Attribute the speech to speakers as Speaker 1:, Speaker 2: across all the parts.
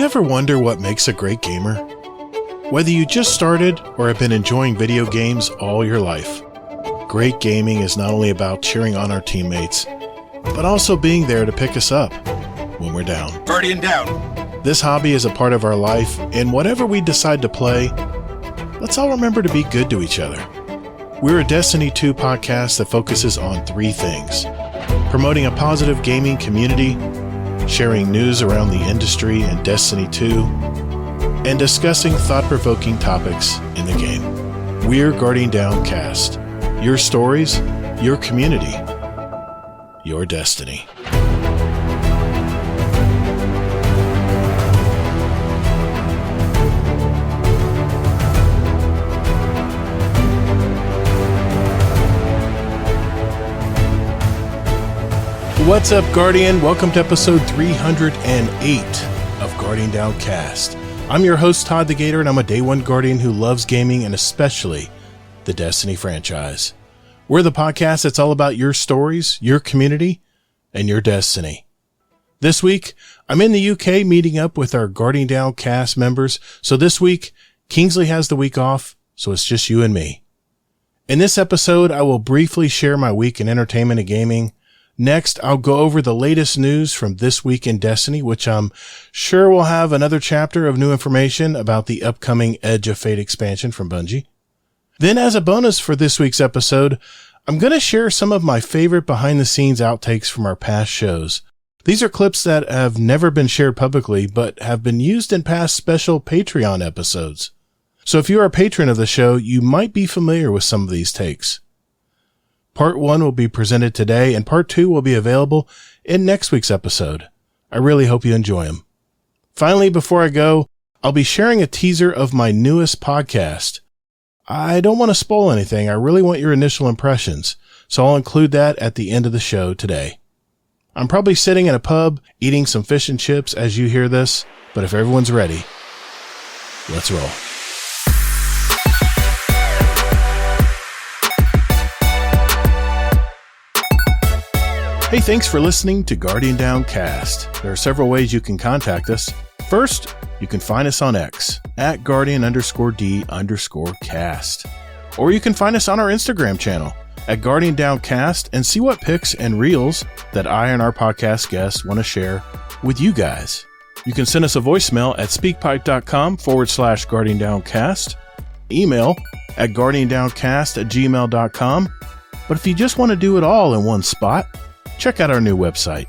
Speaker 1: you ever wonder what makes a great gamer? Whether you just started or have been enjoying video games all your life, great gaming is not only about cheering on our teammates, but also being there to pick us up when we're down.
Speaker 2: Guardian down.
Speaker 1: This hobby is a part of our life, and whatever we decide to play, let's all remember to be good to each other. We're a Destiny 2 podcast that focuses on three things: promoting a positive gaming community, sharing news around the industry and Destiny 2, and discussing thought-provoking topics in the game. We're Guardian Down Cast. Your stories, your community, your destiny. What's up, Guardian? Welcome to episode 308 of Guardian Down Cast. I'm your host, Todd the Gatr, and I'm a Day One Guardian who loves gaming and especially the Destiny franchise. We're the podcast that's all about your stories, your community, and your destiny. This week, I'm in the UK meeting up with our Guardian Down Cast members, so this week, Kingsley has the week off, so it's just you and me. In this episode, I will briefly share my week in entertainment and gaming. Next, I'll go over the latest news from this week in Destiny, which I'm sure will have another chapter of new information about the upcoming Edge of Fate expansion from Bungie. Then, as a bonus for this week's episode, I'm going to share some of my favorite behind-the-scenes outtakes from our past shows. These are clips that have never been shared publicly, but have been used in past special Patreon episodes. So if you are a patron of the show, you might be familiar with some of these takes. Part 1 will be presented today, and Part 2 will be available in next week's episode. I really hope you enjoy them. Finally, before I go, I'll be sharing a teaser of my newest podcast. I don't want to spoil anything. I really want your initial impressions, so I'll include that at the end of the show today. I'm probably sitting in a pub eating some fish and chips as you hear this, but if everyone's ready, let's roll. Hey, thanks for listening to Guardian Down Cast. There are several ways you can contact us. First, you can find us on X at Guardian_D_cast. Or you can find us on our Instagram channel at Guardian Down Cast and see what pics and reels that I and our podcast guests want to share with you guys. You can send us a voicemail at speakpipe.com/Guardian Down Cast, email at guardiandowncast@gmail.com. But if you just want to do it all in one spot, check out our new website.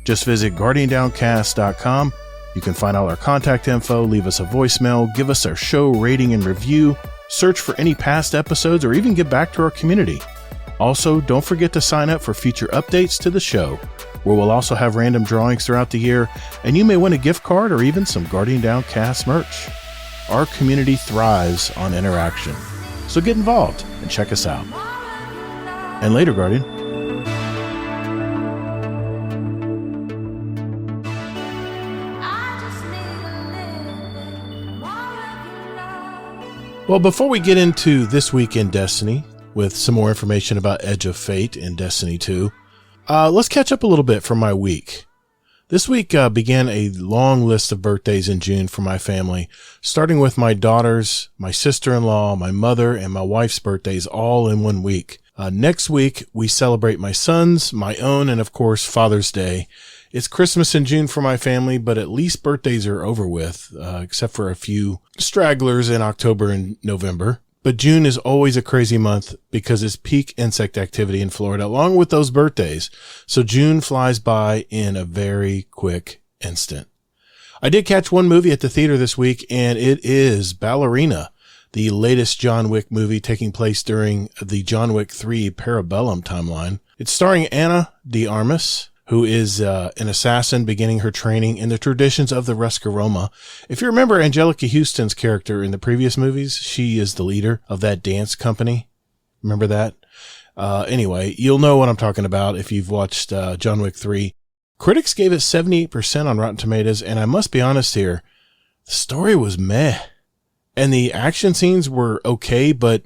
Speaker 1: Just visit guardiandowncast.com. You can find all our contact info, leave us a voicemail, give us our show rating and review, search for any past episodes, or even get back to our community. Also, don't forget to sign up for future updates to the show, where we'll also have random drawings throughout the year, and you may win a gift card or even some Guardian Down Cast merch. Our community thrives on interaction, so get involved and check us out. And later, Guardian. Well, before we get into this week in Destiny, with some more information about Edge of Fate in Destiny 2, let's catch up a little bit from my week. This week began a long list of birthdays in June for my family, starting with my daughters, my sister-in-law, my mother, and my wife's birthdays all in one week. Next week, we celebrate my son's, my own, and of course, Father's Day. It's Christmas in June for my family, but at least birthdays are over with, except for a few stragglers in October and November. But June is always a crazy month because it's peak insect activity in Florida, along with those birthdays. So June flies by in a very quick instant. I did catch one movie at the theater this week, and it is Ballerina, the latest John Wick movie taking place during the John Wick 3 Parabellum timeline. It's starring Ana de Armas, who is an assassin beginning her training in the traditions of the Roscaroma. If you remember Angelica Houston's character in the previous movies, she is the leader of that dance company. Remember that? Anyway, you'll know what I'm talking about if you've watched John Wick 3. Critics gave it 78% on Rotten Tomatoes, and I must be honest here, the story was meh. And the action scenes were okay, but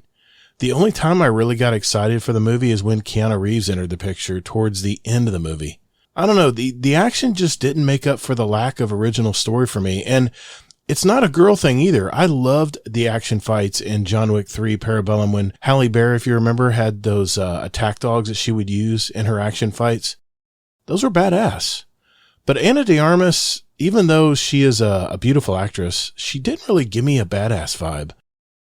Speaker 1: the only time I really got excited for the movie is when Keanu Reeves entered the picture towards the end of the movie. I don't know. The action just didn't make up for the lack of original story for me. And it's not a girl thing either. I loved the action fights in John Wick 3 Parabellum when Halle Berry, if you remember, had those attack dogs that she would use in her action fights. Those were badass. But Ana de Armas, even though she is a beautiful actress, she didn't really give me a badass vibe.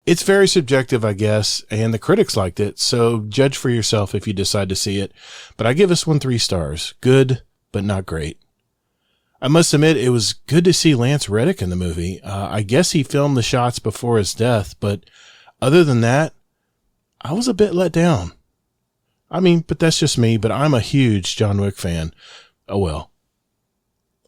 Speaker 1: It's very subjective, I guess, and the critics liked it, so judge for yourself if you decide to see it. But I give this one 3 stars. Good, but not great. I must admit, it was good to see Lance Reddick in the movie. I guess he filmed the shots before his death, but other than that, I was a bit let down. I mean, but that's just me, but I'm a huge John Wick fan. Oh well.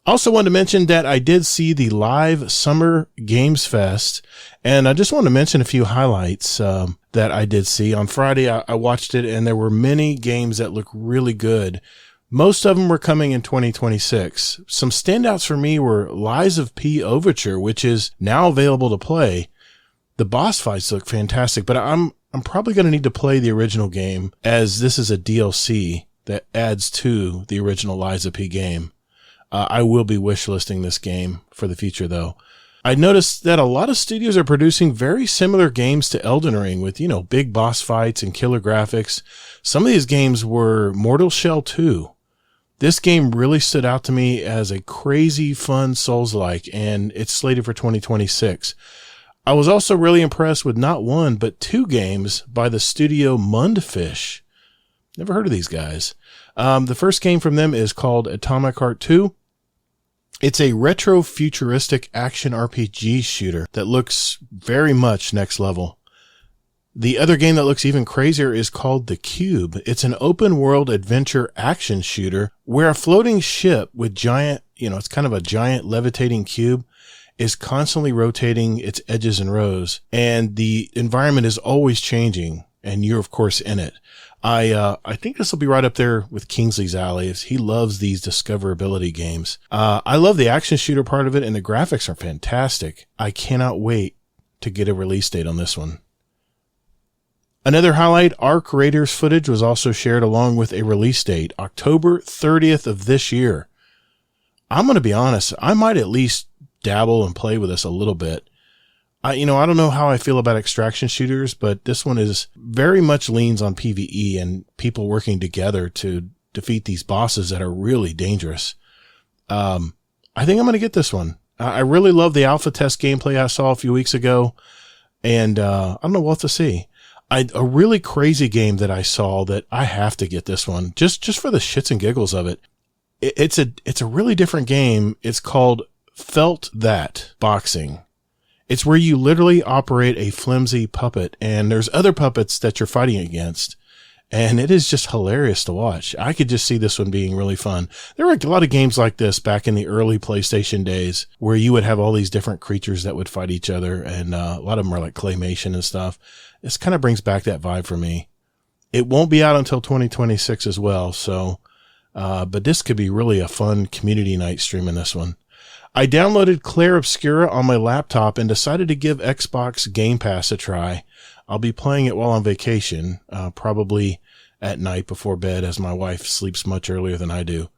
Speaker 1: Also wanted to mention that I did see the live Summer Games Fest, and I just want to mention a few highlights that I did see. On Friday, I watched it, and there were many games that look really good. Most of them were coming in 2026. Some standouts for me were Lies of P Overture, which is now available to play. The boss fights look fantastic, but I'm probably going to need to play the original game, as this is a DLC that adds to the original Lies of P game. I will be wishlisting this game for the future, though. I noticed that a lot of studios are producing very similar games to Elden Ring with, big boss fights and killer graphics. Some of these games were Mortal Shell 2. This game really stood out to me as a crazy, fun Souls-like, and it's slated for 2026. I was also really impressed with not one, but 2 games by the studio Mundfish. Never heard of these guys. The first game from them is called Atomic Heart 2. It's a retro-futuristic action RPG shooter that looks very much next level. The other game that looks even crazier is called The Cube. It's an open-world adventure action shooter where a floating ship with giant, it's kind of a giant levitating cube, is constantly rotating its edges and rows, and the environment is always changing, and you're, of course, in it. I think this will be right up there with Kingsley's alley, as he loves these discoverability games. I love the action shooter part of it, and the graphics are fantastic. I cannot wait to get a release date on this one. Another highlight, Arc Raiders footage was also shared along with a release date, October 30th of this year. I'm going to be honest, I might at least dabble and play with this a little bit. I don't know how I feel about extraction shooters, but this one is very much leans on PvE and people working together to defeat these bosses that are really dangerous. I think I'm going to get this one. I really love the alpha test gameplay I saw a few weeks ago, and I don't know what to see. A really crazy game that I saw that I have to get this one just for the shits and giggles of it. It's a really different game. It's called Felt That Boxing. It's where you literally operate a flimsy puppet, and there's other puppets that you're fighting against, and it is just hilarious to watch. I could just see this one being really fun. There were a lot of games like this back in the early PlayStation days where you would have all these different creatures that would fight each other, and a lot of them are like claymation and stuff. This kind of brings back that vibe for me. It won't be out until 2026 as well, so, but this could be really a fun community night streaming this one. I downloaded Clair Obscura on my laptop and decided to give Xbox Game Pass a try. I'll be playing it while on vacation, probably at night before bed, as my wife sleeps much earlier than I do.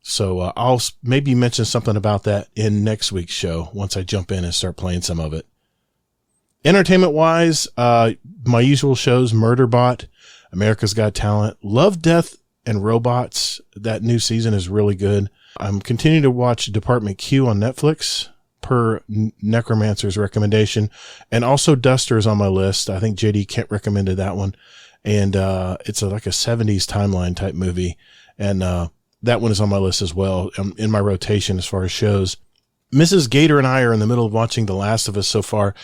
Speaker 1: So I'll maybe mention something about that in next week's show once I jump in and start playing some of it. Entertainment-wise, my usual shows, Murderbot, America's Got Talent, Love, Death, and Robots. That new season is really good. I'm continuing to watch Department Q on Netflix per Necromancer's recommendation, and also Duster's on my list. I think JD Kent recommended that one, and it's like a 70s timeline type movie, and that one is on my list as well. I'm in my rotation as far as shows. Mrs. Gatr and I are in the middle of watching The Last of Us so far.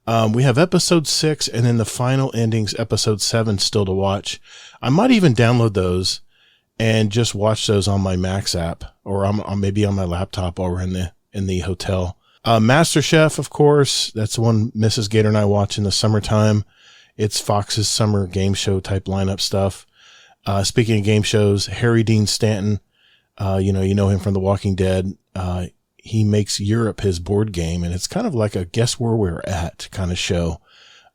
Speaker 1: We have episode 6 and then the final endings, episode 7, still to watch. I might even download those and just watch those on my Max app, or maybe on my laptop while we're in the hotel. MasterChef, of course, that's the one Mrs. Gatr and I watch in the summertime. It's Fox's summer game show type lineup stuff. Speaking of game shows, Harry Dean Stanton, you know him from The Walking Dead. He makes Europe his board game, and it's kind of like a guess where we're at kind of show.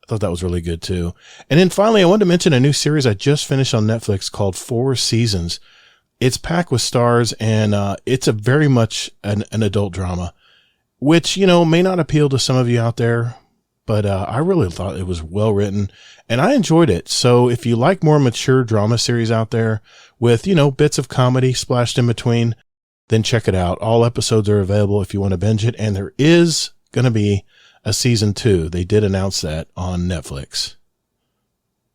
Speaker 1: I thought that was really good too. And then finally, I wanted to mention a new series I just finished on Netflix called 4 Seasons. It's packed with stars, and it's a very much an adult drama, which, may not appeal to some of you out there, but I really thought it was well written, and I enjoyed it. So if you like more mature drama series out there with, bits of comedy splashed in between, then check it out. All episodes are available if you want to binge it, and there is going to be a season 2. They did announce that on Netflix.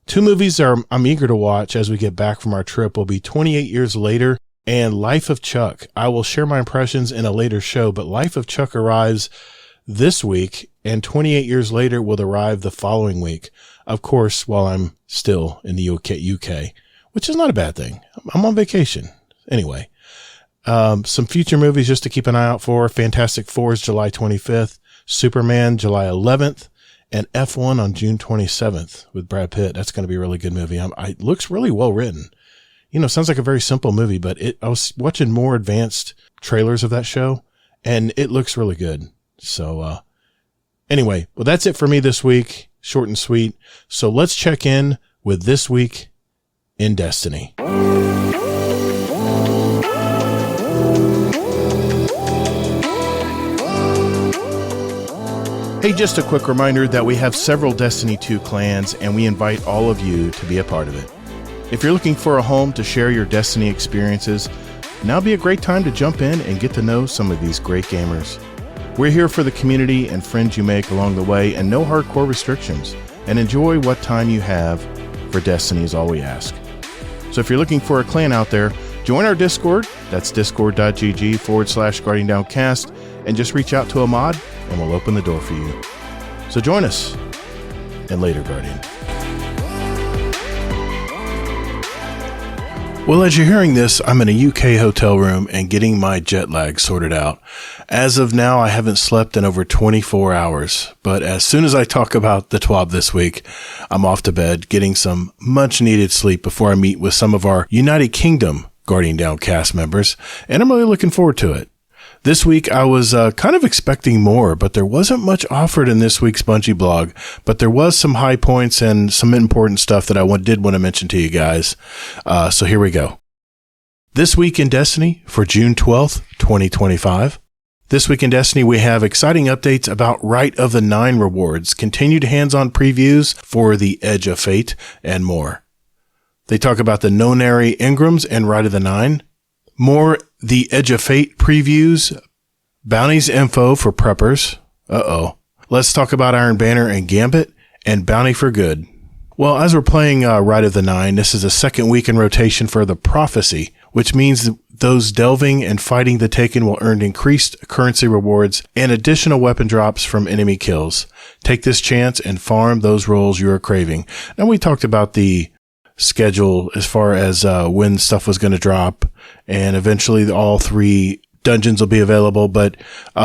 Speaker 1: 2 movies I'm eager to watch as we get back from our trip will be 28 Years Later and Life of Chuck. I will share my impressions in a later show, but Life of Chuck arrives this week, and 28 Years Later will arrive the following week. Of course, while I'm still in the UK, which is not a bad thing. I'm on vacation. Anyway, some future movies just to keep an eye out for. Fantastic Four is July 25th, Superman July 11th, and F1 on June 27th with Brad Pitt. That's going to be a really good movie. It looks really well written. Sounds like a very simple movie, but I was watching more advanced trailers of that show, and it looks really good. So, anyway, well, that's it for me this week. Short and sweet. So let's check in with This Week in Destiny. Hey, just a quick reminder that we have several Destiny 2 clans, and we invite all of you to be a part of it. If you're looking for a home to share your Destiny experiences, now would be a great time to jump in and get to know some of these great gamers. We're here for the community and friends you make along the way, and no hardcore restrictions. And enjoy what time you have for Destiny is all we ask. So if you're looking for a clan out there, join our Discord. That's discord.gg/GuardianDownCast, and just reach out to a mod and we'll open the door for you. So join us, and later, Guardian. Well, as you're hearing this, I'm in a UK hotel room and getting my jet lag sorted out. As of now, I haven't slept in over 24 hours, but as soon as I talk about the TWAB this week, I'm off to bed, getting some much needed sleep before I meet with some of our United Kingdom Guardian Down cast members, and I'm really looking forward to it. This week, I was kind of expecting more, but there wasn't much offered in this week's Bungie blog, but there was some high points and some important stuff that I did want to mention to you guys. So here we go. This Week in Destiny for June 12th, 2025. This Week in Destiny, we have exciting updates about Rite of the Nine rewards, continued hands-on previews for the Edge of Fate, and more. They talk about the Nonary Engrams and Rite of the Nine. More the Edge of Fate previews, bounties info for preppers. Let's talk about Iron Banner and Gambit, and Bounty for Good. Well, as we're playing Rite of the Nine, this is a second week in rotation for the Prophecy, which means those delving and fighting the Taken will earn increased currency rewards and additional weapon drops from enemy kills. Take this chance and farm those rolls you are craving. Now, we talked about the schedule as far as when stuff was going to drop, and eventually all 3 dungeons will be available, but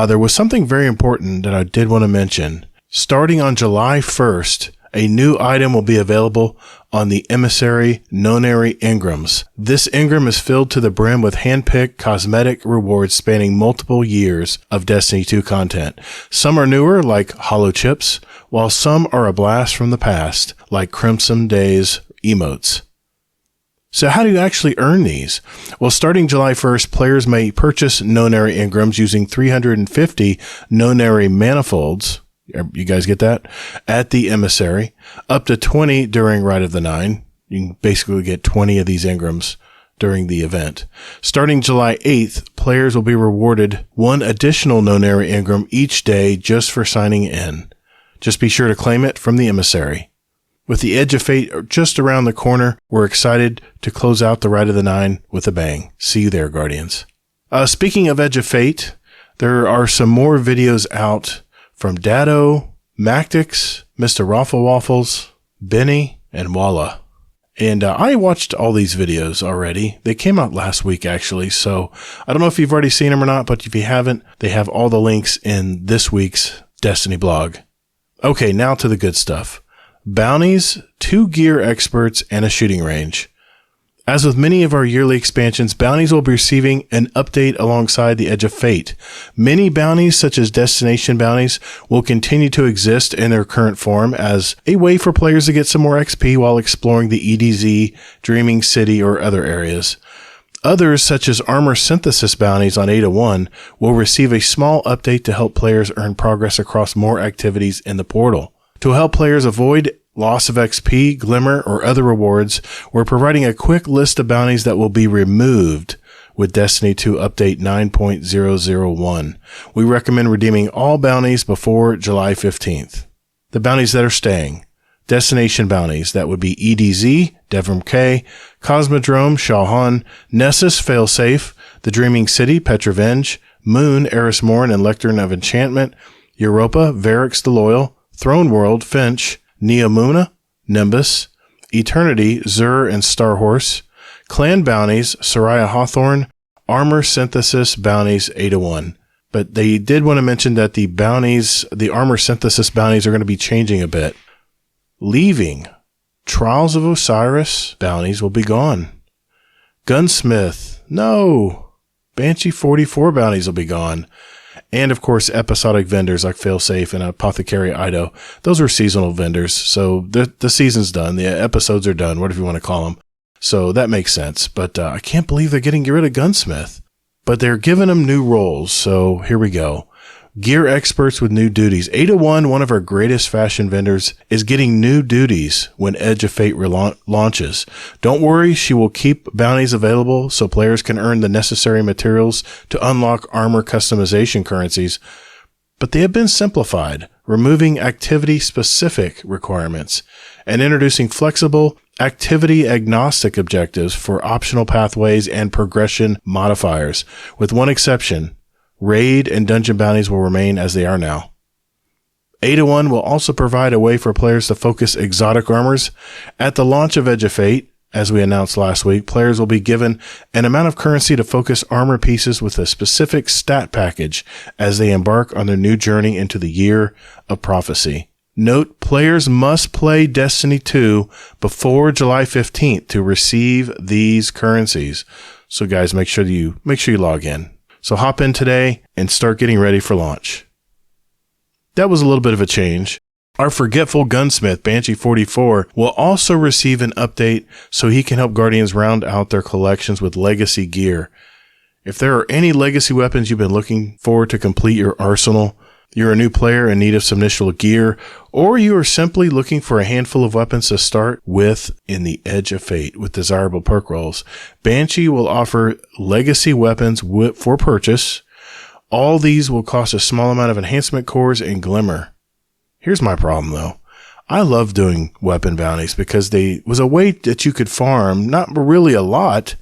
Speaker 1: there was something very important that I did want to mention. Starting on July 1st, a new item will be available on the Emissary Nonary Engrams. This engram is filled to the brim with hand-picked cosmetic rewards spanning multiple years of Destiny 2 content. Some are newer, like Hollow Chips, while some are a blast from the past, like Crimson Days emotes. So how do you actually earn these? Well, starting July 1st, players may purchase Nonary Engrams using 350 Nonary Manifolds. You guys get that? At the Emissary. Up to 20 during Rite of the Nine. You can basically get 20 of these Engrams during the event. Starting July 8th, players will be rewarded 1 additional Nonary Engram each day just for signing in. Just be sure to claim it from the Emissary. With the Edge of Fate just around the corner, we're excited to close out the Rite of the Nine with a bang. See you there, Guardians. Speaking of Edge of Fate, there are some more videos out from Dado, Mactix, Mr. Raffle Waffles, Benny, and Walla. And I watched all these videos already. They came out last week, actually, so I don't know if you've already seen them or not, but if you haven't, they have all the links in this week's Destiny blog. Okay, now to the good stuff. Bounties, 2 gear experts, and a shooting range. As with many of our yearly expansions, bounties will be receiving an update alongside the Edge of Fate. Many bounties, such as destination bounties, will continue to exist in their current form as a way for players to get some more XP while exploring the EDZ, Dreaming City, or other areas. Others, such as armor synthesis bounties on Ada 1, will receive a small update to help players earn progress across more activities in the portal. To help players avoid loss of XP, glimmer, or other rewards, we're providing a quick list of bounties that will be removed with Destiny 2 Update 9.001. We recommend redeeming all bounties before July 15th. The bounties that are staying. Destination bounties, that would be EDZ, Devrim K, Cosmodrome, Shawhan, Nessus, Failsafe, The Dreaming City, Petrovenge, Moon, Eris Morn and Lectern of Enchantment, Europa, Varix the Loyal, Throne World, Finch, Neomuna, Nimbus, Eternity, Zur and Starhorse, Clan bounties, Soraya Hawthorne, Armor Synthesis bounties, Ada 1. But they did want to mention that the bounties, the Armor Synthesis bounties are going to be changing a bit. Leaving. Trials of Osiris bounties will be gone. Gunsmith. No. Banshee 44 bounties will be gone. And of course, episodic vendors like Failsafe and Apothecary Ido. Those were seasonal vendors. So the season's done. The episodes are done, whatever you want to call them. So that makes sense. But I can't believe they're getting rid of Gunsmith. But they're giving them new roles. So here we go. Gear experts with new duties. Ada 1, one of our greatest fashion vendors, is getting new duties when Edge of Fate launches. Don't worry, she will keep bounties available so players can earn the necessary materials to unlock armor customization currencies. But they have been simplified, removing activity-specific requirements and introducing flexible, activity-agnostic objectives for optional pathways and progression modifiers, with one exception. Raid and dungeon bounties will remain as they are now. Ada 1 will also provide a way for players to focus exotic armors. At the launch of Edge of Fate, as we announced last week, players will be given an amount of currency to focus armor pieces with a specific stat package as they embark on their new journey into the Year of Prophecy. Note, players must play Destiny 2 before July 15th to receive these currencies. So guys, make sure you log in. So hop in today and start getting ready for launch. That was a little bit of a change. Our forgetful gunsmith, Banshee 44, will also receive an update so he can help Guardians round out their collections with legacy gear. If there are any legacy weapons you've been looking for to complete your arsenal, you're a new player in need of some initial gear, or you are simply looking for a handful of weapons to start with in the Edge of Fate with desirable perk rolls, Banshee will offer legacy weapons for purchase. All these will cost a small amount of enhancement cores and glimmer. Here's my problem though. I love doing weapon bounties because they was a way that you could farm, not really a lot,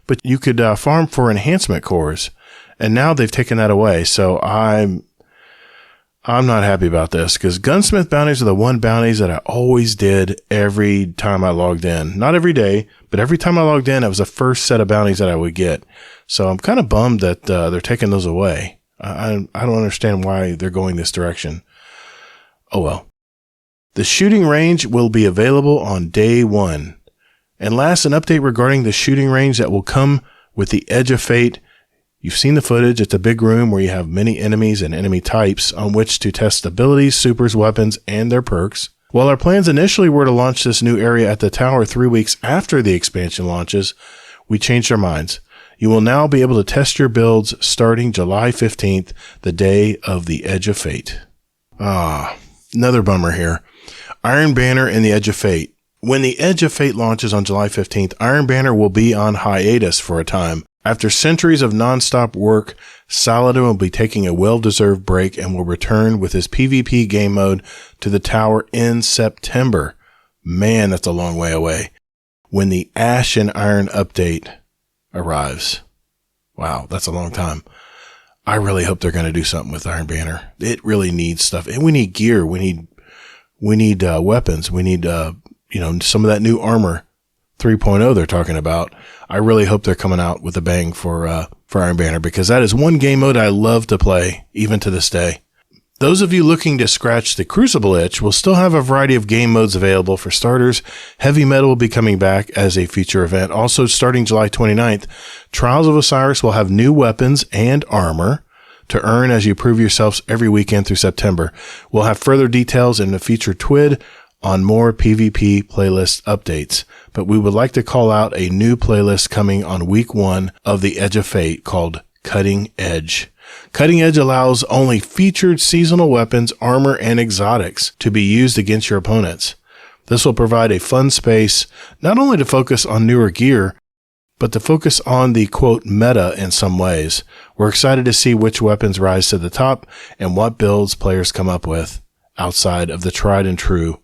Speaker 1: but you could farm for enhancement cores. And now they've taken that away. So I'm not happy about this because gunsmith bounties are the one bounties that I always did every time I logged in. Not every day, but every time I logged in, it was the first set of bounties that I would get. So I'm kind of bummed that they're taking those away. I don't understand why they're going this direction. Oh well. The shooting range will be available on day 1. And last, an update regarding the shooting range that will come with the Edge of Fate. You've seen the footage. It's a big room where you have many enemies and enemy types on which to test abilities, supers, weapons, and their perks. While our plans initially were to launch this new area at the tower 3 weeks after the expansion launches, we changed our minds. You will now be able to test your builds starting July 15th, the day of the Edge of Fate. Another bummer here. Iron Banner and the Edge of Fate. When the Edge of Fate launches on July 15th, Iron Banner will be on hiatus for a time. After centuries of non-stop work, Saladin will be taking a well-deserved break and will return with his PvP game mode to the tower in September. Man, that's a long way away. When the Ash and Iron update arrives. Wow, that's a long time. I really hope they're going to do something with Iron Banner. It really needs stuff. And we need gear. We need weapons. We need, some of that new armor 3.0 they're talking about. I really hope they're coming out with a bang for Iron Banner because that is one game mode I love to play, even to this day. Those of you looking to scratch the Crucible itch will still have a variety of game modes available. For starters, Heavy Metal will be coming back as a feature event. Also, starting July 29th, Trials of Osiris will have new weapons and armor to earn as you prove yourselves every weekend through September. We'll have further details in the featured TWID on more PvP playlist updates, but we would like to call out a new playlist coming on week 1 of the Edge of Fate called Cutting Edge. Cutting Edge allows only featured seasonal weapons, armor, and exotics to be used against your opponents. This will provide a fun space not only to focus on newer gear, but to focus on the quote meta in some ways. We're excited to see which weapons rise to the top and what builds players come up with outside of the tried and true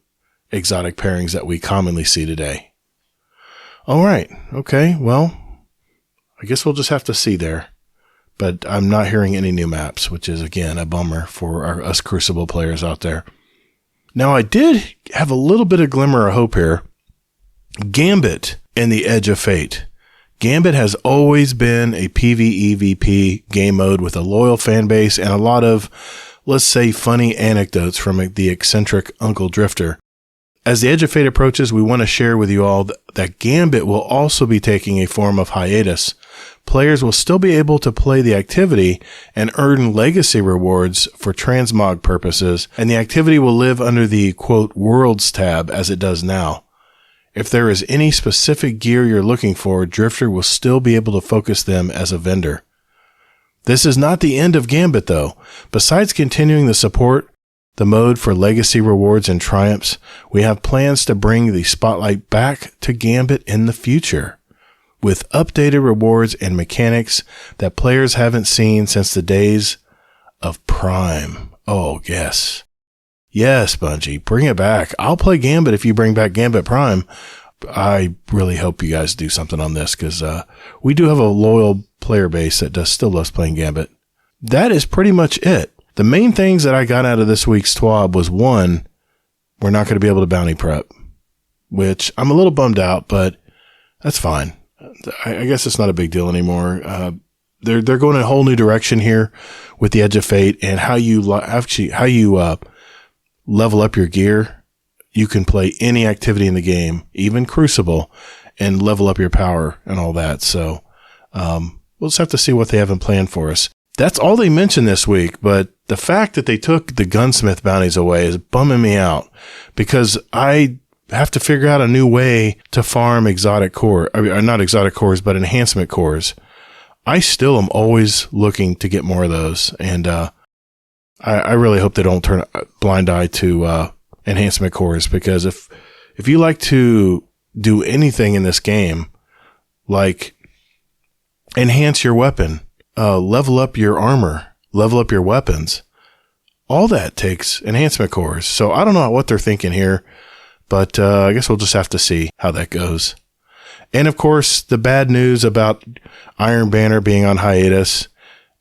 Speaker 1: exotic pairings that we commonly see today. All right. Okay. Well, I guess we'll just have to see there, but I'm not hearing any new maps, which is again a bummer for us Crucible players out there. Now I did have a little bit of glimmer of hope here. Gambit in the Edge of Fate. Gambit has always been a PvEVP game mode with a loyal fan base and a lot of, let's say, funny anecdotes from the eccentric Uncle Drifter. As the Edge of Fate approaches, we want to share with you all that Gambit will also be taking a form of hiatus. Players will still be able to play the activity and earn legacy rewards for transmog purposes, and the activity will live under the, quote, Worlds tab as it does now. If there is any specific gear you're looking for, Drifter will still be able to focus them as a vendor. This is not the end of Gambit, though. Besides continuing the support, the mode for legacy rewards and triumphs, we have plans to bring the spotlight back to Gambit in the future, with updated rewards and mechanics that players haven't seen since the days of Prime. Oh, yes. Yes, Bungie, bring it back. I'll play Gambit if you bring back Gambit Prime. I really hope you guys do something on this because we do have a loyal player base that still loves playing Gambit. That is pretty much it. The main things that I got out of this week's TWAB was, one, we're not going to be able to bounty prep, which I'm a little bummed out, but that's fine. I guess it's not a big deal anymore. They're going in a whole new direction here with the Edge of Fate and how you level up your gear. You can play any activity in the game, even Crucible, and level up your power and all that. So we'll just have to see what they have in plan for us. That's all they mentioned this week, but the fact that they took the gunsmith bounties away is bumming me out because I have to figure out a new way to farm exotic core. I mean, not exotic cores, but enhancement cores. I still am always looking to get more of those, and I really hope they don't turn a blind eye to enhancement cores, because if you like to do anything in this game, like enhance your weapon, level up your armor, level up your weapons, all that takes enhancement cores. So I don't know what they're thinking here, but I guess we'll just have to see how that goes. And of course, the bad news about Iron Banner being on hiatus.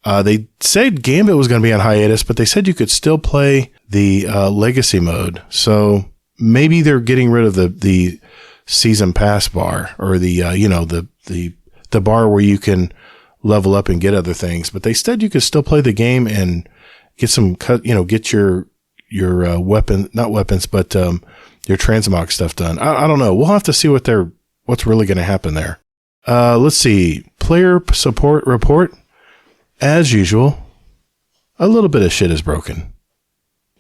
Speaker 1: They said Gambit was going to be on hiatus, but they said you could still play the legacy mode. So maybe they're getting rid of the season pass bar, or the bar where you can level up and get other things. But they said you could still play the game and get some get your weapon, not weapons, but your transmog stuff done. I don't know. We'll have to see what's really going to happen there. Let's see. Player support report. As usual, a little bit of shit is broken.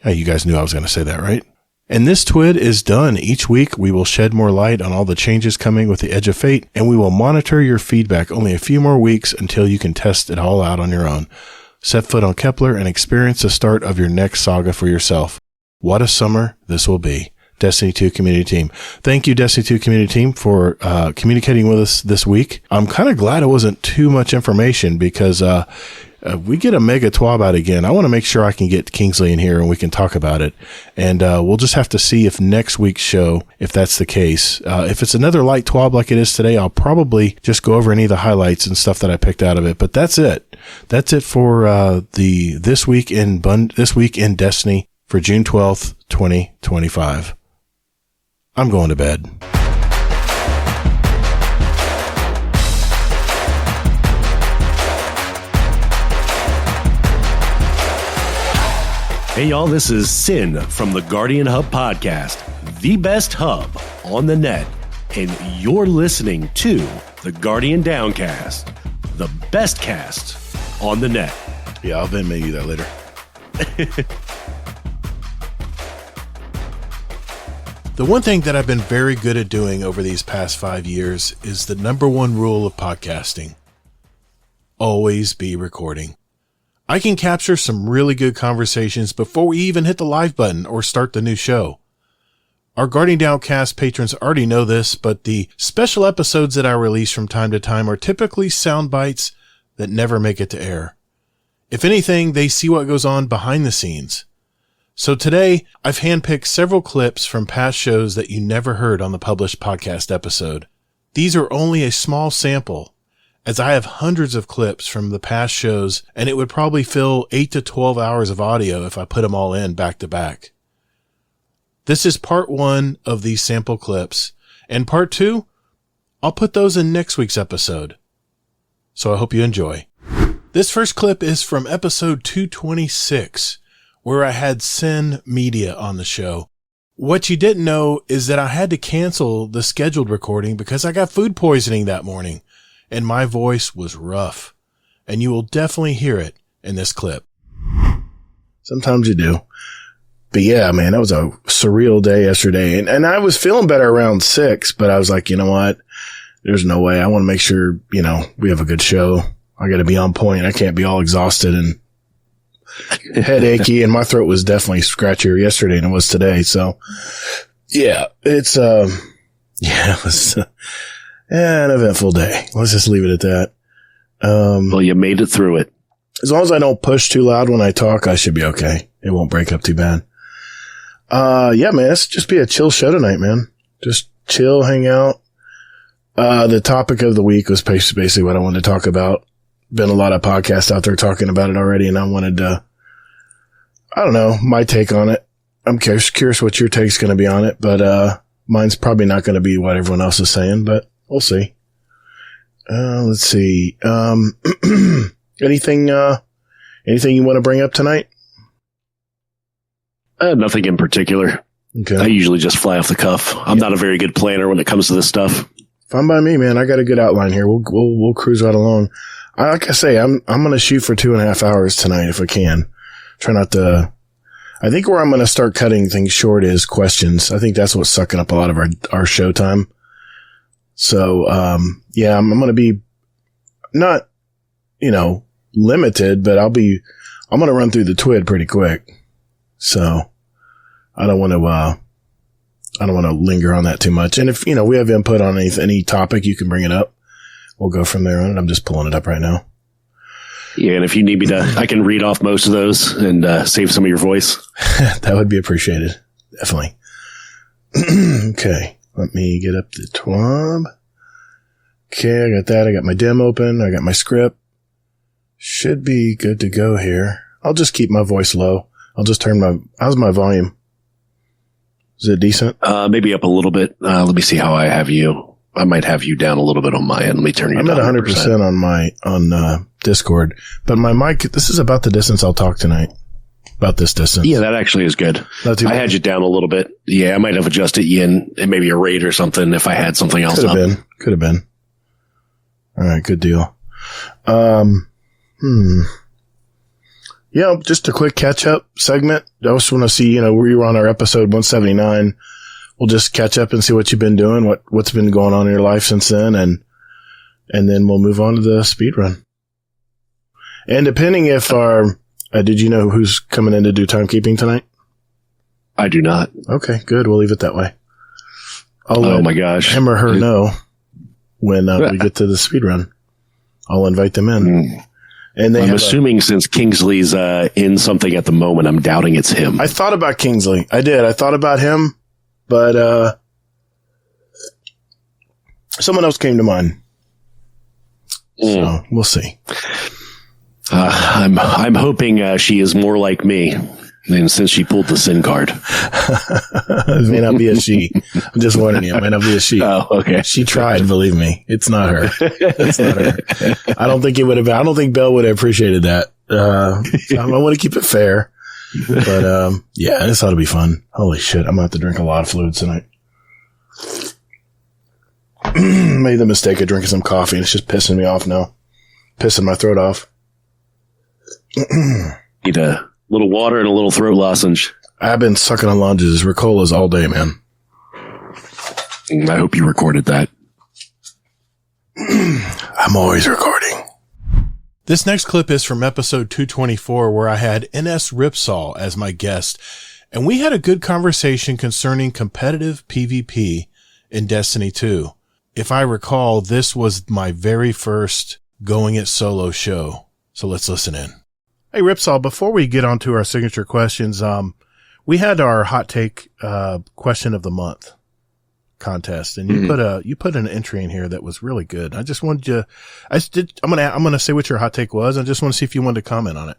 Speaker 1: You guys knew I was going to say that, right? And this TWID is done. Each week, we will shed more light on all the changes coming with the Edge of Fate, and we will monitor your feedback only a few more weeks until you can test it all out on your own. Set foot on Kepler and experience the start of your next saga for yourself. What a summer this will be. Destiny 2 community team. Thank you, Destiny 2 community team, for communicating with us this week. I'm kind of glad it wasn't too much information, because we get a mega TWAB out again. I want to make sure I can get Kingsley in here and we can talk about it. And we'll just have to see if next week's show, if that's the case. If it's another light TWAB like it is today, I'll probably just go over any of the highlights and stuff that I picked out of it. But that's it. That's it for this week in Destiny for June 12th, 2025. I'm going to bed.
Speaker 2: Hey y'all, this is Sin from the Guardian Hub Podcast, the best hub on the net, and you're listening to the Guardian Downcast, the best cast on the net.
Speaker 1: Yeah, I'll Venmo you that later. The one thing that I've been very good at doing over these past 5 years is the number one rule of podcasting. Always be recording. I can capture some really good conversations before we even hit the live button or start the new show. Our Guardian Downcast patrons already know this, but the special episodes that I release from time to time are typically sound bites that never make it to air. If anything, they see what goes on behind the scenes. So today, I've handpicked several clips from past shows that you never heard on the published podcast episode. These are only a small sample, as I have hundreds of clips from the past shows, and it would probably fill 8 to 12 hours of audio if I put them all in back to back. This is part 1 of these sample clips, and part 2, I'll put those in next week's episode. So I hope you enjoy. This first clip is from episode 226. Where I had Sin Media on the show. What you didn't know is that I had to cancel the scheduled recording because I got food poisoning that morning, and my voice was rough. And you will definitely hear it in this clip. Sometimes you do. But yeah, man, that was a surreal day yesterday. And I was feeling better around 6, but I was like, you know what? There's no way. I want to make sure, we have a good show. I got to be on point. I can't be all exhausted and headachy, and my throat was definitely scratchier yesterday than it was today. So yeah, it's, it was an eventful day. Let's just leave it at that.
Speaker 2: Well, you made it through it.
Speaker 1: As long as I don't push too loud when I talk, I should be okay. It won't break up too bad. Yeah, man, it's just be a chill show tonight, man. Just chill, hang out. The topic of the week was basically what I wanted to talk about. Been a lot of podcasts out there talking about it already, and I wanted to, I don't know, my take on it. I'm curious what your take's going to be on it, but mine's probably not going to be what everyone else is saying, but we'll see. Let's see. Anything you want to bring up tonight?
Speaker 2: Nothing in particular.
Speaker 1: Okay.
Speaker 2: I usually just fly off the cuff. I'm not a very good planner when it comes to this stuff.
Speaker 1: Fine by me, man. I got a good outline here. We'll cruise right along. Like I say, I'm going to shoot for 2.5 hours tonight if I can. Try not to. I think where I'm going to start cutting things short is questions. I think that's what's sucking up a lot of our show time. So, yeah, I'm going to be not, limited, but I'm going to run through the TWID pretty quick. So I don't want to linger on that too much. And if, we have input on any topic, you can bring it up. We'll go from there on it. I'm just pulling it up right now.
Speaker 2: Yeah, and if you need me to, I can read off most of those and save some of your voice.
Speaker 1: That would be appreciated. Definitely. Okay. Let me get up the TWAB. Okay, I got that. I got my dim open. I got my script. Should be good to go here. I'll just keep my voice low. I'll just how's my volume? Is it decent?
Speaker 2: Maybe up a little bit. Let me see how I have you. I might have you down a little bit on my end. Let me turn you down.
Speaker 1: I'm at 100% on Discord, but my mic, this is about the distance I'll talk tonight. About this distance.
Speaker 2: Yeah, that actually is good. I had you down a little bit. Yeah, I might have adjusted you in maybe a rate or something if I had something else up.
Speaker 1: Could have been. All right, good deal. Yeah, just a quick catch up segment. I just want to see, where you were on our episode 179. We'll just catch up and see what you've been doing, what's been going on in your life since then, and then we'll move on to the speed run. And depending if did you know who's coming in to do timekeeping tonight?
Speaker 2: I do not.
Speaker 1: Okay, good. We'll leave it that way.
Speaker 2: Oh my gosh.
Speaker 1: Him or her know when we get to the speed run. I'll invite them in. And
Speaker 2: I'm assuming since Kingsley's in something at the moment, I'm doubting it's him.
Speaker 1: I thought about Kingsley. I did. I thought about him, but someone else came to mind. So we'll see.
Speaker 2: I'm hoping she is more like me. And since she pulled the sin card.
Speaker 1: It may not be a she. I'm just warning you. It may not be a she.
Speaker 2: Oh, okay.
Speaker 1: She tried, believe me. It's not her. It's not her. I don't think I don't think Belle would have appreciated that. I want to keep it fair. But, yeah, this ought to be fun. Holy shit. I'm going to have to drink a lot of fluids tonight. Made the mistake of drinking some coffee and it's just pissing me off now. Pissing my throat off.
Speaker 2: Need a little water and a little throat lozenge.
Speaker 1: I've been sucking on lozenges, Ricolas all day, man.
Speaker 2: I hope you recorded that.
Speaker 1: I'm always recording. This next clip is from episode 224, where I had NS Ripsaw as my guest, and we had a good conversation concerning competitive PvP in Destiny 2. If I recall, this was my very first Going It Solo show. So let's listen in. Hey, Ripsaw, before we get on to our signature questions, we had our hot take question of the month contest, and you put an entry in here that was really good. I just wanted you, I'm gonna say what your hot take was. I just want to see if you wanted to comment on it.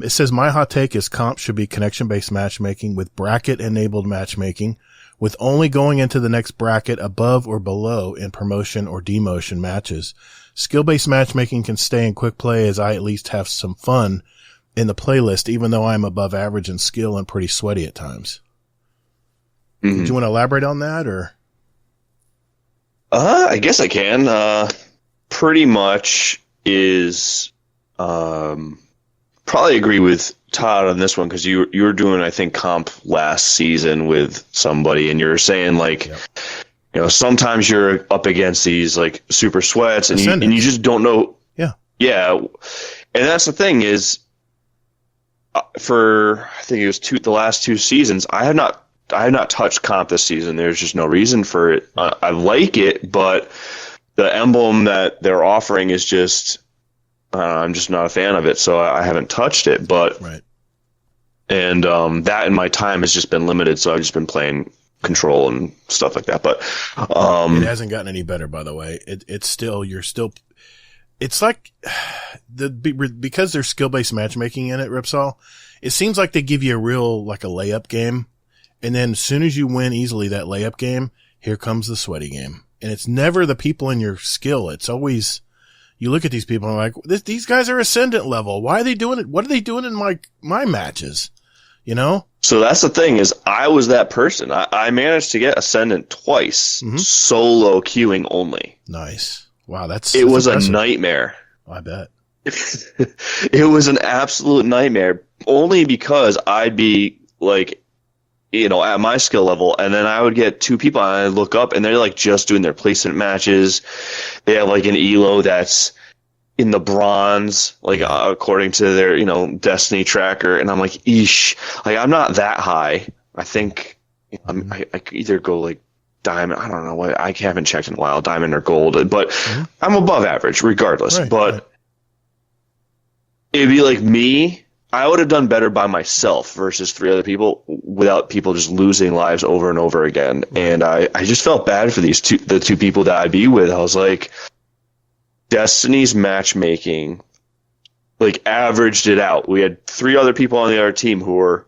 Speaker 1: It says, my hot take is comp should be connection-based matchmaking with bracket-enabled matchmaking, with only going into the next bracket above or below in promotion or demotion matches. Skill-based matchmaking can stay in quick play, as I at least have some fun in the playlist, even though I'm above average in skill and pretty sweaty at times. Mm-hmm. Do you want to elaborate on that, or?
Speaker 3: I guess I can. Pretty much is, probably agree with Todd on this one, because you were doing, I think, comp last season with somebody, and you're saying like, yep, you know, sometimes you're up against these like super sweats, and you just don't know. Yeah, and that's the thing is, for I think it was the last 2 seasons, I have not touched comp this season. There's just no reason for it. I like it, but the emblem that they're offering is just, I'm just not a fan of it, so I haven't touched it. But
Speaker 1: right. And
Speaker 3: that in my time has just been limited, so I've just been playing control and stuff like that. But
Speaker 1: it hasn't gotten any better, by the way. It's like because there's skill-based matchmaking in it, Ripsaw, it seems like they give you a real, like a layup game. And then as soon as you win easily that layup game, here comes the sweaty game. And it's never the people in your skill. It's always, you look at these people and like, these guys are ascendant level. Why are they doing it? What are they doing in my matches? You know?
Speaker 3: So that's the thing is, I was that person. I managed to get ascendant twice, solo queuing only.
Speaker 1: Nice. Wow. That's
Speaker 3: was
Speaker 1: impressive.
Speaker 3: A nightmare.
Speaker 1: I bet.
Speaker 3: It was an absolute nightmare, only because I'd be like, you know, at my skill level, and then I would get 2 people and I look up and they're like just doing their placement matches. They have like an elo that's in the bronze, like according to their, you know, Destiny tracker. And I'm like, eesh, like I'm not that high. I think I could either go like diamond. I don't know what, I haven't checked in a while, diamond or gold, but I'm above average regardless. Right, but right. It'd be like me, I would have done better by myself versus 3 other people without people just losing lives over and over again. And I just felt bad for the 2 people that I'd be with. I was like, Destiny's matchmaking, like, averaged it out. We had 3 other people on the other team who were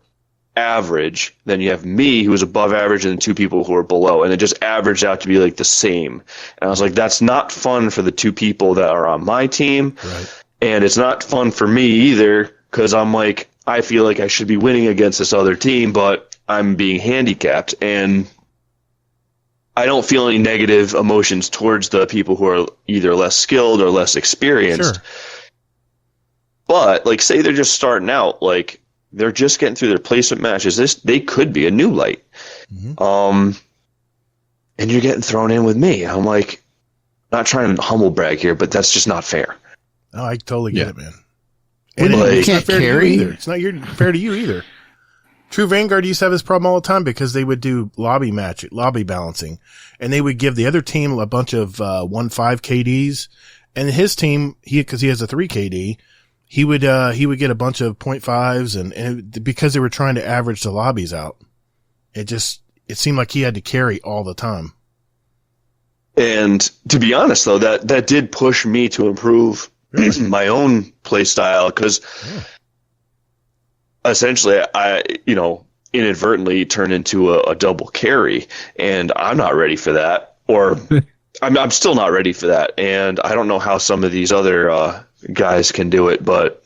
Speaker 3: average. Then you have me, who was above average, and then 2 people who were below. And it just averaged out to be like the same. And I was like, that's not fun for the 2 people that are on my team.
Speaker 1: Right.
Speaker 3: And it's not fun for me either, because I'm like, I feel like I should be winning against this other team, but I'm being handicapped. And I don't feel any negative emotions towards the people who are either less skilled or less experienced.
Speaker 1: Sure.
Speaker 3: But, like, say they're just starting out, like, they're just getting through their placement matches. They could be a new light. And you're getting thrown in with me. I'm like, not trying to humble brag here, but that's just not fair.
Speaker 1: No, I totally get it, man.
Speaker 3: And
Speaker 1: it's not fair to you either. It's not fair to you either. True Vanguard used to have this problem all the time because they would do lobby balancing, and they would give the other team a bunch of 1.5 KDs, and his team, because he has a 3 KD, he would get a bunch of 0.5s, and because they were trying to average the lobbies out, it seemed like he had to carry all the time.
Speaker 3: And to be honest, though, that did push me to improve my own play style, because essentially I, inadvertently turned into a double carry, and I'm not ready for that, or I'm still not ready for that. And I don't know how some of these other guys can do it, but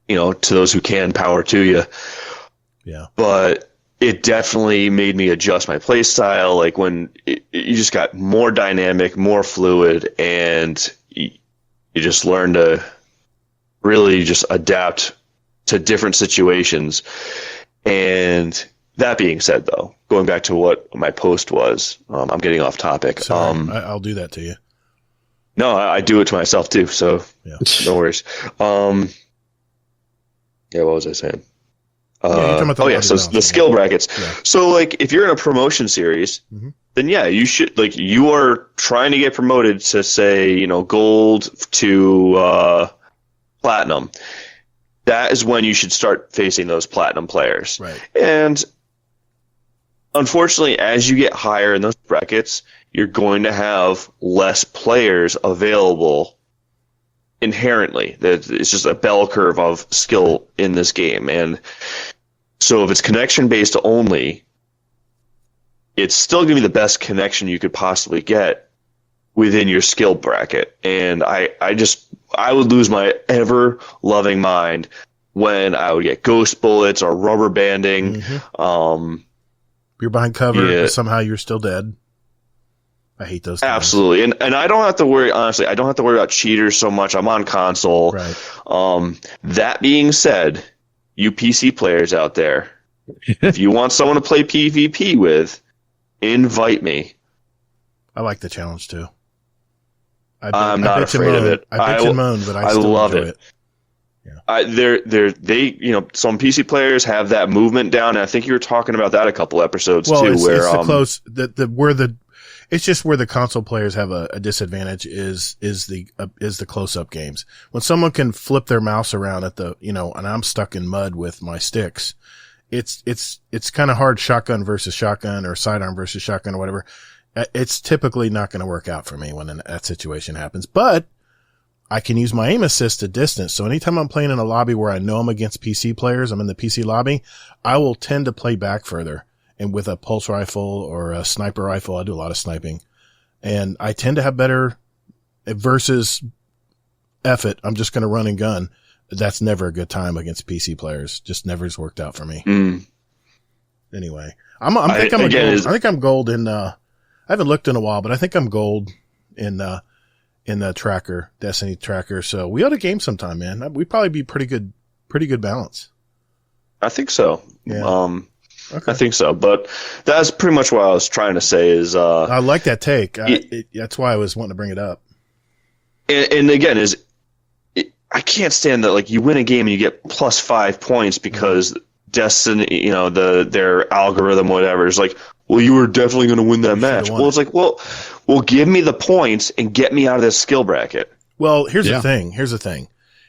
Speaker 3: to those who can, power to you.
Speaker 1: Yeah.
Speaker 3: But it definitely made me adjust my play style. Like when you just got more dynamic, more fluid, and you just learn to really just adapt to different situations. And That being said, though, going back to what my post was, I'm getting off topic.
Speaker 1: Sorry, I'll do that to you.
Speaker 3: No, I do it to myself too, so
Speaker 1: Yeah.
Speaker 3: no worries. Yeah, what was I saying?
Speaker 1: You're talking about the
Speaker 3: so the skill brackets. Yeah. So, like, if you're in a promotion series, then yeah, you should, like, you are trying to get promoted to, say, you know, gold to platinum. That is when you should start facing those platinum players.
Speaker 1: Right.
Speaker 3: And unfortunately, as you get higher in those brackets, you're going to have less players available inherently. It's just a bell curve of skill in this game. And so if it's connection based only, it's still going to be the best connection you could possibly get within your skill bracket. And I would lose my ever loving mind when I would get ghost bullets or rubber banding.
Speaker 1: You're behind cover, but somehow you're still dead. I hate those things.
Speaker 3: Absolutely. And I don't have to worry, honestly, I don't have to worry about cheaters so much. I'm on console.
Speaker 1: Right.
Speaker 3: That being said, you PC players out there, if you want someone to play PvP with, invite me.
Speaker 1: I like the challenge too.
Speaker 3: I'm not afraid of it.
Speaker 1: I bitch and moan, but I still
Speaker 3: love
Speaker 1: enjoy it.
Speaker 3: Yeah. They some PC players have that movement down, and I think you were talking about that a couple episodes too.
Speaker 1: It's
Speaker 3: where
Speaker 1: the close it's just where the console players have a disadvantage is the close up games. When someone can flip their mouse around at and I'm stuck in mud with my sticks, it's kind of hard shotgun versus shotgun or sidearm versus shotgun or whatever. It's typically not going to work out for me when that situation happens, but I can use my aim assist at distance. So anytime I'm playing in a lobby where I know I'm against PC players, I'm in the PC lobby, I will tend to play back further. And with a pulse rifle or a sniper rifle, I do a lot of sniping. And I tend to have better versus F it. I'm just going to run and gun. That's never a good time against PC players. Just never has worked out for me. Anyway, I think I'm gold in, I haven't looked in a while, but I think I'm gold in the tracker, Destiny tracker. So we ought to game sometime, man. We'd probably be pretty good balance.
Speaker 3: I think so.
Speaker 1: Yeah. Okay.
Speaker 3: I think so, but that's pretty much what I was trying to say is,
Speaker 1: I like that take. That's why I was wanting to bring it up.
Speaker 3: And again, I can't stand that, like, you win a game and you get plus 5 points because Destiny, their algorithm, whatever, is like, well, you were definitely going to win that match. Well, it's like, well, give me the points and get me out of this skill bracket.
Speaker 1: Well, here's the thing.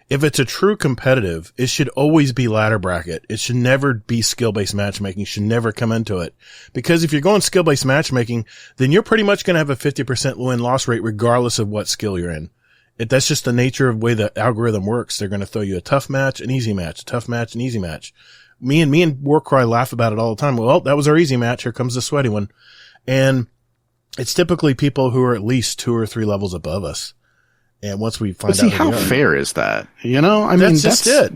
Speaker 1: If it's a true competitive, it should always be ladder bracket. It should never be skill-based matchmaking. Should never come into it. Because if you're going skill-based matchmaking, then you're pretty much going to have a 50% win-loss rate regardless of what skill you're in. That's just the nature of the way the algorithm works. They're going to throw you a tough match, an easy match, a tough match, an easy match. Me and Warcry laugh about it all the time. Well, that was our easy match. Here comes the sweaty one. And it's typically people who are at least 2 or 3 levels above us. And once we find out,
Speaker 4: how fair is that?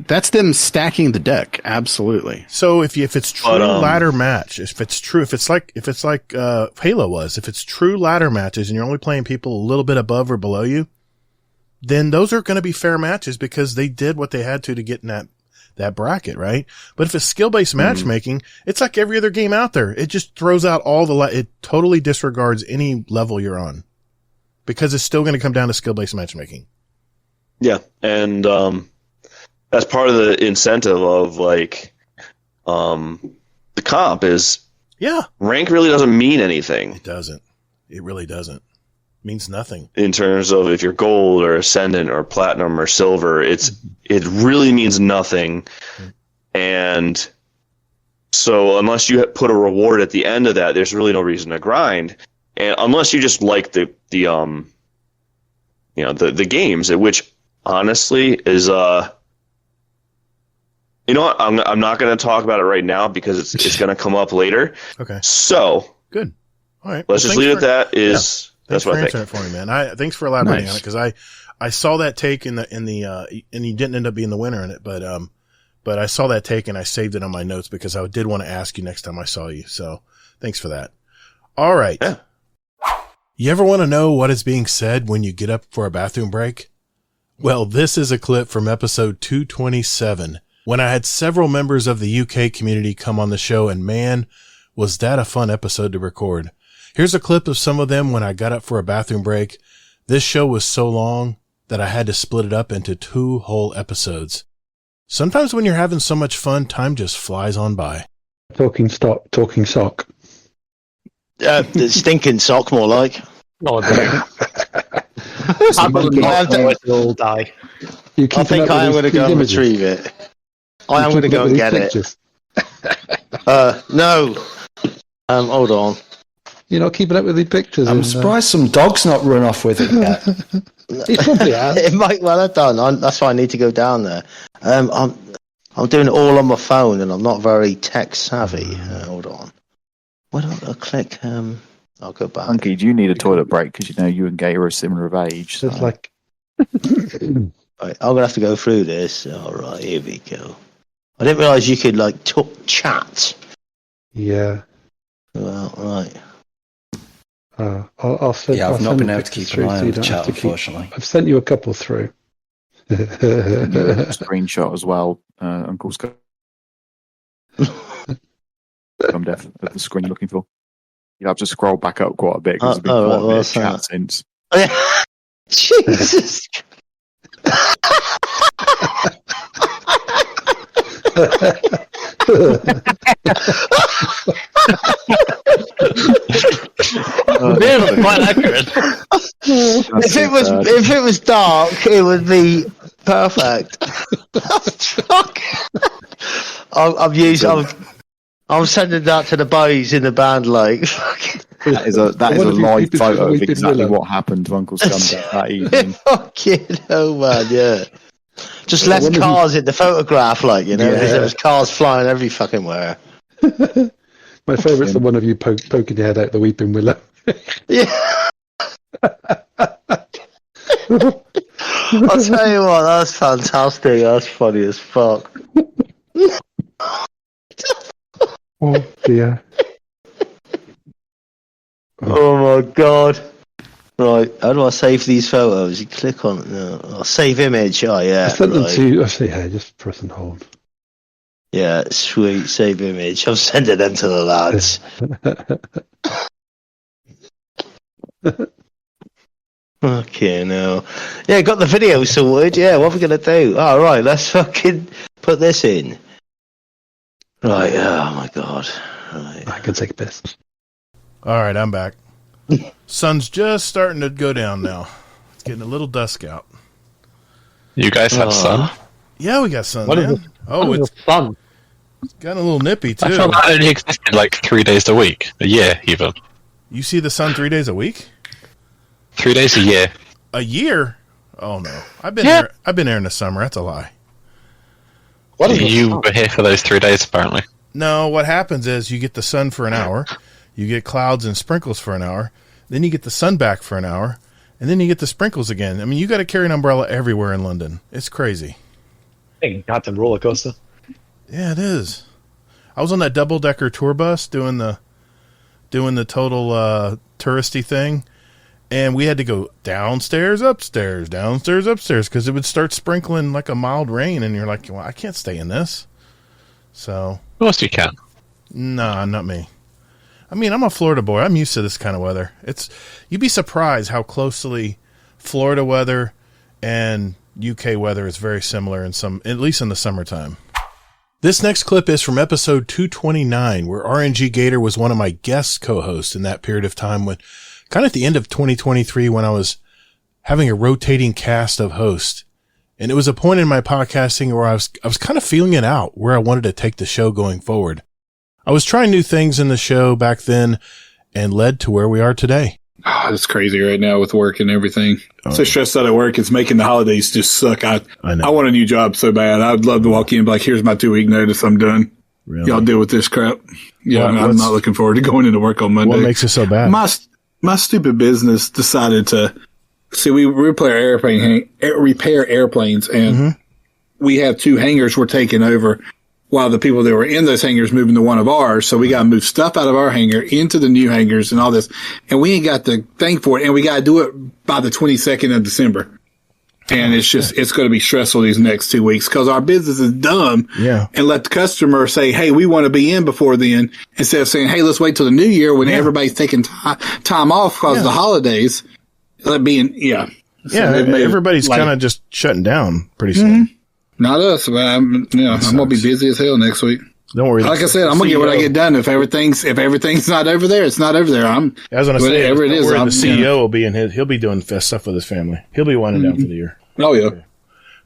Speaker 4: That's them stacking the deck. Absolutely.
Speaker 1: So if it's true ladder match, if it's like Halo was, if it's true ladder matches and you're only playing people a little bit above or below you, then those are going to be fair matches because they did what they had to get in that bracket, right? But if it's skill-based matchmaking, it's like every other game out there. It just throws out it totally disregards any level you're on. Because it's still going to come down to skill-based matchmaking.
Speaker 3: Yeah, and that's part of the incentive of, like, the comp is rank really doesn't mean anything.
Speaker 1: It doesn't. It really doesn't. It means nothing.
Speaker 3: In terms of if you're gold or ascendant or platinum or silver, it really means nothing. And so unless you put a reward at the end of that, there's really no reason to grind. And unless you just like the games, which honestly is you know what, I'm not going to talk about it right now because it's going to come up later.
Speaker 1: Okay.
Speaker 3: So
Speaker 1: good. All right.
Speaker 3: Let's just leave it at that. That's what I think.
Speaker 1: Thanks for answering it for me, man. Thanks for elaborating on it because I saw that take in the and you didn't end up being the winner in it, but I saw that take and I saved it on my notes because I did want to ask you next time I saw you. So thanks for that. All right.
Speaker 3: Yeah.
Speaker 1: You ever want to know what is being said when you get up for a bathroom break? Well, this is a clip from episode 227 when I had several members of the UK community come on the show, and man, was that a fun episode to record. Here's a clip of some of them when I got up for a bathroom break. This show was so long that I had to split it up into 2 whole episodes. Sometimes when you're having so much fun, time just flies on by.
Speaker 5: Talking sock.
Speaker 6: The stinking sock, more like.
Speaker 7: Oh, no. All die.
Speaker 6: I think I am going to go and retrieve it. I am going to go and get it. No. Hold on.
Speaker 5: You're not keeping up with the pictures.
Speaker 8: I'm surprised some dog's not run off with it yet.
Speaker 5: He probably has.
Speaker 6: It might well have done. That's why I need to go down there. I'm doing it all on my phone, and I'm not very tech savvy. Hold on. Why don't I click? I'll go back.
Speaker 9: Monkey, do you need a toilet break? Because you and Gator are similar of age. So.
Speaker 5: It's like.
Speaker 6: Right, I'm gonna have to go through this. All right, here we go. I didn't realise you could chat.
Speaker 5: Yeah.
Speaker 6: Well, right.
Speaker 5: I'll send.
Speaker 8: Yeah, I've not been able to
Speaker 5: pictures
Speaker 8: keep an
Speaker 5: through
Speaker 8: eye
Speaker 5: so
Speaker 8: on
Speaker 5: you
Speaker 8: the
Speaker 5: don't have
Speaker 8: chat,
Speaker 5: to keep-
Speaker 8: unfortunately.
Speaker 5: I've sent you a couple through.
Speaker 9: Screenshot as well, Uncle Scott. I'm deaf of the screen you're looking for. You'll have to scroll back up quite a bit because there's been quite a bit of chat since.
Speaker 6: Jesus.
Speaker 7: Quite accurate.
Speaker 6: If it was dark, it would be perfect. Fuck. I'm sending that to the boys in the band.
Speaker 9: That is a live photo of exactly what happened to Uncle Scumdeck that evening.
Speaker 6: Fucking hell, man, yeah. Just less cars in the photograph, because there was cars flying every fucking where.
Speaker 5: My favourite's the one of you poking your head out the weeping willow.
Speaker 6: Yeah. I'll tell you what, that's fantastic. That's funny as fuck.
Speaker 5: Oh dear.
Speaker 6: Oh my god. Right, how do I save these photos? You click on it. No. Save image. Oh yeah.
Speaker 5: I sent them to. I say, hey, just press and hold.
Speaker 6: Yeah, sweet. Save image. I'm sending them to the lads. Okay, no. Yeah, got the video sorted. Yeah, what are we gonna do? All right, let's fucking put this in. Right. Oh my god. Right.
Speaker 5: I can take a piss.
Speaker 1: All right, I'm back. Sun's just starting to go down now. It's getting a little dusk out.
Speaker 7: You guys have sun?
Speaker 1: Yeah, we got sun,
Speaker 7: What is
Speaker 1: man.
Speaker 7: it?
Speaker 1: It's
Speaker 7: sun?
Speaker 1: gotten a little nippy, too.
Speaker 7: I thought that only existed 3 days a week. A year, even.
Speaker 1: You see the sun 3 days a week?
Speaker 7: 3 days a year.
Speaker 1: A year? Oh, no. I've been there in the summer. That's a lie.
Speaker 7: You were here for those 3 days, apparently.
Speaker 1: No, what happens is you get the sun for an hour, you get clouds and sprinkles for an hour, then you get the sun back for an hour, and then you get the sprinkles again. I mean, you got to carry an umbrella everywhere in London. It's crazy.
Speaker 10: Goddamn roller coaster.
Speaker 1: Yeah, it is. I was on that double-decker tour bus doing the total touristy thing, and we had to go downstairs, upstairs, because it would start sprinkling like a mild rain, and you're like, well, I can't stay in this. So,
Speaker 7: Of course you can.
Speaker 1: nah, not me. I mean, I'm a Florida boy. I'm used to this kind of weather. You'd be surprised how closely Florida weather and UK weather is very similar at least in the summertime. This next clip is from episode 229, where RNG Gatr was one of my guest co-hosts in that period of time when, kind of at the end of 2023, when I was having a rotating cast of hosts. And it was a point in my podcasting where I was kind of feeling it out, where I wanted to take the show going forward. I was trying new things in the show back then and led to where we are today.
Speaker 11: Oh, it's crazy right now with work and everything. So stressed out at work. It's making the holidays just suck. I want a new job so bad. I would love to walk in and be like, here's my 2-week notice. I'm done.
Speaker 1: Really?
Speaker 11: Y'all deal with this crap. Yeah, I'm not looking forward to going into work on Monday.
Speaker 1: What makes it so bad?
Speaker 11: My stupid business decided to see, we repair airplanes, and we have 2 hangars we're taking over while the people that were in those hangars moving to one of ours. So we got to move stuff out of our hangar into the new hangars and all this. And we ain't got the thing for it. And we got to do it by the 22nd of December. And it's going to be stressful these next 2 weeks because our business is dumb.
Speaker 1: Yeah.
Speaker 11: And let the customer say, hey, we want to be in before then, instead of saying, hey, let's wait till the new year when everybody's taking time off because of the holidays.
Speaker 1: Yeah. Everybody's kind of just shutting down pretty soon.
Speaker 11: Not us. But I'm going to be busy as hell next week.
Speaker 1: Don't worry.
Speaker 11: Like I said, I'm going to get what I get done. If everything's not over there, it's not over there.
Speaker 1: I was going to say,
Speaker 11: whatever it is,
Speaker 1: the CEO will be he'll be doing stuff with his family. He'll be winding down for the year.
Speaker 11: Oh, yeah.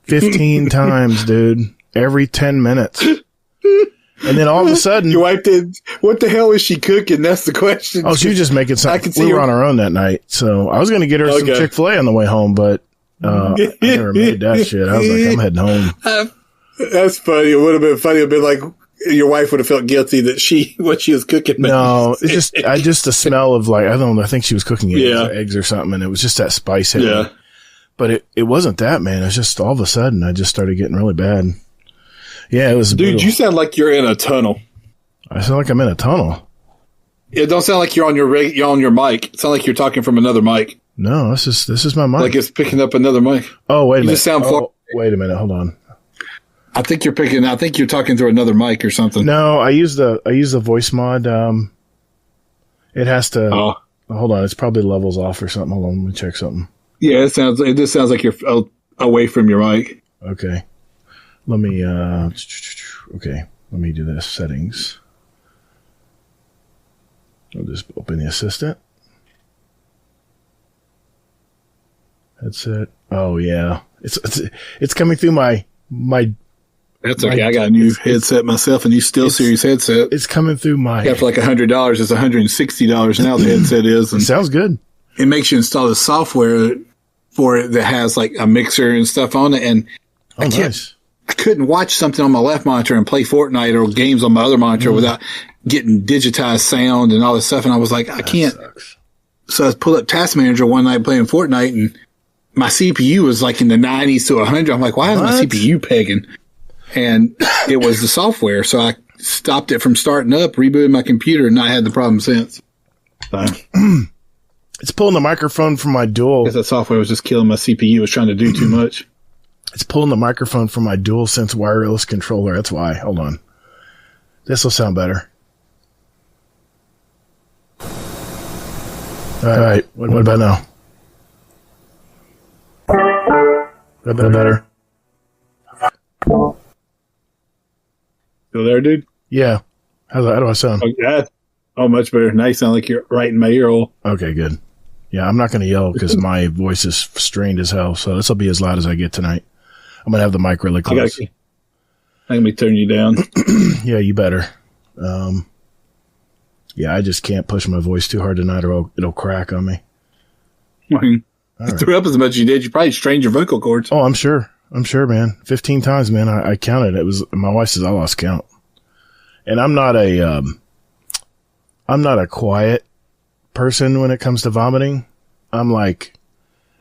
Speaker 1: 15 times, dude. Every 10 minutes. And then all of a sudden...
Speaker 11: Your wife did... What the hell is she cooking? That's the question.
Speaker 1: Oh, she was just making something. We were on our own that night. So I was going to get her some Chick-fil-A on the way home, but I never made that shit. I was like, I'm heading home.
Speaker 11: That's funny. It would have been funny. It would have been like... Your wife would have felt guilty that what she was cooking.
Speaker 1: No, it's just the smell of like, I don't know, I think she was cooking eggs or something, and it was just that spice hitting me. But it wasn't that, man. It's just all of a sudden I just started getting really bad. Yeah, it was.
Speaker 11: Dude, you sound like you're in a tunnel.
Speaker 1: I sound like I'm in a tunnel.
Speaker 11: It don't sound like you're on your mic. It sounds like you're talking from another mic.
Speaker 1: No, this is my mic.
Speaker 11: Like it's picking up another mic.
Speaker 1: Oh, wait a minute.
Speaker 11: Just sound
Speaker 1: wait a minute. Hold on.
Speaker 11: I think you're talking through another mic or something.
Speaker 1: No, I use the voice mod. It has to. Oh. Hold on. It's probably levels off or something. Hold on. Let me check something.
Speaker 11: Yeah, it just sounds like you're away from your mic.
Speaker 1: Okay. Let me do this. Settings. I'll just open the assistant. Headset. Oh yeah. It's coming through my
Speaker 11: That's okay. I got a new headset myself, a new SteelSeries headset.
Speaker 1: It's coming through my...
Speaker 11: Got for like $100. It's $160 now, the headset is. And
Speaker 1: it sounds good.
Speaker 11: It makes you install the software for it that has like a mixer and stuff on it. And
Speaker 1: nice.
Speaker 11: I couldn't watch something on my left monitor and play Fortnite or games on my other monitor without getting digitized sound and all this stuff. And I was like, I can't. Sucks. So I pulled up Task Manager one night playing Fortnite, and my CPU was like in the 90s to 100. I'm like, why is my CPU pegging? And it was the software. So I stopped it from starting up, rebooted my computer, and not had the problem since. So.
Speaker 1: It's pulling the microphone from my dual.
Speaker 11: Because that software was just killing my CPU. It was trying to do too much.
Speaker 1: It's pulling the microphone from my DualSense wireless controller. That's why. Hold on. This will sound better. All right. What about now? A bit better.
Speaker 11: Still there, dude?
Speaker 1: Yeah. How do I sound?
Speaker 11: Oh, much better. Now you sound like you're right in my ear hole.
Speaker 1: Okay, good. Yeah, I'm not going to yell because my voice is strained as hell. So this will be as loud as I get tonight. I'm going to have the mic really close.
Speaker 11: Let me turn you down.
Speaker 1: Yeah, you better. Yeah, I just can't push my voice too hard tonight or it'll crack on me.
Speaker 11: You threw up as much as you did. You probably strained your vocal cords.
Speaker 1: Oh, I'm sure, man. 15 times, man. I counted. It was, my wife says I lost count. And I'm not a quiet person when it comes to vomiting. I'm like,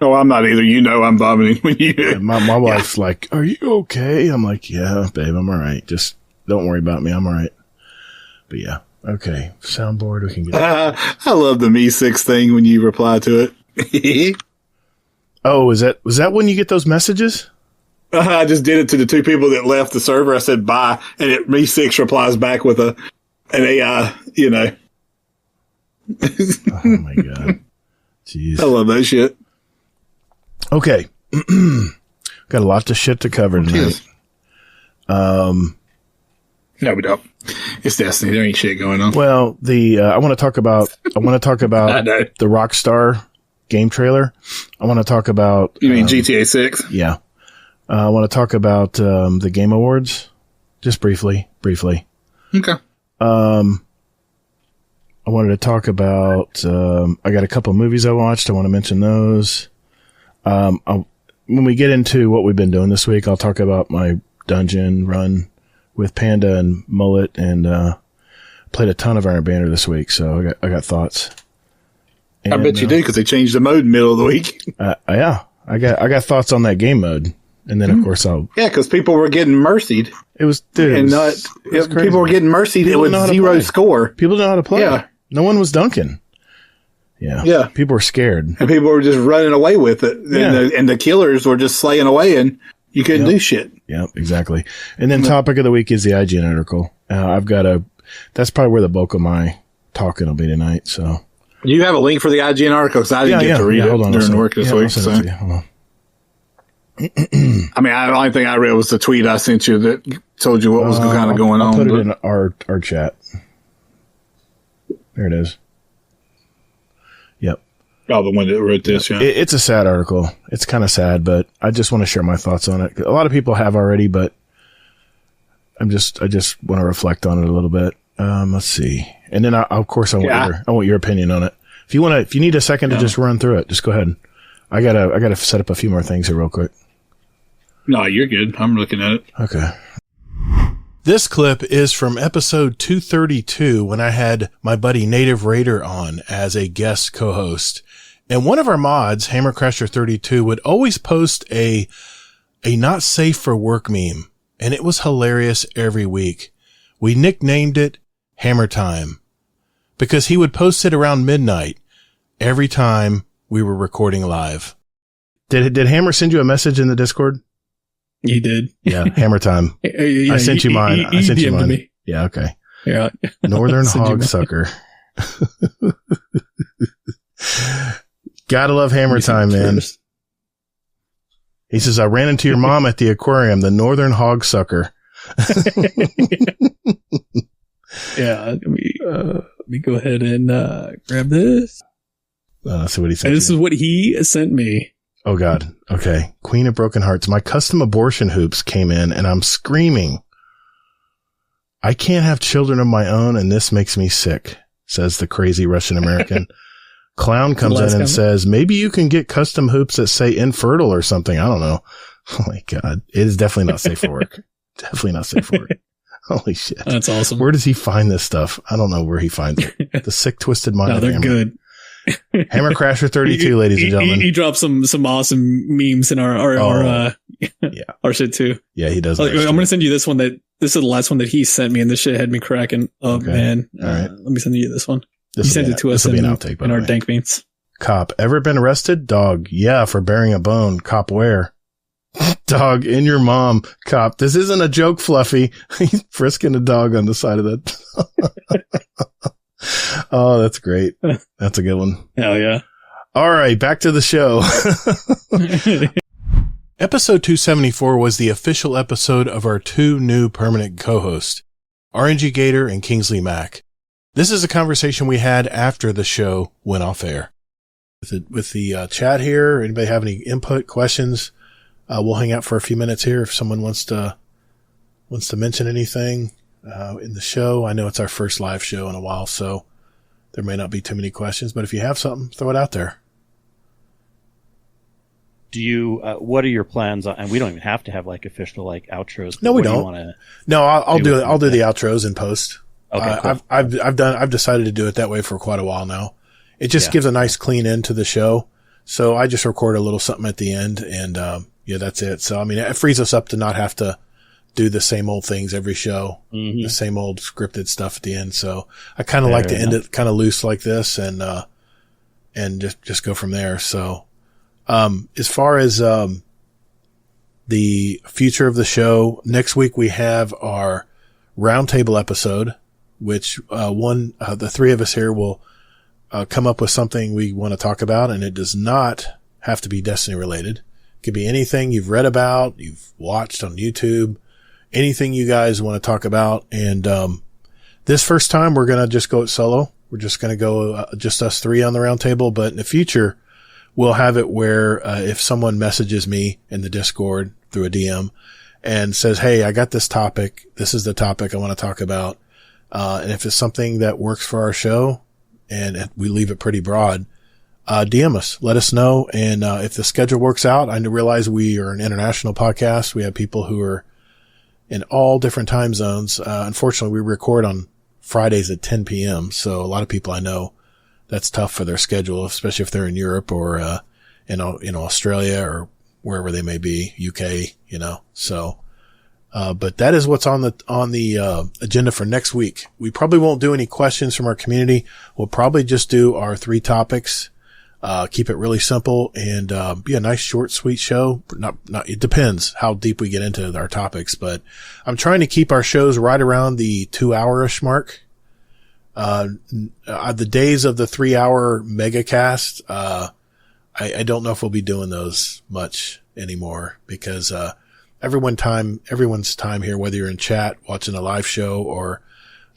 Speaker 11: oh, I'm not either. You know, I'm vomiting when you.
Speaker 1: Yeah, my wife's like, "Are you okay?" I'm like, "Yeah, babe, I'm all right. Just don't worry about me. I'm all right." But yeah, okay. Soundboard, we can get.
Speaker 11: I love the Me6 thing when you reply to it.
Speaker 1: Oh, was that when you get those messages?
Speaker 11: I just did it to the two people that left the server. I said bye, and Me6 replies back with an AI. You know.
Speaker 1: Oh my god. Jeez.
Speaker 11: I love that shit.
Speaker 1: Okay. Got a lot of shit to cover tonight.
Speaker 11: No, we don't. It's Destiny. There ain't shit going on.
Speaker 1: Well, I want to talk about the Rockstar game trailer. I want to talk about
Speaker 11: You mean GTA 6?
Speaker 1: Yeah. I want to talk about the Game Awards just briefly.
Speaker 11: Okay.
Speaker 1: I wanted to talk about, I got a couple of movies I watched. I want to mention those. When we get into what we've been doing this week, I'll talk about my dungeon run with Panda and Mullet, and played a ton of Iron Banner this week, so I got thoughts. And,
Speaker 11: I bet you do, because they changed the mode in the middle of the week.
Speaker 1: Yeah, I got thoughts on that game mode, and then of course
Speaker 11: because people were getting mercied.
Speaker 1: It was
Speaker 11: people were getting mercied. It was zero score.
Speaker 1: People know how to play.
Speaker 11: Yeah.
Speaker 1: No one was dunking. Yeah.
Speaker 11: Yeah.
Speaker 1: People were scared.
Speaker 11: And people were just running away with it.
Speaker 1: Yeah.
Speaker 11: And the killers were just slaying away and you couldn't do shit.
Speaker 1: Yep, exactly. And then topic of the week is the IGN article. That's probably where the bulk of my talking will be tonight. So
Speaker 11: you have a link for the IGN article because I didn't get to read it during work this week. So.
Speaker 1: Hold on.
Speaker 11: I mean, the only thing I read was the tweet I sent you that told you what was kind of going on.
Speaker 1: I'll put it in our chat. There it is. Yep.
Speaker 11: Oh, the one that wrote this, yeah.
Speaker 1: It's a sad article. It's kind of sad, but I just want to share my thoughts on it. A lot of people have already, but I just want to reflect on it a little bit. Let's see. And then I want your opinion on it. If you need a second to just run through it, just go ahead. I gotta set up a few more things here real quick.
Speaker 11: No, you're good. I'm looking at it.
Speaker 1: Okay. This clip is from episode 232 when I had my buddy Native Raider on as a guest co-host. And one of our mods, Hammercrasher32, would always post a not safe for work meme. And it was hilarious every week. We nicknamed it Hammer Time because he would post it around midnight every time we were recording live. Did Hammer send you a message in the Discord?
Speaker 12: He did.
Speaker 1: Yeah, Hammer Time. I sent you mine. I sent you mine. Me. Yeah, okay.
Speaker 12: Yeah.
Speaker 1: Northern hog sucker. Gotta love Hammer Time, man. He says, I ran into your mom at the aquarium, the Northern hog sucker.
Speaker 12: Yeah, let me go ahead and grab this.
Speaker 1: See what he said.
Speaker 12: This is what he sent me.
Speaker 1: Oh, God. Okay. Queen of Broken Hearts. My custom abortion hoops came in and I'm screaming. I can't have children of my own and this makes me sick, says the crazy Russian American. Clown comes in and says, maybe you can get custom hoops that say infertile or something. I don't know. Oh, my God. It is definitely not safe for work. Definitely not safe for work. Holy shit.
Speaker 12: That's awesome.
Speaker 1: Where does he find this stuff? I don't know where he finds it. The sick, twisted mind.
Speaker 12: No, they're good.
Speaker 1: Hammer Crasher 32, ladies and gentlemen.
Speaker 12: He dropped some awesome memes in our shit too.
Speaker 1: Yeah, he does.
Speaker 12: I'm going to send you this one this is the last one that he sent me and this shit had me cracking up, man. All right. Let me send you this one. He sent it to us in our dank memes.
Speaker 1: Cop, ever been arrested? Dog, yeah, for bearing a bone. Cop, where? Dog, in your mom. Cop, this isn't a joke, Fluffy. He's frisking a dog on the side of that. Oh, that's great. That's a good one.
Speaker 12: Hell yeah.
Speaker 1: All right, back to the show. Episode 274 was the official episode of our two new permanent co-hosts, RNG Gatr and Kingsleymac. This is a conversation we had after the show went off air. With the chat here, anybody have any input, questions? We'll hang out for a few minutes here if someone wants to mention anything in the show. I know it's our first live show in a while, so there may not be too many questions, but if you have something, throw it out there.
Speaker 13: Do you, what are your plans on, and we don't even have to have like official like outros.
Speaker 1: No, we don't. No, I'll do the outros in post.
Speaker 13: Okay, cool.
Speaker 1: I've decided to do it that way for quite a while now. It just gives a nice clean end to the show. So I just record a little something at the end and, that's it. So, I mean, it frees us up to not have to do the same old things every show, the same old scripted stuff at the end. So I kind of like to end it kind of loose like this and just go from there. So, as far as, the future of the show, next week we have our roundtable episode, which, the three of us here will, come up with something we want to talk about, and it does not have to be Destiny related. It could be anything you've read about, you've watched on YouTube, anything you guys want to talk about. And, this first time we're going to just go it solo. We're just going to go, just us three on the round table. But in the future, we'll have it where, if someone messages me in the Discord through a DM and says, hey, I got this topic. This is the topic I want to talk about. And if it's something that works for our show and we leave it pretty broad, DM us, let us know. And, if the schedule works out, I realize we are an international podcast. We have people who are in all different time zones. Unfortunately, we record on Fridays at 10 p.m. So a lot of people I know, that's tough for their schedule, especially if they're in Europe or, in Australia or wherever they may be, UK, So, But that is what's on the agenda for next week. We probably won't do any questions from our community. We'll probably just do our 3 topics, keep it really simple and, be a nice short, sweet show. It depends how deep we get into our topics, but I'm trying to keep our shows right around the 2-hour-ish mark. The days of the 3-hour mega cast, I don't know if we'll be doing those much anymore because, everyone's time here, whether you're in chat, watching a live show or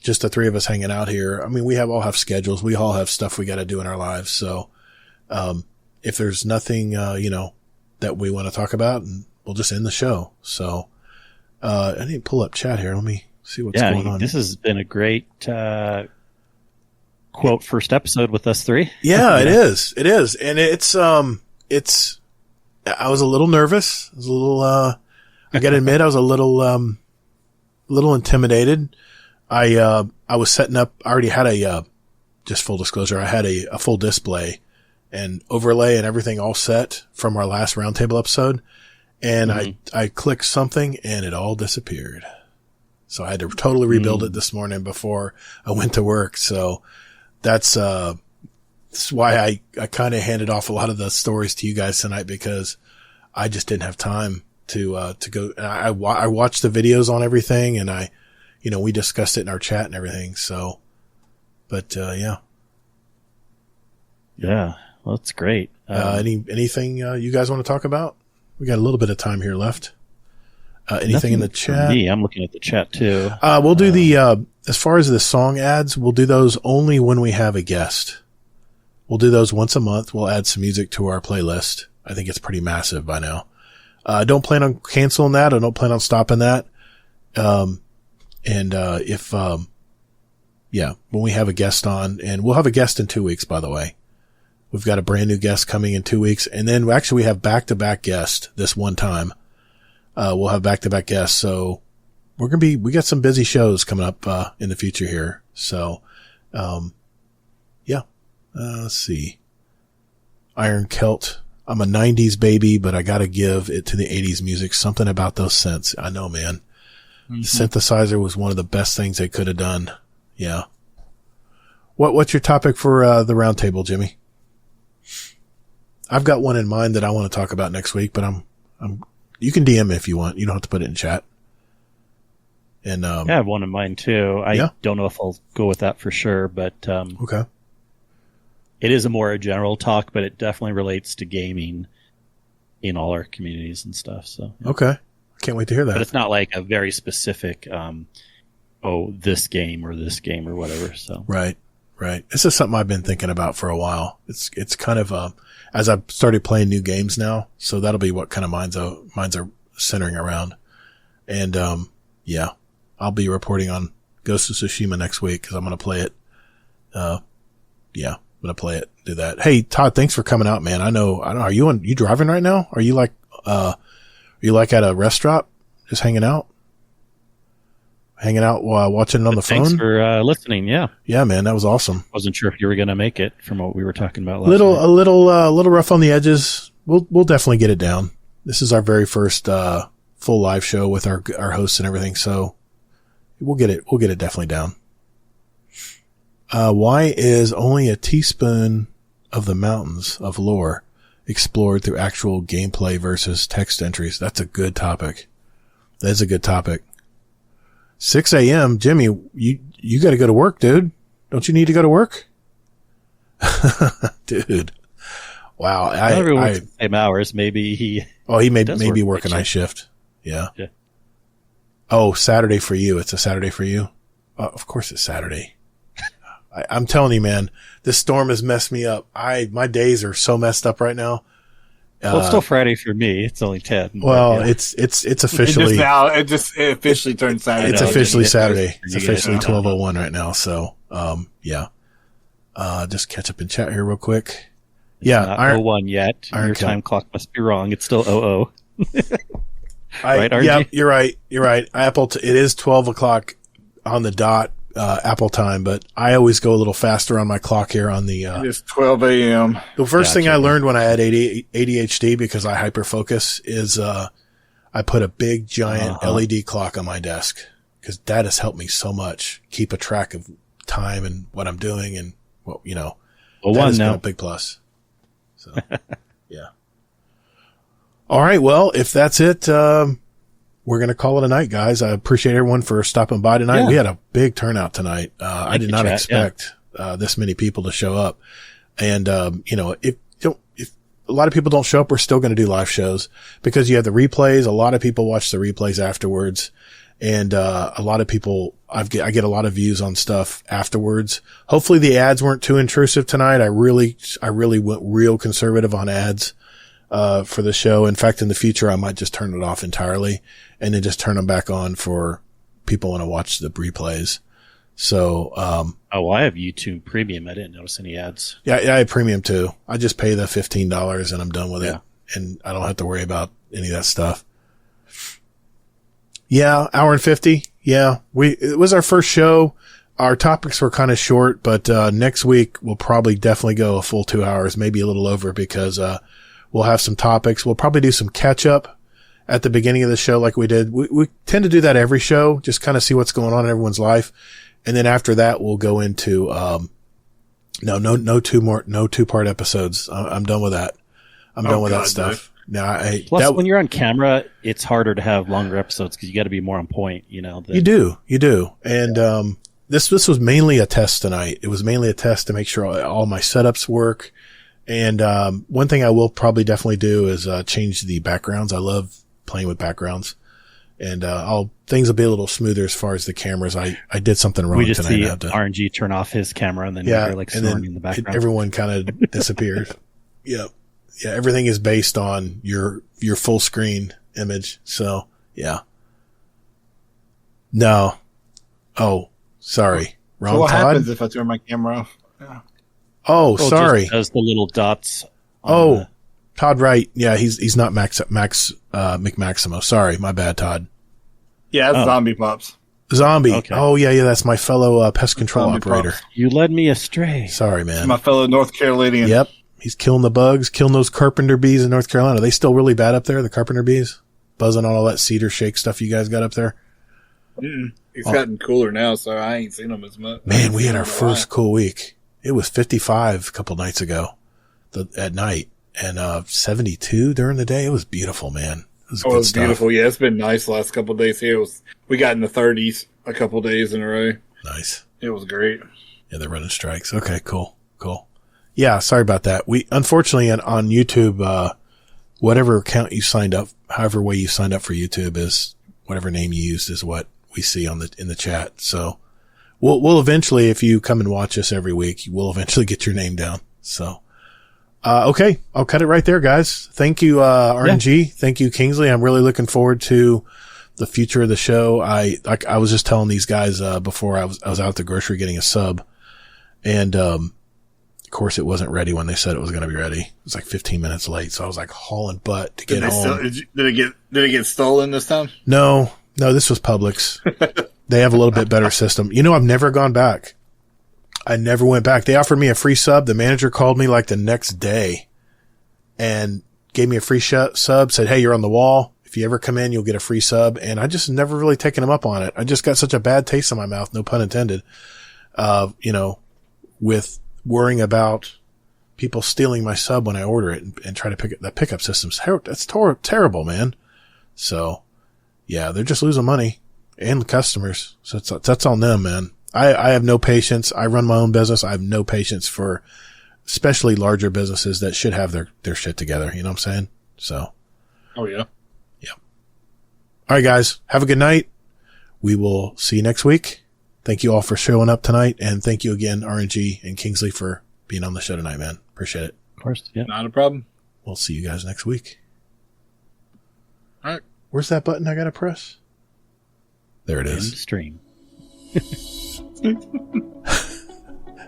Speaker 1: just the 3 of us hanging out here. I mean, we all have schedules. We all have stuff we got to do in our lives. So, if there's nothing, that we want to talk about, we'll just end the show. So, I need to pull up chat here. Let me see what's going on.
Speaker 13: This has been a great, quote first episode with us 3.
Speaker 1: Yeah, it is. It is. And I was a little nervous. I was a little, I gotta admit, I was a little intimidated. I was setting up, I already had just full disclosure, I had a full display and overlay and everything all set from our last roundtable episode. And I clicked something and it all disappeared. So I had to totally rebuild it this morning before I went to work. So that's why I kind of handed off a lot of the stories to you guys tonight because I just didn't have time to go. And I watched the videos on everything and we discussed it in our chat and everything. So, but, yeah.
Speaker 13: Yeah. Well, that's great.
Speaker 1: Anything, you guys want to talk about? We got a little bit of time here left. Anything in the chat?
Speaker 13: Me, I'm looking at the chat too.
Speaker 1: We'll do as far as the song ads, we'll do those only when we have a guest. We'll do those once a month. We'll add some music to our playlist. I think it's pretty massive by now. I don't plan on canceling that. I don't plan on stopping that. When we have a guest on, and we'll have a guest in 2 weeks, by the way. We've got a brand new guest coming in 2 weeks. And then actually we have back-to-back guests this one time. We'll have back-to-back guests. So we got some busy shows coming up, in the future here. So, let's see. Iron Celt. I'm a 90s baby, but I gotta give it to the 80s music. Something about those synths. I know, man. Mm-hmm. The synthesizer was one of the best things they could have done. Yeah. What's your topic for, the round table, Jimmy? I've got one in mind that I want to talk about next week, but you can DM me if you want. You don't have to put it in chat. And,
Speaker 13: I have one in mind too. I don't know if I'll go with that for sure, but,
Speaker 1: okay.
Speaker 13: It is a more general talk, but it definitely relates to gaming in all our communities and stuff. So,
Speaker 1: okay. Can't wait to hear that.
Speaker 13: But it's not like a very specific, this game or whatever. So,
Speaker 1: right. This is something I've been thinking about for a while. It's kind of, as I've started playing new games now. So that'll be what kind of minds are centering around. And, I'll be reporting on Ghost of Tsushima next week because I'm going to play it. I'm going to play it, do that. Hey, Todd, thanks for coming out, man. I know, are you driving right now? Are you at a restaurant just hanging out while watching it on the phone?
Speaker 13: Thanks for listening. Yeah.
Speaker 1: Yeah, man. That was awesome.
Speaker 13: Wasn't sure if you were going to make it from what we were talking about
Speaker 1: last night. A little rough on the edges. We'll definitely get it down. This is our very first, full live show with our hosts and everything. So we'll get it definitely down. Why is only a teaspoon of the mountains of lore explored through actual gameplay versus text entries? That's a good topic. That is a good topic. 6 a.m. Jimmy, you got to go to work, dude. Don't you need to go to work? Dude. Wow.
Speaker 13: Everyone works the same hours. Maybe he
Speaker 1: may work a night shift. Yeah. Oh, Saturday for you. It's a Saturday for you. Of course it's Saturday. I'm telling you, man, this storm has messed me up. My days are so messed up right now.
Speaker 13: Well, it's still Friday for me. It's only 10.
Speaker 1: Well, it's officially
Speaker 11: it officially turned Saturday.
Speaker 1: It's officially Saturday. It's officially 12:01 right now. So, just catch up in chat here real quick.
Speaker 13: It's not 01 yet. Your time clock must be wrong. It's still 00. Right, RG?
Speaker 1: Yeah, you're right. It is 12 o'clock on the dot. Apple time, but I always go a little faster on my clock here on the,
Speaker 11: it's 12 a.m.
Speaker 1: The first thing I learned when I had ADHD because I hyperfocus is, I put a big giant LED clock on my desk because that has helped me so much keep a track of time and what I'm doing and what, you know, that has been a big plus. So, yeah. All right. Well, if that's it, we're going to call it a night, guys. I appreciate everyone for stopping by tonight. Yeah. We had a big turnout tonight. I did not expect this many people to show up. And, you know, if a lot of people don't show up, we're still going to do live shows because you have the replays. A lot of people watch the replays afterwards. And, a lot of people, I get a lot of views on stuff afterwards. Hopefully the ads weren't too intrusive tonight. I really went real conservative on ads, for the show. In fact, in the future, I might just turn it off entirely and then just turn them back on for people want to watch the replays. So,
Speaker 13: I have YouTube Premium. I didn't notice any ads.
Speaker 1: Yeah, I have Premium too. I just pay the $15 and I'm done with it. And I don't have to worry about any of that stuff. Yeah, hour and 50. Yeah, it was our first show. Our topics were kind of short, but, next week we'll probably definitely go a full 2 hours, maybe a little over because, we'll have some topics. We'll probably do some catch up at the beginning of the show like we did. We tend to do that every show, just kind of see what's going on in everyone's life. And then after that, we'll go into, no 2-part episodes. I'm done with that. I'm done with that stuff. Now,
Speaker 13: Plus, when you're on camera, it's harder to have longer episodes because you got to be more on point, you know.
Speaker 1: You do. And, this was mainly a test tonight. It was mainly a test to make sure all my setups work. And, one thing I will probably definitely do is, change the backgrounds. I love playing with backgrounds and, things will be a little smoother as far as the cameras. I did something wrong tonight.
Speaker 13: We just see RNG turn off his camera and then you're like snoring in the background.
Speaker 1: Everyone kind of disappears. Yep. Yeah. Everything is based on your full screen image. So yeah. No. Oh, sorry. Wrong.
Speaker 11: So what
Speaker 1: Todd?
Speaker 11: happens if I turn my camera off? Yeah.
Speaker 1: Oh, sorry.
Speaker 13: Just does the little dots.
Speaker 1: Todd, right. Yeah, he's not Max McMaximo. Sorry, my bad, Todd.
Speaker 11: Yeah, that's Zombie Pops.
Speaker 1: Zombie. Okay. Oh, yeah, that's my fellow pest control operator.
Speaker 11: Pops.
Speaker 13: You led me astray.
Speaker 1: Sorry, man.
Speaker 11: It's my fellow North Carolinian.
Speaker 1: Yep. He's killing the bugs, killing those carpenter bees in North Carolina. Are they still really bad up there, the carpenter bees? Buzzing on all that cedar shake stuff you guys got up there?
Speaker 11: It's gotten cooler now, so I ain't seen them as much.
Speaker 1: Man, we had our first cool week. It was 55 a couple nights ago at night and 72 during the day. It was beautiful, man. It was
Speaker 11: beautiful. Yeah, it's been nice the last couple of days here. We got in the 30s a couple of days in a row.
Speaker 1: Nice.
Speaker 11: It was great.
Speaker 1: Yeah, they're running strikes. Okay, cool. Yeah, sorry about that. We unfortunately on YouTube, whatever account you signed up, however way you signed up for YouTube is whatever name you used is what we see in the chat. So we'll eventually, if you come and watch us every week, we'll eventually get your name down. So, okay. I'll cut it right there, guys. Thank you, RNG. Yeah. Thank you, Kingsley. I'm really looking forward to the future of the show. I was just telling these guys, before I was out at the grocery getting a sub and, of course it wasn't ready when they said it was going to be ready. It was like 15 minutes late. So I was like hauling butt to get home.
Speaker 11: Did it get stolen this time?
Speaker 1: No, this was Publix. They have a little bit better system. You know, I've never gone back. I never went back. They offered me a free sub. The manager called me like the next day and gave me a free sub, said, "Hey, you're on the wall. If you ever come in, you'll get a free sub." And I just never really taken them up on it. I just got such a bad taste in my mouth, no pun intended, with worrying about people stealing my sub when I order it and try to pick it. That pickup system's that's terrible, man. So yeah, they're just losing money and the customers. So that's on them, man. I have no patience. I run my own business. I have no patience for especially larger businesses that should have their shit together. You know what I'm saying? So.
Speaker 11: Oh yeah.
Speaker 1: Yeah. All right, guys, have a good night. We will see you next week. Thank you all for showing up tonight. And thank you again, RNG and Kingsley, for being on the show tonight, man. Appreciate it.
Speaker 13: Of course. Yeah.
Speaker 11: Not a problem.
Speaker 1: We'll see you guys next week.
Speaker 11: All right.
Speaker 1: Where's that button I got to press? There it is.
Speaker 13: End stream.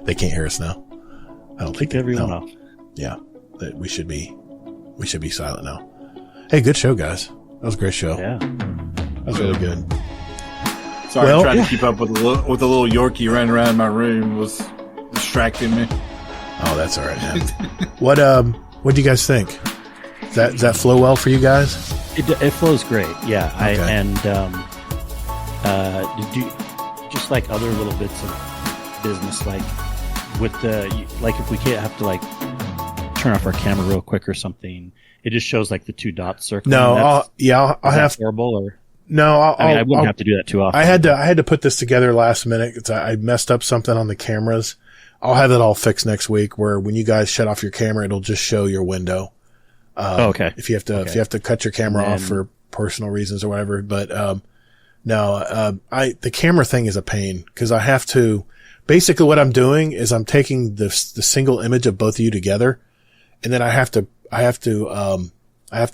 Speaker 1: They can't hear us now. I don't think
Speaker 13: everyone off.
Speaker 1: Yeah. We should be silent now. Hey, good show, guys. That was a great show.
Speaker 13: Yeah.
Speaker 1: That was really good.
Speaker 11: Sorry, I tried to keep up with the little Yorkie running around my room was distracting me.
Speaker 1: Oh, that's all right, man. What do you guys think? Does that flow well for you guys?
Speaker 13: It flows great. Yeah.
Speaker 1: Okay.
Speaker 13: Just like other little bits of business, like with if we can't have to like turn off our camera real quick or something, it just shows like the two dots circling.
Speaker 1: No, I'll have
Speaker 13: horrible or
Speaker 1: no.
Speaker 13: I wouldn't have to do that too often.
Speaker 1: I had to put this together last minute because I messed up something on the cameras. I'll have it all fixed next week. Where when you guys shut off your camera, it'll just show your window.
Speaker 13: Okay.
Speaker 1: If you have to cut your camera off for personal reasons or whatever, but the camera thing is a pain because I have to. Basically, what I'm doing is I'm taking the single image of both of you together, and then I have to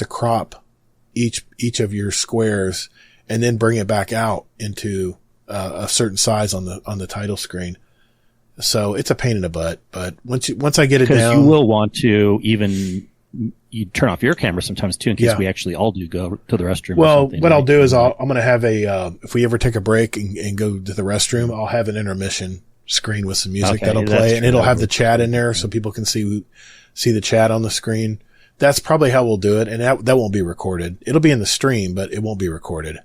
Speaker 1: crop each of your squares and then bring it back out into a certain size on the title screen. So it's a pain in the butt, but once I get it down,
Speaker 13: you will want to you turn off your camera sometimes too in case we actually all do go to the restroom.
Speaker 1: Well, what I'll do is I'm going to have if we ever take a break and go to the restroom, I'll have an intermission screen with some music that'll play, and it'll have the chat in there so people can see the chat on the screen. That's probably how we'll do it, and that won't be recorded. It'll be in the stream, but it won't be recorded.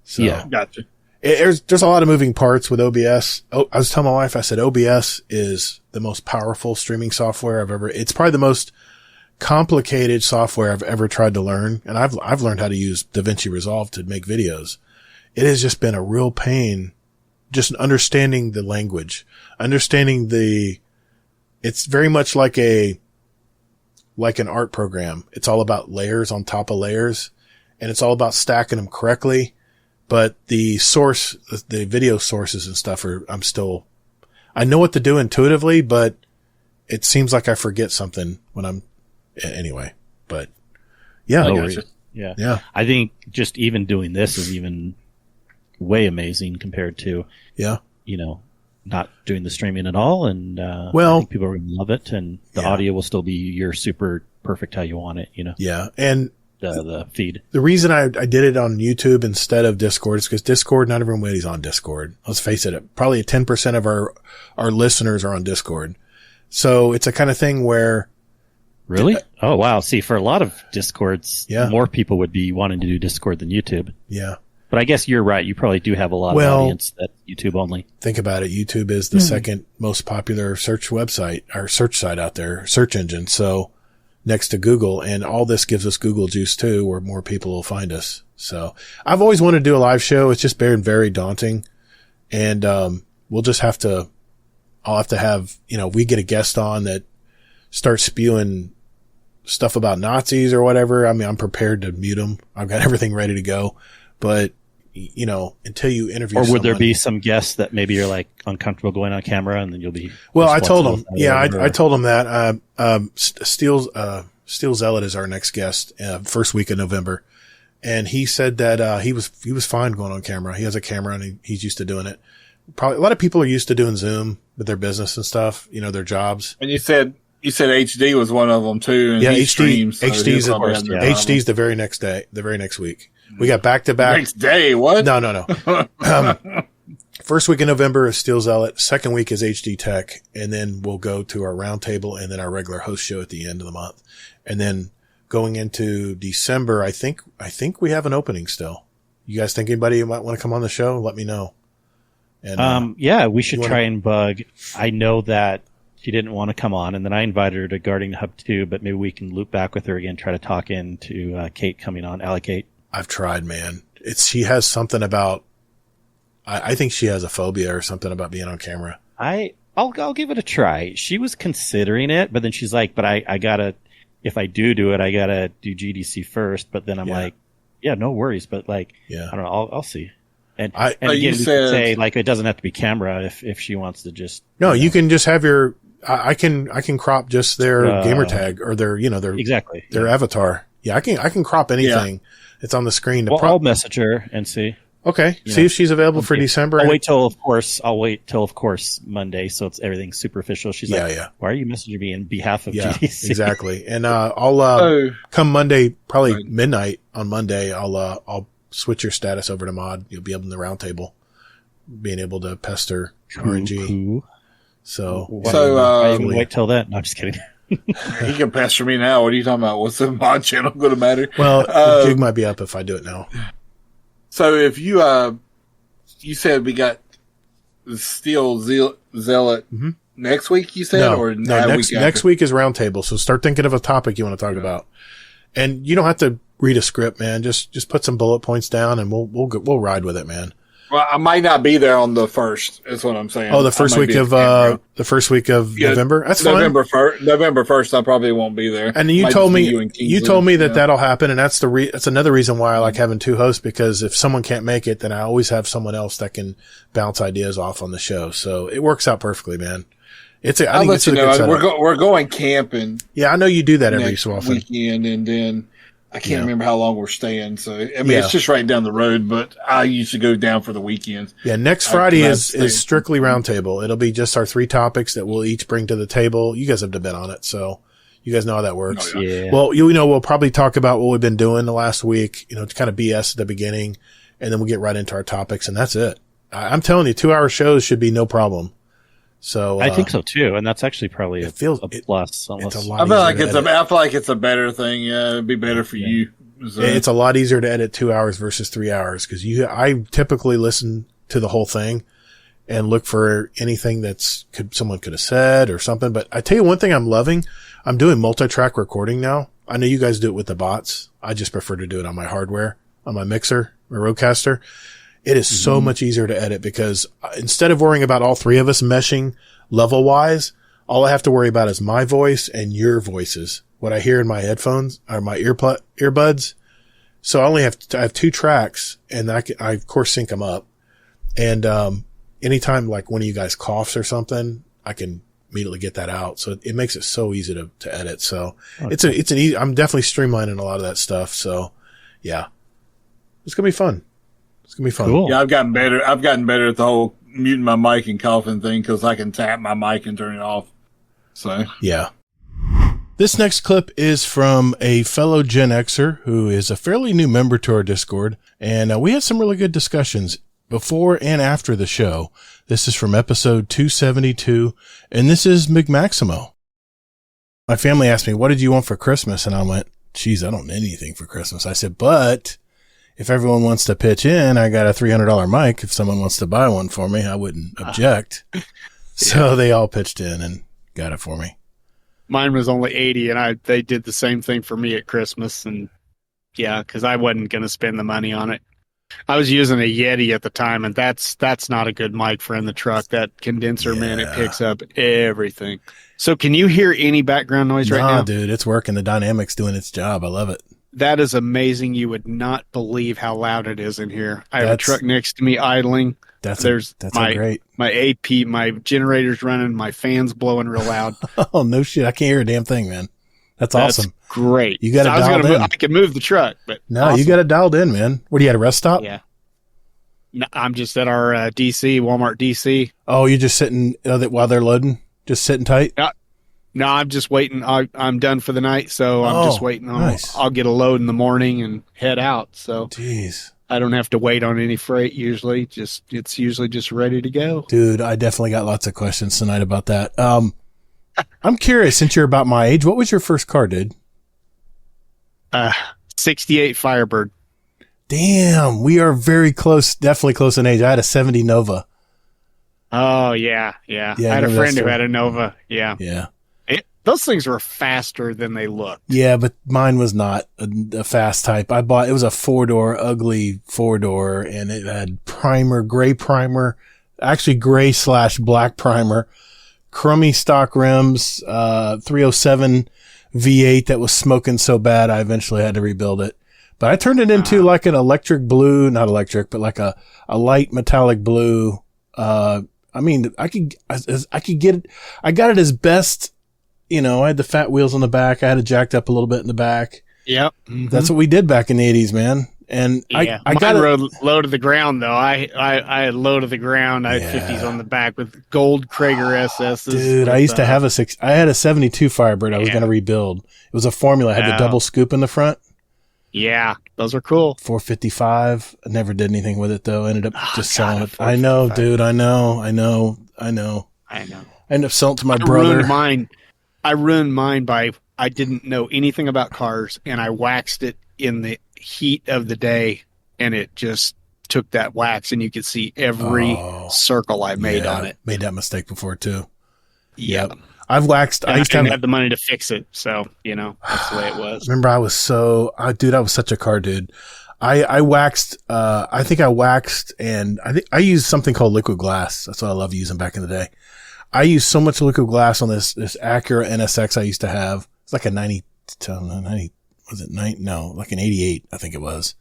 Speaker 1: So,
Speaker 11: yeah, gotcha.
Speaker 1: There's a lot of moving parts with OBS. Oh, I was telling my wife, I said OBS is the most powerful streaming software I've ever. It's probably the most complicated software I've ever tried to learn, and I've learned how to use DaVinci Resolve to make videos. It has just been a real pain, just understanding the language, understanding it's very much like an art program. It's all about layers on top of layers, and it's all about stacking them correctly. But the video sources and stuff I know what to do intuitively, but it seems like I forget something when I'm, anyway, but yeah.
Speaker 13: Yeah. I think just even doing this is even way amazing compared to, not doing the streaming at all. And, I think people are going to love it, and the audio will still be your super perfect how you want it,
Speaker 1: Yeah. And
Speaker 13: the feed.
Speaker 1: The reason I did it on YouTube instead of Discord is because Discord, not everybody's on Discord. Let's face it, probably 10% of our listeners are on Discord. So it's a kind of thing where.
Speaker 13: Really? Oh, wow. See, for a lot of Discords, more people would be wanting to do Discord than YouTube.
Speaker 1: Yeah.
Speaker 13: But I guess you're right. You probably do have a lot of audience that's YouTube only.
Speaker 1: Think about it. YouTube is the second most popular search website or search site out there, search engine. So next to Google, and all this gives us Google juice too, where more people will find us. So I've always wanted to do a live show. It's just been very daunting. And, I'll have to have, we get a guest on that starts spewing stuff about Nazis or whatever. I mean, I'm prepared to mute them. I've got everything ready to go, but until you interview
Speaker 13: or would
Speaker 1: someone,
Speaker 13: there be some guests that maybe you're like uncomfortable going on camera and then you'll be,
Speaker 1: well, I told him, I told him that, Steel Zealot is our next guest, first week of November. And he said that, he was fine going on camera. He has a camera and he's used to doing it. Probably a lot of people are used to doing Zoom with their business and stuff, their jobs.
Speaker 11: And you said HD was one of them too. And
Speaker 1: HD's the very next day, the very next week. We got back to back.
Speaker 11: Next day, what?
Speaker 1: No. First week in November is Steel Zealot. Second week is HD Tech. And then we'll go to our roundtable and then our regular host show at the end of the month. And then going into December, I think we have an opening still. You guys think anybody might want to come on the show? Let me know. And,
Speaker 13: we should try and bug. I know that she didn't want to come on, and then I invited her to Guardian Hub 2, but maybe we can loop back with her again, try to talk into Kate coming on. Ally Kate.
Speaker 1: I've tried, man. She has something about, I think she has a phobia or something about being on camera.
Speaker 13: I'll give it a try. She was considering it, but then she's like, but I gotta, if I do it, I gotta do GDC first. But then I'm like, yeah, no worries. But I don't know. I'll see. And again, we could say it doesn't have to be camera if she wants to just.
Speaker 1: No, you can just have your. I can crop just their gamertag or their their avatar. Yeah, I can crop anything. It's on the screen.
Speaker 13: I'll message her and see.
Speaker 1: Okay, see if she's available for December.
Speaker 13: I'll wait till of course Monday, so it's everything super official. She's like, why are you messaging me in behalf of GDC?
Speaker 1: Exactly. And I'll come Monday, probably midnight on Monday. I'll switch your status over to mod. You'll be able in the roundtable, being able to pester RNG.
Speaker 13: Cool.
Speaker 1: So
Speaker 13: I even wait till then. No, I'm just kidding.
Speaker 11: He can pester me now. What are you talking about? What's the mod channel going to matter?
Speaker 1: Well, the jig might be up if I do it now.
Speaker 11: So if you said we got the Steel Zealot next week, you said?
Speaker 1: Next week is roundtable. So start thinking of a topic you want to talk about. And you don't have to read a script, man. Just put some bullet points down and we'll ride with it, man.
Speaker 11: Well, I might not be there on the 1st. Is what I'm saying.
Speaker 1: Oh, the first week of November. That's fine.
Speaker 11: November 1st, I probably won't be there.
Speaker 1: And you told me that'll happen, and that's that's another reason why I like having two hosts, because if someone can't make it, then I always have someone else that can bounce ideas off on the show. So it works out perfectly, man. I think it's a good setup.
Speaker 11: We're going camping.
Speaker 1: Yeah, I know you do that every so often.
Speaker 11: Weekend, and then I can't remember how long we're staying. So it's just right down the road, but I usually go down for the weekends.
Speaker 1: Yeah, next Friday is strictly roundtable. It'll be just our 3 topics that we'll each bring to the table. You guys have been on it, so you guys know how that works.
Speaker 11: Oh, yeah.
Speaker 1: Well, we'll probably talk about what we've been doing the last week. It's kind of BS at the beginning, and then we'll get right into our topics, and that's it. I'm telling you, 2-hour shows should be no problem. So
Speaker 13: I think so too, and that's actually probably a plus.
Speaker 1: It's a lot.
Speaker 11: I feel like it's a better thing. Yeah, it'd be better for you. So.
Speaker 1: It's a lot easier to edit 2 hours versus 3 hours, because I typically listen to the whole thing and look for anything someone could have said or something. But I tell you one thing I'm loving. I'm doing multi-track recording now. I know you guys do it with the bots. I just prefer to do it on my hardware, on my mixer, my Rodecaster. It is so much easier to edit, because instead of worrying about all 3 of us meshing level wise, all I have to worry about is my voice and your voices, what I hear in my headphones or my earbuds. So I have 2 tracks, and I of course sync them up. And, anytime like one of you guys coughs or something, I can immediately get that out. So it makes it so easy to edit. So I'm definitely streamlining a lot of that stuff. So yeah, it's going to be fun. It's going to be fun.
Speaker 11: Cool. Yeah, I've gotten better at the whole muting my mic and coughing thing, because I can tap my mic and turn it off. So
Speaker 1: yeah. This next clip is from a fellow Gen Xer who is a fairly new member to our Discord, and we had some really good discussions before and after the show. This is from episode 272, and this is McMaximo. My family asked me, what did you want for Christmas? And I went, geez, I don't need anything for Christmas. I said, but if everyone wants to pitch in, I got a $300 mic. If someone wants to buy one for me, I wouldn't object. So they all pitched in and got it for me.
Speaker 14: Mine was only 80, and they did the same thing for me at Christmas. And yeah, because I wasn't going to spend the money on it. I was using a Yeti at the time, and that's not a good mic for in the truck. That condenser, man, it picks up everything. So can you hear any background noise right now?
Speaker 1: No, dude, it's working. The dynamic's doing its job. I love it.
Speaker 14: That is amazing. You would not believe how loud it is in here. I have a truck next to me idling.
Speaker 1: That's
Speaker 14: great. My AP, my generator's running, my fan's blowing real loud.
Speaker 1: Oh, no shit. I can't hear a damn thing, man. That's awesome.
Speaker 14: Great.
Speaker 1: You got it dialed in.
Speaker 14: I could move the truck, but
Speaker 1: no, awesome. You got it dialed in, man. What do you at a rest stop?
Speaker 14: Yeah. No, I'm just at our DC, Walmart DC.
Speaker 1: Oh, you're just sitting while they're loading? Just sitting tight?
Speaker 14: No, I'm just waiting. I'm done for the night, so I'm just waiting. I'll get a load in the morning and head out. So,
Speaker 1: jeez,
Speaker 14: I don't have to wait on any freight usually. It's usually just ready to go.
Speaker 1: Dude, I definitely got lots of questions tonight about that. I'm curious, since you're about my age, what was your first car, dude?
Speaker 14: 68 Firebird.
Speaker 1: Damn, we are very close. Definitely close in age. I had a 70 Nova.
Speaker 14: Oh yeah. I had a friend who had a Nova. Yeah. Those things were faster than they looked.
Speaker 1: Yeah, but mine was not a fast type. It was a 4-door, ugly 4-door, and it had gray primer, actually gray/black primer, crummy stock rims, 307 V8 that was smoking so bad I eventually had to rebuild it. But I turned it into like an electric blue, not electric, but like a light metallic blue. I mean, I could get it. I got it as best. I had the fat wheels on the back. I had it jacked up a little bit in the back.
Speaker 14: Yep.
Speaker 1: Mm-hmm. That's what we did back in the 80s, man. And I got
Speaker 14: it low to the ground though. I had low to the ground. I had 50s on the back with gold Krager SSs.
Speaker 1: Dude, I used to have I had a 72 Firebird I was going to rebuild. It was a Formula. I had the double scoop in the front.
Speaker 14: Yeah, those are cool.
Speaker 1: 455. I never did anything with it though. I ended up just selling it. I know, dude. I know. I ended up selling it to my brother.
Speaker 14: I ruined mine by I didn't know anything about cars, and I waxed it in the heat of the day, and it just took that wax, and you could see every circle I made on it.
Speaker 1: Made that mistake before too.
Speaker 14: Yep.
Speaker 1: I've waxed.
Speaker 14: And I didn't have the money to fix it, so that's the way it was.
Speaker 1: Remember, I was such a car dude. I waxed. I think I waxed, and I used something called liquid glass. That's what I loved using back in the day. I used so much liquid glass on this Acura NSX I used to have. It's like a 90. Was it 90? No, like an 88. I think it was.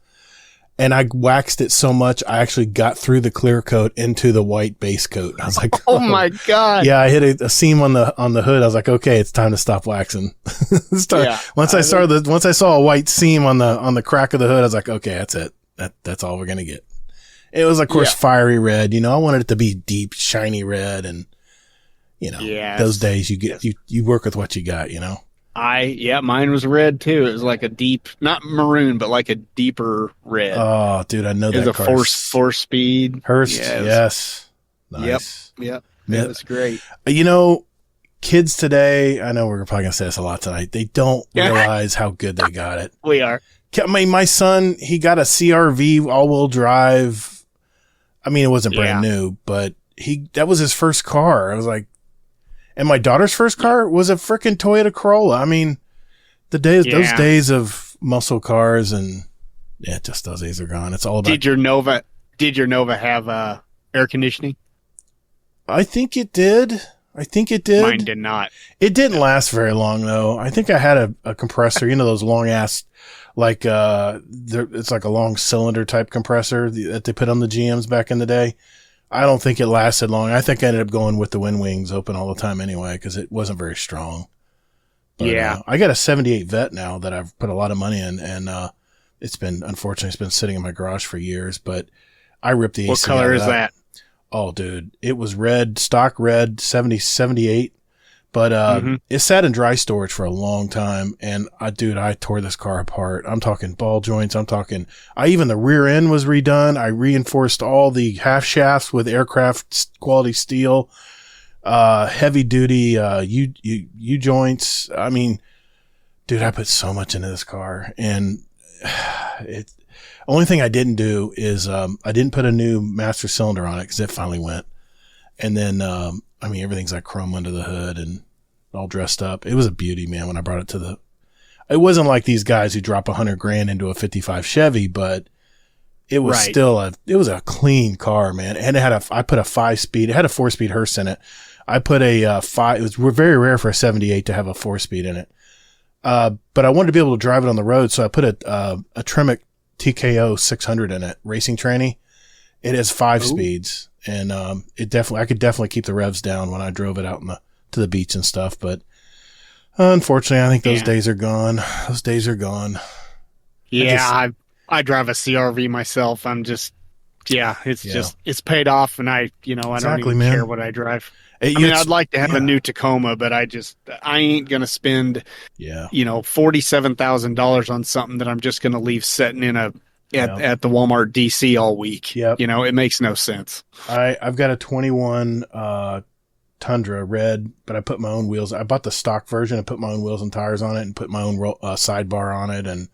Speaker 1: And I waxed it so much, I actually got through the clear coat into the white base coat. I was like,
Speaker 14: "Oh my god!"
Speaker 1: Yeah, I hit a seam on the hood. I was like, "Okay, it's time to stop waxing." Once I saw a white seam on the crack of the hood, I was like, "Okay, that's it. That's all we're gonna get." It was, of course, fiery red. I wanted it to be deep, shiny red, and those days you work with what you got.
Speaker 14: Mine was red too. It was like a deep, not maroon, but like a deeper red.
Speaker 1: Oh, dude, I know that.
Speaker 14: It was a four speed.
Speaker 1: Hurst, yes. Nice.
Speaker 14: Yep. It was great.
Speaker 1: Kids today, I know we're probably going to say this a lot tonight, they don't realize how good they got it.
Speaker 14: We are.
Speaker 1: I mean, my son, he got a CRV all-wheel drive. I mean, it wasn't brand new, but that was his first car. I was like, and my daughter's first car was a freaking Toyota Corolla. I mean, those days of muscle cars and just those days are gone. It's all about.
Speaker 14: Did your Nova have air conditioning?
Speaker 1: I think it did.
Speaker 14: Mine did not.
Speaker 1: It didn't last very long though. I think I had a compressor, those long ass, like, it's like a long cylinder type compressor that they put on the GMs back in the day. I don't think it lasted long. I think I ended up going with the wind wings open all the time anyway, because it wasn't very strong. But, I got a 78 Vet now that I've put a lot of money in, and unfortunately, it's been sitting in my garage for years, but I ripped the AC.
Speaker 14: What color is that?
Speaker 1: Oh, dude. It was red, stock red, 78. But it sat in dry storage for a long time, and I tore this car apart. I'm talking ball joints. Even the rear end was redone. I reinforced all the half shafts with aircraft quality steel, heavy duty U joints. I mean, dude, I put so much into this car, and only thing I didn't do is I didn't put a new master cylinder on it because it finally went, and then everything's like chrome under the hood and all dressed up. It was a beauty, man, when I brought it it wasn't like these guys who drop $100,000 into a 55 Chevy, but it was still it was a clean car, man. And I put a 5-speed, it had a 4-speed hearse in it. I put it was very rare for a 78 to have a 4-speed in it. But I wanted to be able to drive it on the road. So I put a Tremec TKO 600 in it, racing tranny. It has 5 speeds. And I could definitely keep the revs down when I drove it out to the beach and stuff. But unfortunately, I think those days are gone.
Speaker 14: Yeah, I drive a CRV myself. I'm just, it's paid off, and I don't even care what I drive. I'd like to have a new Tacoma, but I ain't gonna spend, $47,000 on something that I'm just gonna leave sitting in at the Walmart DC all week.
Speaker 1: Yep.
Speaker 14: It makes no sense.
Speaker 1: I've got a 21 Tundra red, but I put my own wheels. I bought the stock version and put my own wheels and tires on it and put my own sidebar on it and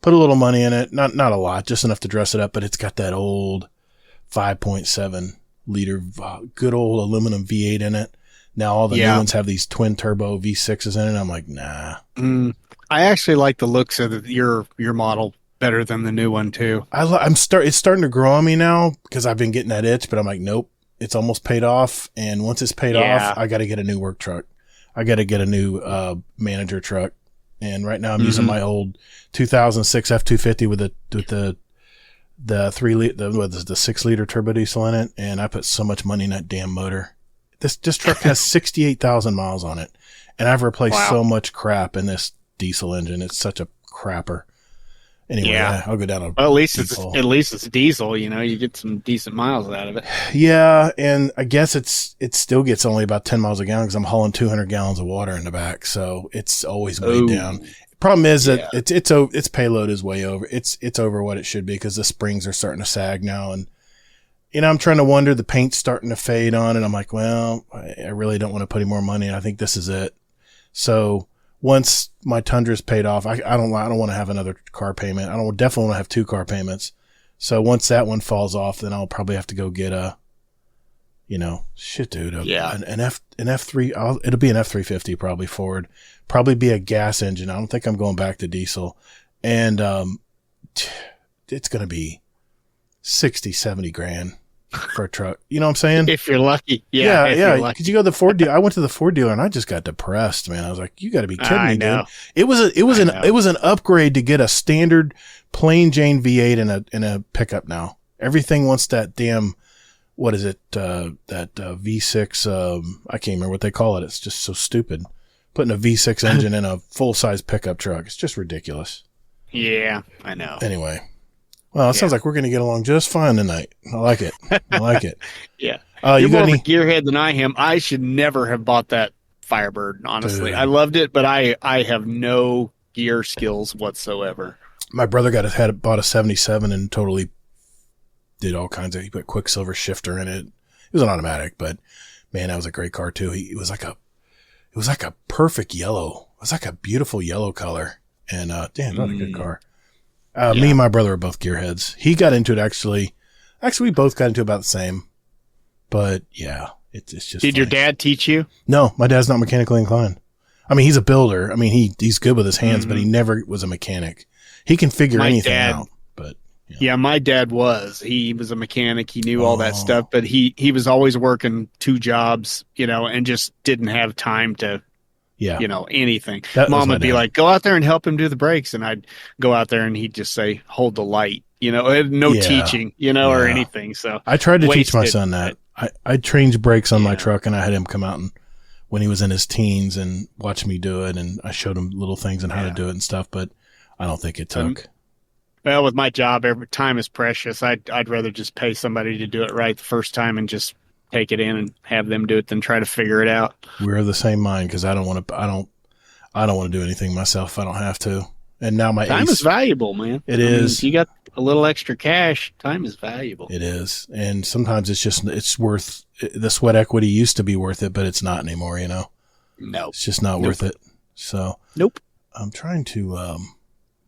Speaker 1: put a little money in it. Not a lot, just enough to dress it up, but it's got that old 5.7 liter good old aluminum V8 in it. Now all the new ones have these twin turbo V6s in it. I'm like, nah.
Speaker 14: I actually like the looks of your model better than the new one too.
Speaker 1: It's starting to grow on me now because I've been getting that itch, but I'm like, nope, it's almost paid off. And once it's paid off, I got to get a new work truck. I got to get a new manager truck. And right now I'm using my old 2006 F250 with the 6 liter turbo diesel in it. And I put so much money in that damn motor. This truck has 68,000 miles on it. And I've replaced so much crap in this diesel engine. It's such a crapper. Anyway, I'll go down
Speaker 14: at least it's diesel, you get some decent miles out of it.
Speaker 1: Yeah, and I guess it still gets only about 10 miles a gallon because I'm hauling 200 gallons of water in the back, so it's always way down. Problem is that its payload is way over. It's over what it should be because the springs are starting to sag now, and I'm trying to wonder, the paint's starting to fade on it. I'm like, well, I really don't want to put any more money in. I think this is it. So once my Tundra's paid off, I don't want to have another car payment. Definitely want to have 2 car payments. So once that one falls off, then I'll probably have to go get an F3. It'll be an F350 probably Ford. Probably be a gas engine. I don't think I'm going back to diesel. And it's going to be 60, 70 grand for a truck. You know what I'm saying?
Speaker 14: If you're lucky.
Speaker 1: Yeah. Because you go to the Ford dealer. I went to the Ford dealer and I just got depressed, man. I was like, you got to be kidding me, dude. It was an upgrade to get a standard plain Jane V8 in a pickup now. Everything wants that damn, what is it? That V6, I can't remember what they call it. It's just so stupid. Putting a V6 engine in a full-size pickup truck. It's just ridiculous.
Speaker 14: Yeah, I know.
Speaker 1: Anyway. Well, it sounds like we're going to get along just fine tonight. I like it.
Speaker 14: Yeah.
Speaker 1: You
Speaker 14: You're
Speaker 1: got
Speaker 14: more
Speaker 1: any?
Speaker 14: of a gearhead than I am. I should never have bought that Firebird, honestly. Dude. I loved it, but I have no gear skills whatsoever.
Speaker 1: My brother bought a 77 and totally did all kinds of, he put Quicksilver shifter in it. It was an automatic, but man, that was a great car too. It was like a perfect yellow. It was like a beautiful yellow color. And, damn, not a good car. Me and my brother are both gearheads. He got into it actually, we both got into it about the same, but yeah, it's just.
Speaker 14: Did your dad teach you?
Speaker 1: No, my dad's not mechanically inclined. I mean, he's a builder. I mean, he's good with his hands, but he never was a mechanic. He can figure anything out, but.
Speaker 14: Yeah, my dad was. He was a mechanic. He knew all that stuff, but he was always working 2 jobs, and just didn't have time to, anything. Mom would be like, go out there and help him do the brakes. And I'd go out there and he'd just say, hold the light, no teaching, or anything. So
Speaker 1: I tried to teach my son that. I changed brakes on my truck and I had him come out and when he was in his teens and watch me do it. And I showed him little things and how to do it and stuff, but I don't think it took.
Speaker 14: Well, with my job, every time is precious. I'd rather just pay somebody to do it right the first time and just take it in and have them do it than try to figure it out.
Speaker 1: We're the same mind because I don't want to do anything myself if I don't have to. And now my
Speaker 14: time is valuable, man.
Speaker 1: It is.
Speaker 14: If you got a little extra cash, time is valuable.
Speaker 1: It is, and sometimes it's worth the sweat equity used to be worth it, but it's not anymore.
Speaker 14: No,
Speaker 1: it's just not worth it. So I'm trying to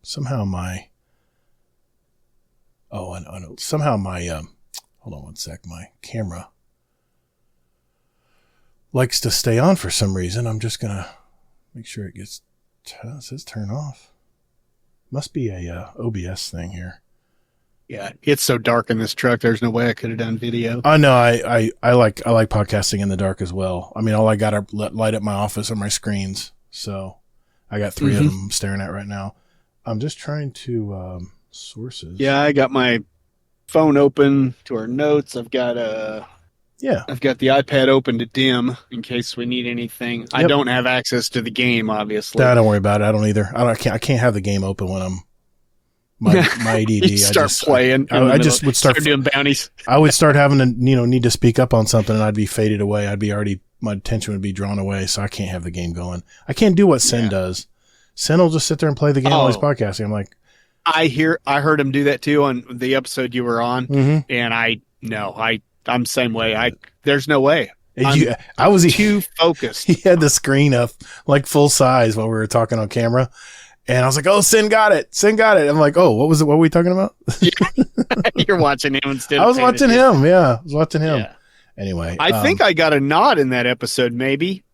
Speaker 1: somehow my. Oh, I know. Somehow my, hold on one sec. My camera likes to stay on for some reason. I'm just going to make sure it says turn off. Must be a OBS thing here.
Speaker 14: Yeah. It's so dark in this truck. There's no way I could have done video.
Speaker 1: I know. I like podcasting in the dark as well. I mean, all I got to light up my office are my screens. So I got 3 of them staring at right now. I'm just trying to, sources.
Speaker 14: Yeah, I got my phone open to our notes. I've got I've got the iPad open to dim in case we need anything. Yep. I don't have access to the game, obviously.
Speaker 1: Don't worry about it. I don't either. I can't have the game open when I'm my ADD.
Speaker 14: You start playing.
Speaker 1: I just would start
Speaker 14: doing bounties.
Speaker 1: I would start having to need to speak up on something, and I'd be faded away. My attention would be drawn away, so I can't have the game going. I can't do what Sin does. Sin will just sit there and play the game while he's podcasting. I'm like.
Speaker 14: I heard him do that too on the episode you were on, and I'm same way. There's no way.
Speaker 1: I was
Speaker 14: too focused.
Speaker 1: He had the screen up like full size while we were talking on camera, and I was like, "Oh, Sin got it! Sin got it!" I'm like, "Oh, what was it? What were we talking about?"
Speaker 14: You're watching him instead.
Speaker 1: I was watching him. Yeah, I was watching him. Yeah. Anyway,
Speaker 14: I think I got a nod in that episode, maybe.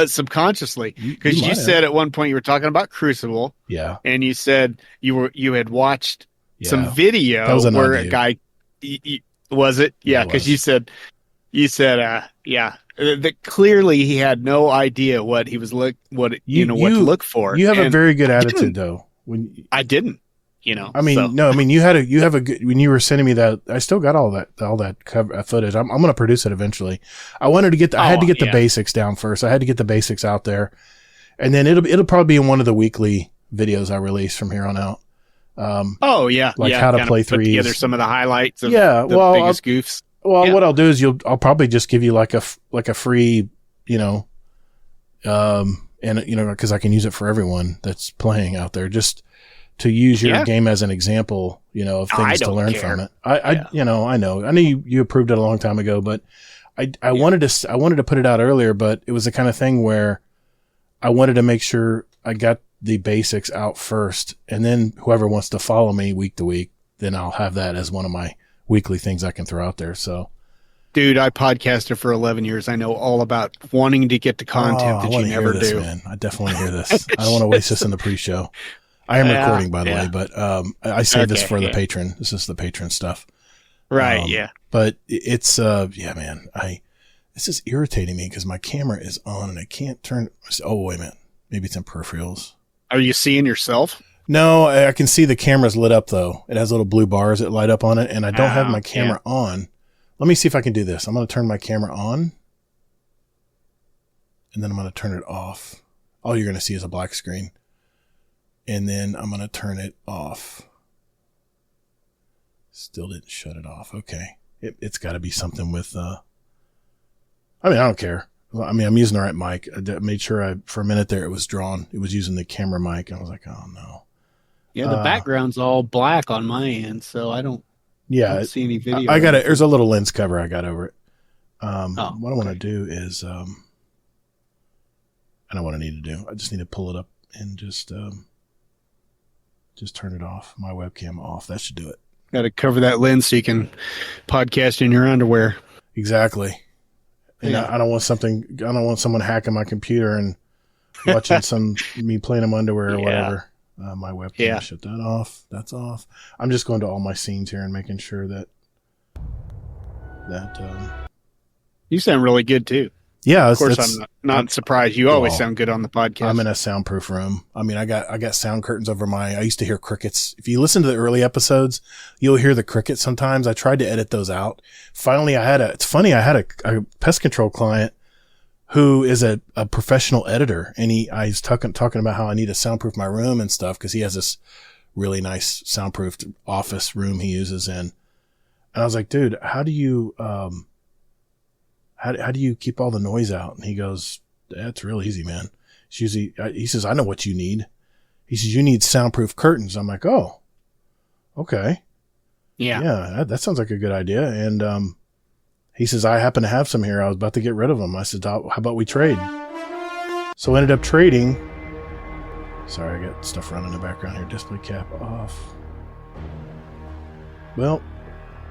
Speaker 14: Subconsciously, because you said at one point you were talking about Crucible, and you said you had watched some video where a guy was it, because you said that clearly he had no idea what he was what to look for.
Speaker 1: You have a very good attitude though.
Speaker 14: I didn't.
Speaker 1: I mean, no, I mean, you have a good, when you were sending me that, I still got all that cover footage. I'm going to produce it eventually. I wanted to get I had to get the basics down first. I had to get the basics out there, and then it'll probably be in one of the weekly videos I release from here on out.
Speaker 14: Like
Speaker 1: how to play threes.
Speaker 14: Together some of the highlights of the biggest goofs.
Speaker 1: Well, what I'll do is I'll probably just give you like a free, because I can use it for everyone that's playing out there. Just to use your game as an example, of things to learn from it. I know. I know you approved it a long time ago, but I wanted to put it out earlier, but it was the kind of thing where I wanted to make sure I got the basics out first, and then whoever wants to follow me week to week, then I'll have that as one of my weekly things I can throw out there. So,
Speaker 14: dude, I podcasted for 11 years. I know all about wanting to get to content that you never do.
Speaker 1: Man. I definitely hear this. I don't want to waste this in the pre-show. I am recording, by the way, but I say this for the patron. This is the patron stuff.
Speaker 14: Right, yeah.
Speaker 1: But it's, man, this is irritating me because my camera is on and I can't turn. Oh, wait a minute. Maybe it's in peripherals.
Speaker 14: Are you seeing yourself?
Speaker 1: No, I can see the camera's lit up, though. It has little blue bars that light up on it, and I don't have my camera on. Let me see if I can do this. I'm going to turn my camera on, and then I'm going to turn it off. All you're going to see is a black screen. And then I'm going to turn it off. Still didn't shut it off. Okay. It's got to be something with, I don't care. I mean, I'm using the right mic. I made sure for a minute there, it was drawn. It was using the camera mic. I was like, oh no.
Speaker 14: Yeah, the background's all black on my end, so I don't see any video.
Speaker 1: There's a little lens cover I got over it. What I want to do is, I know what I need to do. I just need to pull it up and just turn it off. My webcam off. That should do it.
Speaker 14: Got to cover that lens so you can podcast in your underwear.
Speaker 1: Exactly. And I don't want someone hacking my computer and watching me playing in underwear or whatever. My webcam, shut that off. That's off. I'm just going to all my scenes here and making sure that
Speaker 14: you sound really good too.
Speaker 1: Yeah,
Speaker 14: of course. I'm not surprised. You always sound good on the podcast.
Speaker 1: I'm in a soundproof room. I mean, I got sound curtains over I used to hear crickets. If you listen to the early episodes, you'll hear the crickets sometimes. I tried to edit those out. Finally, it's funny. I had a pest control client who is a professional editor, and I was talking about how I need to soundproof my room and stuff because he has this really nice soundproofed office room he uses in. And I was like, dude, how do you how do you keep all the noise out? And he goes, that's real easy, man. He says, I know what you need. He says, you need soundproof curtains. I'm like, oh, okay. Yeah, that sounds like a good idea. And he says, I happen to have some here. I was about to get rid of them. I said, how about we trade? So I ended up trading. Sorry, I got stuff running in the background here. Display cap off. Well,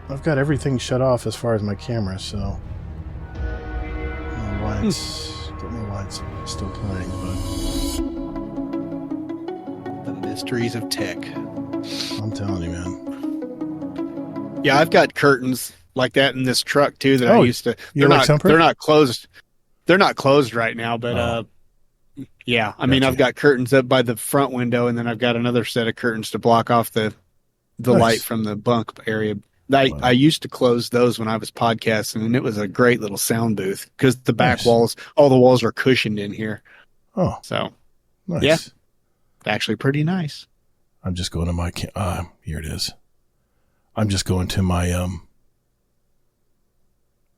Speaker 1: I've got everything shut off as far as my camera, so don't know why it's still playing,
Speaker 14: but the mysteries of tech.
Speaker 1: I'm telling you, man.
Speaker 14: Yeah, I've got curtains like that in this truck too that I used to. They're not closed. They're not closed right now, but yeah. I mean, I've got curtains up by the front window, and then I've got another set of curtains to block off the light from the bunk area. I used to close those when I was podcasting, and it was a great little sound booth because the back walls, all the walls are cushioned in here.
Speaker 1: Oh,
Speaker 14: so
Speaker 1: nice.
Speaker 14: Yeah, actually pretty nice.
Speaker 1: I'm just going to my here it is. I'm just going to my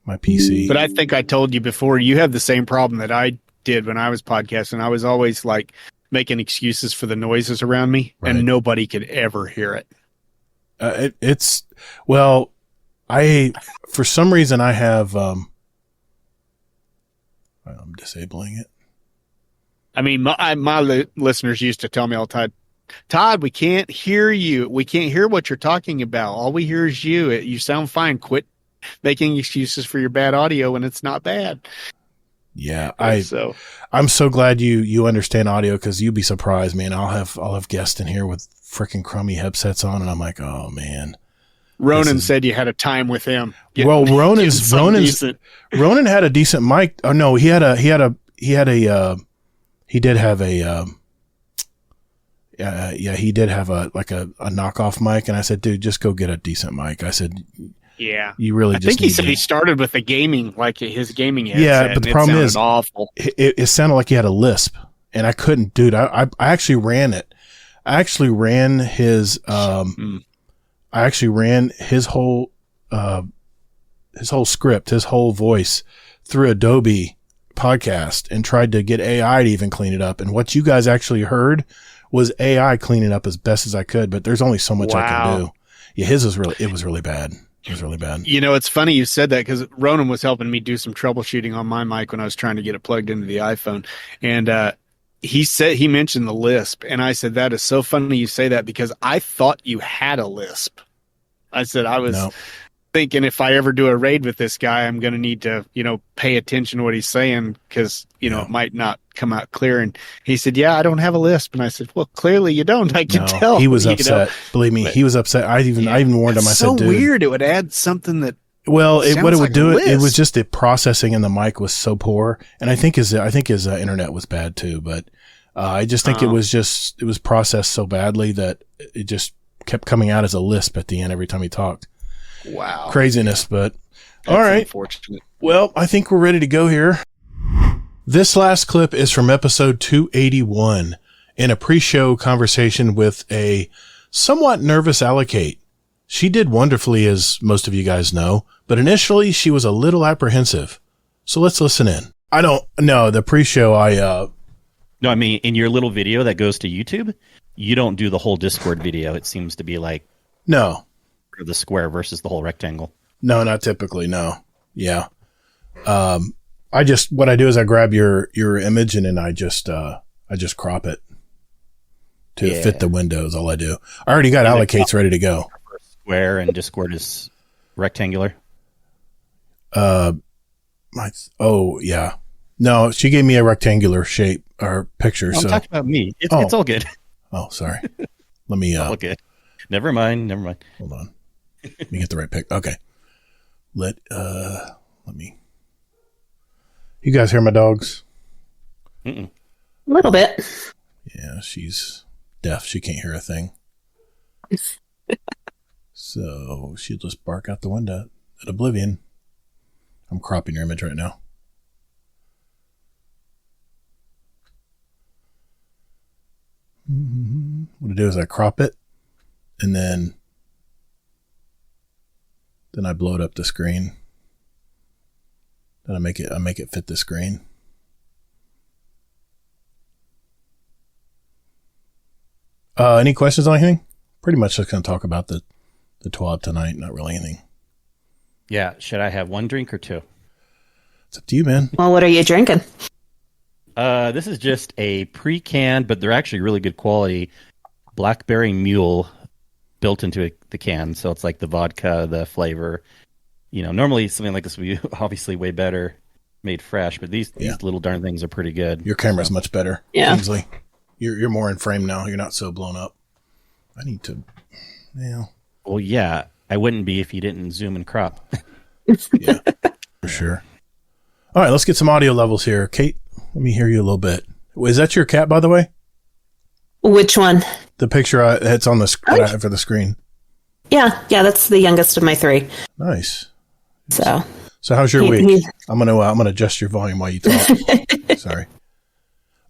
Speaker 1: my PC.
Speaker 14: But I think I told you before, you have the same problem that I did when I was podcasting. I was always like making excuses for the noises around me, and nobody could ever hear it.
Speaker 1: For some reason I have, I'm disabling it.
Speaker 14: I mean, my listeners used to tell me all the time, Todd, we can't hear you. We can't hear what you're talking about. All we hear is you. You sound fine. Quit making excuses for your bad audio when it's not bad.
Speaker 1: Yeah. I'm so glad you understand audio, because you'd be surprised, man. I'll have guests in here with freaking crummy headsets on, and I'm like, oh man.
Speaker 3: Ronan said you had a time with him.
Speaker 1: Well, Ronan had a decent mic. Oh no, he did have a knockoff mic, and I said, dude, just go get a decent mic. I said,
Speaker 3: yeah,
Speaker 1: you really.
Speaker 3: I think he said he started with the gaming, like his gaming headset.
Speaker 1: Yeah, but the problem is,
Speaker 3: awful.
Speaker 1: It sounded like he had a lisp, and I couldn't, dude. I actually ran it. I actually ran his his whole script, his whole voice through Adobe Podcast and tried to get AI to even clean it up. And what you guys actually heard was AI cleaning it up as best as I could, but there's only so much I can do. Yeah, it was really bad. It was really bad.
Speaker 3: You know, it's funny you said that, because Ronan was helping me do some troubleshooting on my mic when I was trying to get it plugged into the iPhone. And
Speaker 14: he mentioned the lisp, and I said, that is so funny you say that because I thought you had a lisp. I said I was thinking if I ever do a raid with this guy, I'm going to need to, pay attention to what he's saying because, it might not come out clear. And he said, yeah, I don't have a lisp. And I said, well, clearly you don't. I can tell.
Speaker 1: He was upset. Believe me, he was upset. I even warned him. I said, dude.
Speaker 14: So weird. It would add something that.
Speaker 1: Well, what it would do, it was just the processing in the mic was so poor. And I think his internet was bad too. But I just think it was processed so badly that it just kept coming out as a lisp at the end every time he talked.
Speaker 14: Wow.
Speaker 1: Craziness, but
Speaker 14: that's
Speaker 1: all right.
Speaker 14: Unfortunate.
Speaker 1: Well, I think we're ready to go here. This last clip is from episode 281 in a pre-show conversation with a somewhat nervous Allocate. She did wonderfully, as most of you guys know, but initially she was a little apprehensive. So let's listen in. I don't know the pre-show.
Speaker 13: No, I mean, in your little video that goes to YouTube, you don't do the whole Discord video. It seems to be like
Speaker 1: no,
Speaker 13: the square versus the whole rectangle.
Speaker 1: No, not typically. No. Yeah. What I do is I grab your image and then I just crop it to fit the windows. All I do. I already got allocates ready to go.
Speaker 13: Square and Discord is rectangular.
Speaker 1: Yeah. No, she gave me a rectangular shape or picture.
Speaker 13: I'm talking about me. It's all good.
Speaker 1: Oh, sorry. Let me.
Speaker 13: All good. Never mind.
Speaker 1: Hold on. Let me get the right pic. Okay. Let me. You guys hear my dogs?
Speaker 15: A little bit.
Speaker 1: Yeah, she's deaf. She can't hear a thing. So she'll just bark out the window at oblivion. I'm cropping your image right now. What I do is I crop it and then I blow it up the screen. Then I make it fit the screen. Any questions on anything? Pretty much just going to talk about the TWAB tonight. Not really anything.
Speaker 13: Yeah. Should I have one drink or two?
Speaker 1: It's up to you, man.
Speaker 15: Well, what are you drinking?
Speaker 13: This is just a pre-canned, but they're actually really good quality Blackberry Mule built into the can. So it's like the vodka, the flavor. Normally something like this would be obviously way better made fresh, but these little darn things are pretty good.
Speaker 1: Your camera's much better.
Speaker 15: Yeah.
Speaker 1: Kingsley. You're more in frame now. You're not so blown up. I need to. Yeah.
Speaker 13: Well, yeah, I wouldn't be if you didn't zoom and crop.
Speaker 1: Yeah, for sure. All right, let's get some audio levels here. Kate, let me hear you a little bit. Is that your cat, by the way?
Speaker 15: Which one?
Speaker 1: The picture that's on the for the screen.
Speaker 15: Yeah, that's the youngest of my three.
Speaker 1: Nice.
Speaker 15: So
Speaker 1: how's your week? I'm gonna adjust your volume while you talk. Sorry.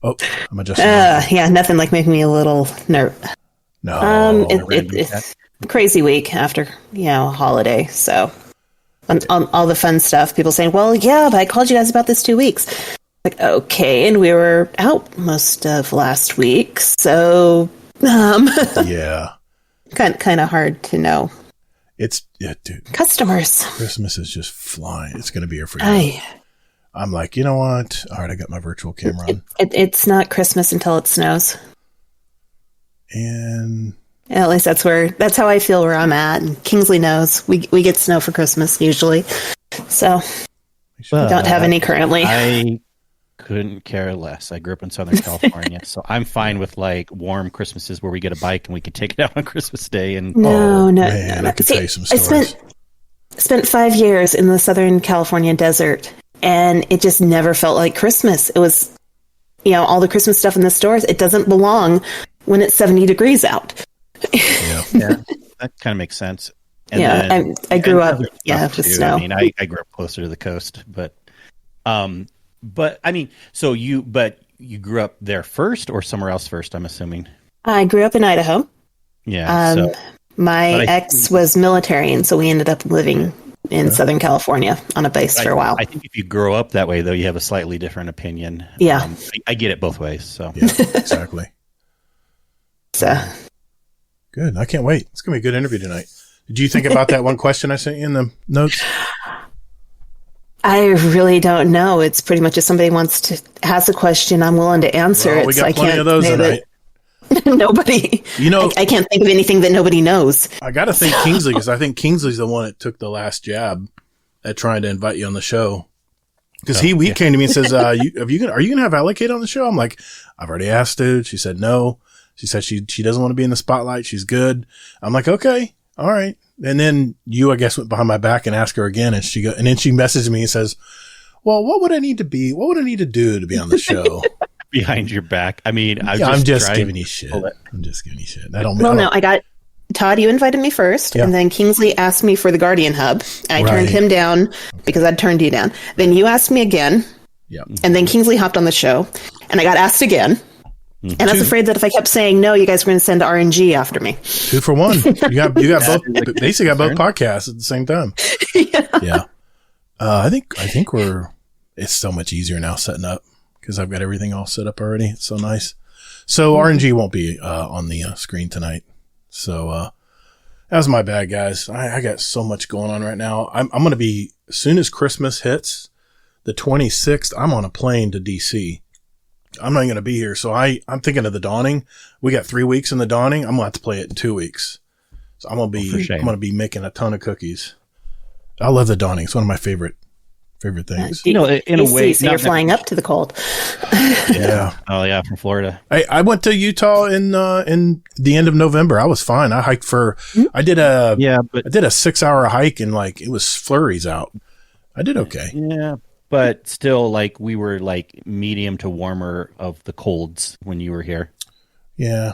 Speaker 1: Oh, I'm adjusting.
Speaker 15: Yeah, nothing like making me a little nervous.
Speaker 1: No.
Speaker 15: It's a crazy week after a holiday. So on all the fun stuff, people saying, "Well, yeah, but I called you guys about this 2 weeks." Like, okay, and we were out most of last week, so
Speaker 1: yeah,
Speaker 15: kind of hard to know.
Speaker 1: Dude.
Speaker 15: Customers.
Speaker 1: Christmas is just flying. It's going to be here for you. I'm like, you know what? All right, I got my virtual camera on.
Speaker 15: It's not Christmas until it snows.
Speaker 1: And
Speaker 15: at least that's how I feel where I'm at. And Kingsley knows we get snow for Christmas usually. So we don't have any currently.
Speaker 13: I couldn't care less. I grew up in Southern California, so I'm fine with like warm Christmases where we get a bike and we can take it out on Christmas Day. And
Speaker 15: no.
Speaker 1: I could tell you some stories.
Speaker 15: I spent 5 years in the Southern California desert, and it just never felt like Christmas. It was, all the Christmas stuff in the stores. It doesn't belong when it's 70 degrees out.
Speaker 13: Yeah, that kind of makes sense.
Speaker 15: And I grew up, with snow.
Speaker 13: I mean, I grew up closer to the coast, but I mean, so you grew up there first or somewhere else first? I'm assuming.
Speaker 15: I grew up in Idaho.
Speaker 13: Yeah.
Speaker 15: My ex was military, and so we ended up living in Southern California on a base for a while.
Speaker 13: I think if you grow up that way, though, you have a slightly different opinion.
Speaker 15: Yeah.
Speaker 13: I get it both ways. So
Speaker 1: yeah, exactly.
Speaker 15: So
Speaker 1: good. I can't wait. It's going to be a good interview tonight. Did you think about that one question I sent you in the notes?
Speaker 15: I really don't know. It's pretty much if somebody has a question, I'm willing to answer it.
Speaker 1: We got plenty of those tonight.
Speaker 15: Nobody. I can't think of anything that nobody knows.
Speaker 1: I got to thank Kingsley because I think Kingsley's the one that took the last jab at trying to invite you on the show. Because he came to me and says, are you going to have Allocate on the show? I'm like, I've already asked her. She said no. She said she doesn't want to be in the spotlight. She's good. I'm like, okay, all right. And then you, I guess, went behind my back and asked her again. And then she messaged me and says, well, what would I need to do to be on the show?
Speaker 13: Behind your back. I mean,
Speaker 1: I'm just giving you shit.
Speaker 15: No, I got Todd. You invited me first, and then Kingsley asked me for the Guardian Hub. And I turned him down because I'd turned you down. Then you asked me again.
Speaker 1: Yeah.
Speaker 15: And then Kingsley hopped on the show, and I got asked again. And I was afraid that if I kept saying no, you guys were going to send RNG after me.
Speaker 1: 2 for 1. You got both. Basically, got both podcasts at the same time. Yeah. I think it's so much easier now setting up because I've got everything all set up already. It's so nice. So RNG won't be on the screen tonight. So that was my bad, guys. I got so much going on right now. I'm going to be, as soon as Christmas hits, the 26th, I'm on a plane to DC. I'm not going to be here. So I'm thinking of the Dawning. We got 3 weeks in the Dawning. I'm going to have to play it in 2 weeks. So I'm going to be making a ton of cookies. I love the Dawning. It's one of my favorite things.
Speaker 15: In a way, so you're flying up to the cold.
Speaker 1: Yeah.
Speaker 13: Oh yeah, from Florida.
Speaker 1: I went to Utah in the end of November. I was fine. I hiked I did a 6-hour hike and it was flurries out. I did okay.
Speaker 13: Yeah. But still, we were medium to warmer of the colds when you were here.
Speaker 1: Yeah.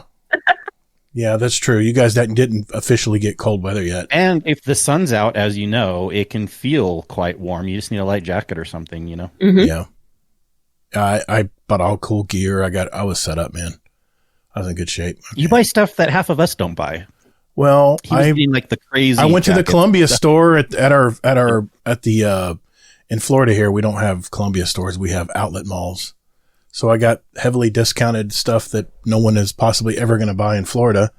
Speaker 1: Yeah, that's true. You guys didn't officially get cold weather yet.
Speaker 13: And if the sun's out, as you know, it can feel quite warm. You just need a light jacket or something,
Speaker 15: Mm-hmm.
Speaker 1: Yeah. I bought all cool gear. I was set up, man. I was in good shape. Okay.
Speaker 13: You buy stuff that half of us don't buy.
Speaker 1: Well,
Speaker 13: the crazy.
Speaker 1: I went to the Columbia store in Florida here. We don't have Columbia stores. We have outlet malls. So I got heavily discounted stuff that no one is possibly ever going to buy in Florida.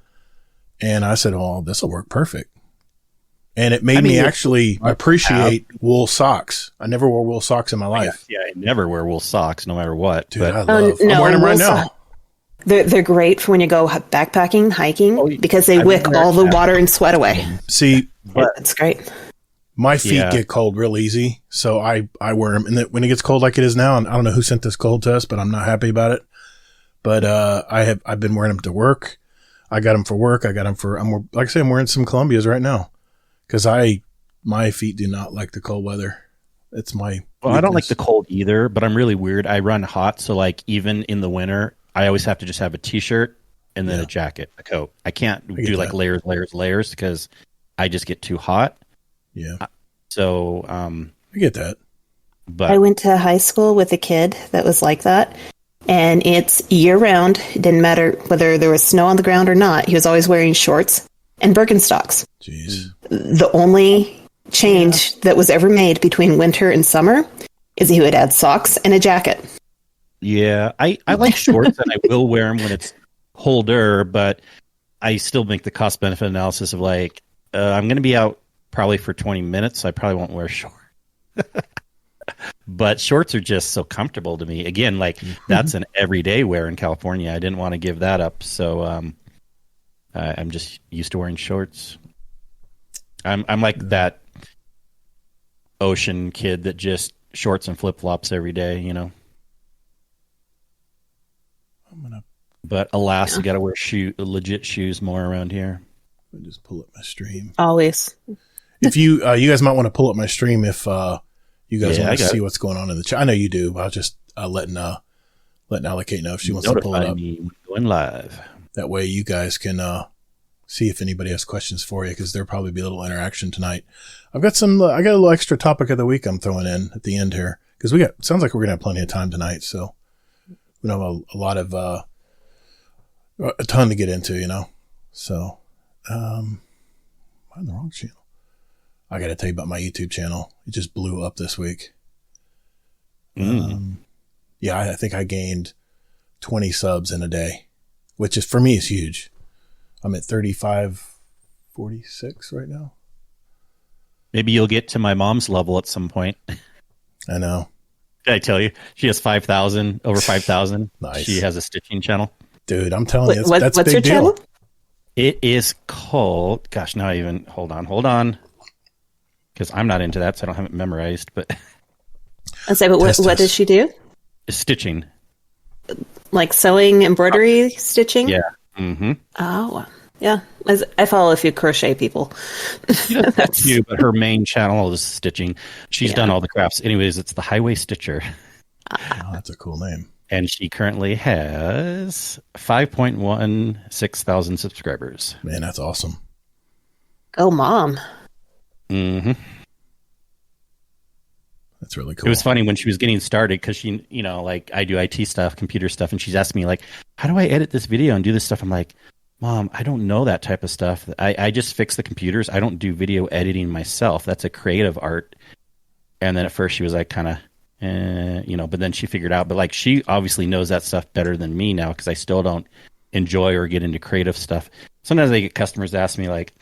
Speaker 1: And I said, oh, this will work perfect. And it made me actually appreciate wool socks. I never wore wool socks in my life.
Speaker 13: Yeah, I never wear wool socks no matter what.
Speaker 1: Dude, I'm wearing them right now.
Speaker 15: They're great for when you go backpacking, hiking, because they wick all the water and sweat away.
Speaker 1: See,
Speaker 15: it's great.
Speaker 1: My feet get cold real easy, so I wear them. And when it gets cold like it is now, and I don't know who sent this cold to us, but I'm not happy about it. But I've been wearing them to work. I got them for work. I got them for I'm wearing some Columbias right now because my feet do not like the cold weather. It's my
Speaker 13: I don't like the cold either, but I'm really weird. I run hot, so even in the winter, I always have to just have a t-shirt and then a jacket, a coat. I can't do layers because I just get too hot.
Speaker 1: Yeah.
Speaker 13: So
Speaker 1: I get that.
Speaker 15: But I went to high school with a kid that was like that, and it's year round. It didn't matter whether there was snow on the ground or not. He was always wearing shorts and Birkenstocks.
Speaker 1: Jeez.
Speaker 15: The only change that was ever made between winter and summer is he would add socks and a jacket.
Speaker 13: Yeah, I like shorts and I will wear them when it's colder, but I still make the cost benefit analysis of I'm going to be out probably for 20 minutes, so I probably won't wear shorts. But shorts are just so comfortable to me. Again, that's an everyday wear in California. I didn't want to give that up, so I'm just used to wearing shorts. I'm like that ocean kid that just shorts and flip-flops every day, But alas, you got to wear legit shoes more around here.
Speaker 1: Let me just pull up my stream.
Speaker 15: Always.
Speaker 1: If you guys might want to pull up my stream if you guys want to see what's going on in the chat. I know you do, but I'll just letting Allocate know if she wants to pull it up.
Speaker 13: Going live.
Speaker 1: That way you guys can see if anybody has questions for you, because there'll probably be a little interaction tonight. I got a little extra topic of the week I'm throwing in at the end here, because sounds like we're gonna have plenty of time tonight, so we don't have a lot of a ton to get into, So I'm on the wrong channel. I got to tell you about my YouTube channel. It just blew up this week. Yeah, I think I gained 20 subs in a day, which is, for me, is huge. I'm at 3546 right now.
Speaker 13: Maybe you'll get to my mom's level at some point.
Speaker 1: I know.
Speaker 13: Did I tell you? She has over 5,000.
Speaker 1: Nice.
Speaker 13: She has a stitching channel.
Speaker 1: Dude, I'm telling you, that's
Speaker 15: what's
Speaker 1: big
Speaker 15: your
Speaker 1: deal.
Speaker 15: channel?
Speaker 13: It is called, gosh, now I even, hold on. Because I'm not into that, so I don't have it memorized. But
Speaker 15: I say, but what does she do?
Speaker 13: Stitching.
Speaker 15: Like sewing, embroidery, stitching?
Speaker 13: Yeah. Mm-hmm.
Speaker 15: Oh, yeah. I follow a few crochet people.
Speaker 13: That's few, but her main channel is stitching. She's done all the crafts. Anyways, it's the Highway Stitcher.
Speaker 1: Oh, that's a cool name.
Speaker 13: And she currently has 5.16 thousand subscribers.
Speaker 1: Man, that's awesome.
Speaker 15: Go, Mom.
Speaker 13: Mm-hmm.
Speaker 1: That's really cool.
Speaker 13: It was funny when she was getting started because she, like I do IT stuff, computer stuff, and she's asking me like, how do I edit this video and do this stuff? I'm like, Mom, I don't know that type of stuff. I just fix the computers. I don't do video editing myself. That's a creative art. And then at first she was like kind of, but then she figured out. But like she obviously knows that stuff better than me now because I still don't enjoy or get into creative stuff. Sometimes I get customers ask me like,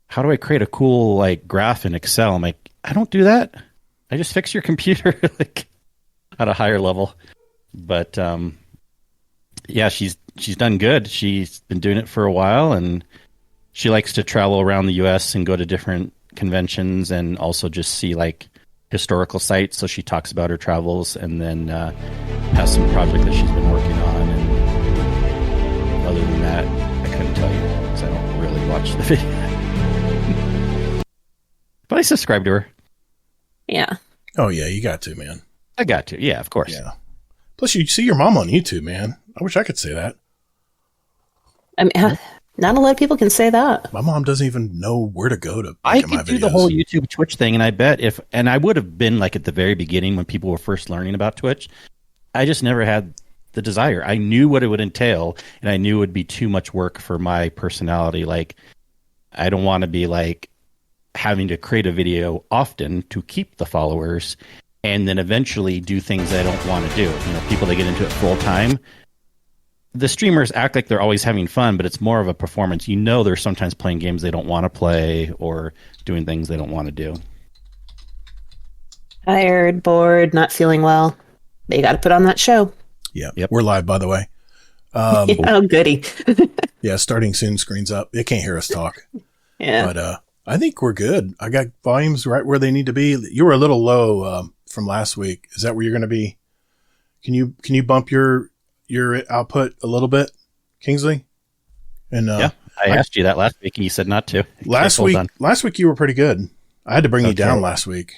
Speaker 13: how do I create a cool like graph in Excel? I'm like, I don't do that. I just fix your computer like at a higher level. But yeah, she's done good. She's been doing it for a while, and she likes to travel around the U.S. and go to different conventions and also just see like historical sites. So she talks about her travels, and then has some project that she's been working on. And other than that, I couldn't tell you because I don't really watch the video. But I subscribe to her.
Speaker 15: Yeah.
Speaker 1: Oh yeah, you got to, man.
Speaker 13: I got to. Yeah, of course.
Speaker 1: Yeah. Plus, you see your mom on YouTube, man. I wish I could say that.
Speaker 15: I mean, not a lot of people can say that.
Speaker 1: My mom doesn't even know where to go to.
Speaker 13: I could do the whole YouTube Twitch thing, and I bet and I would have been like at the very beginning when people were first learning about Twitch. I just never had the desire. I knew what it would entail, and I knew it would be too much work for my personality. Like, I don't want to be like having to create a video often to keep the followers and then eventually do things I don't want to do. People that get into it full time, the streamers act like they're always having fun, but it's more of a performance. They're sometimes playing games they don't want to play or doing things they don't want to do.
Speaker 15: Tired, bored, not feeling well. But you got to put on that show.
Speaker 1: Yeah. Yep. We're live, by the way.
Speaker 15: Oh, goody.
Speaker 1: Yeah, starting soon, screen's up. They can't hear us talk.
Speaker 15: Yeah.
Speaker 1: But I think we're good. I got volumes right where they need to be. You were a little low from last week. Is that where you're going to be? Can you bump your output a little bit, Kingsley? And
Speaker 13: yeah, I asked you that last week, and you said not to.
Speaker 1: Last week you were pretty good. I had to bring you down last week.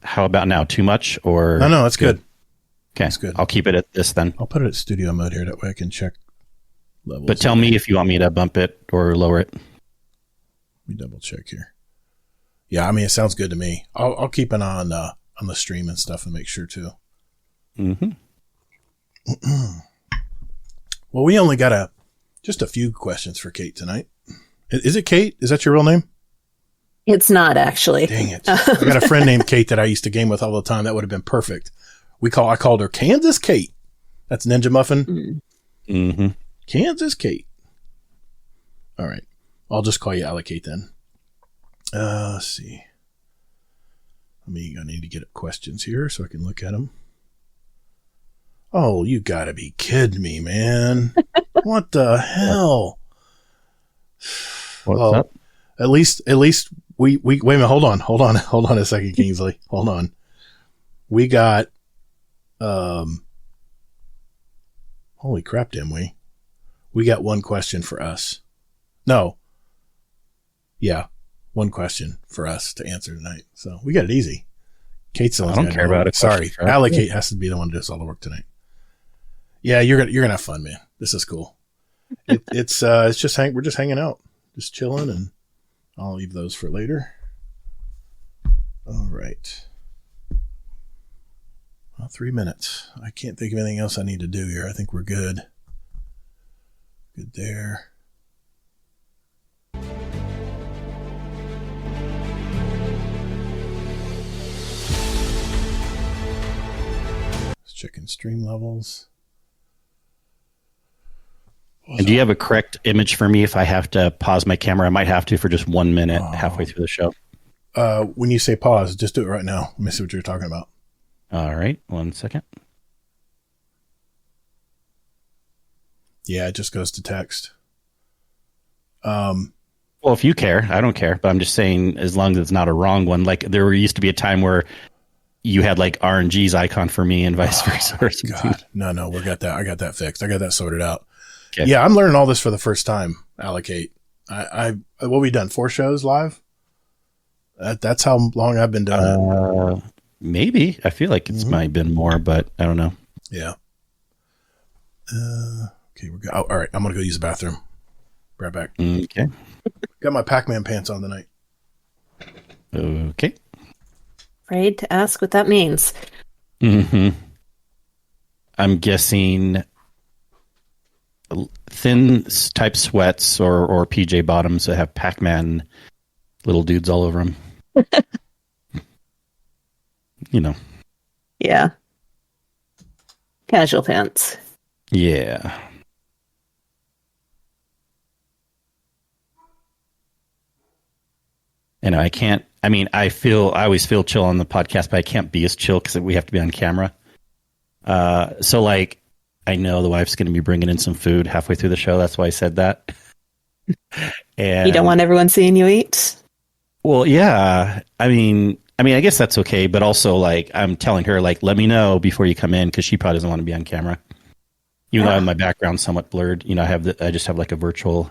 Speaker 13: How about now? Too much or
Speaker 1: no? That's good.
Speaker 13: Okay, that's good. I'll keep it at this then.
Speaker 1: I'll put it at studio mode here. That way I can check levels.
Speaker 13: But tell me if you want me to bump it or lower it.
Speaker 1: Let me double check here. Yeah, I mean it sounds good to me. I'll keep an eye on the stream and stuff and make sure too.
Speaker 13: Mm-hmm.
Speaker 1: Well, we only got just a few questions for Kate tonight. Is it Kate? Is that your real name?
Speaker 15: It's not actually.
Speaker 1: Dang it! I got a friend named Kate that I used to game with all the time. That would have been perfect. I called her Kansas Kate. That's Ninja Muffin.
Speaker 13: Mm-hmm.
Speaker 1: Kansas Kate. All right. I'll just call you Allocate then. Let's see. I need to get questions here so I can look at them. Oh, you gotta be kidding me, man. What the hell?
Speaker 13: What's up?
Speaker 1: At least we wait a minute, hold on a second, Kingsley. Hold on. We got holy crap, didn't we? We got one question for us. No. Yeah, one question for us to answer tonight. So we got it easy. Kate's the one.
Speaker 13: I don't care about it.
Speaker 1: Sorry, Allocate has to be the one who does all the work tonight. Yeah, you're gonna have fun, man. This is cool. It's just we're just hanging out, just chilling, and I'll leave those for later. All right. Well, 3 minutes. I can't think of anything else I need to do here. I think we're good. Good there. Just checking stream levels.
Speaker 13: And do you have a correct image for me if I have to pause my camera? I might have to for just 1 minute halfway through the show.
Speaker 1: when you say pause, just do it right now. Let me see what you're talking about.
Speaker 13: All right. 1 second.
Speaker 1: Yeah, it just goes to text.
Speaker 13: Well, if you care, I don't care. But I'm just saying, as long as it's not a wrong one. Like there used to be a time where you had like RNG's icon for me and vice versa.
Speaker 1: God, no, we got that. I got that fixed. I got that sorted out. Okay. Yeah, I'm learning all this for the first time. Allocate. I what we done? 4 shows live. That's how long I've been doing it.
Speaker 13: Maybe. I feel like it's might have been more, but I don't know.
Speaker 1: Yeah. Okay, we're good. Oh, all right, I'm gonna go use the bathroom. Right back.
Speaker 13: Okay.
Speaker 1: Got my Pac-Man pants on tonight.
Speaker 13: Okay.
Speaker 15: Afraid to ask what that means.
Speaker 13: I'm guessing thin type sweats or PJ bottoms that have Pac-Man little dudes all over them. You know.
Speaker 15: Yeah. Casual pants.
Speaker 13: Yeah. And I can't, I mean, I always feel chill on the podcast, but I can't be as chill because we have to be on camera. So like, I know the wife's going to be bringing in some food halfway through the show. That's why I said that. And
Speaker 15: you don't want everyone seeing you eat?
Speaker 13: Well, yeah. I mean, I guess that's okay. But also like, I'm telling her like, let me know before you come in because she probably doesn't want to be on camera. Even though I have my background somewhat blurred, you know, I just have like a virtual.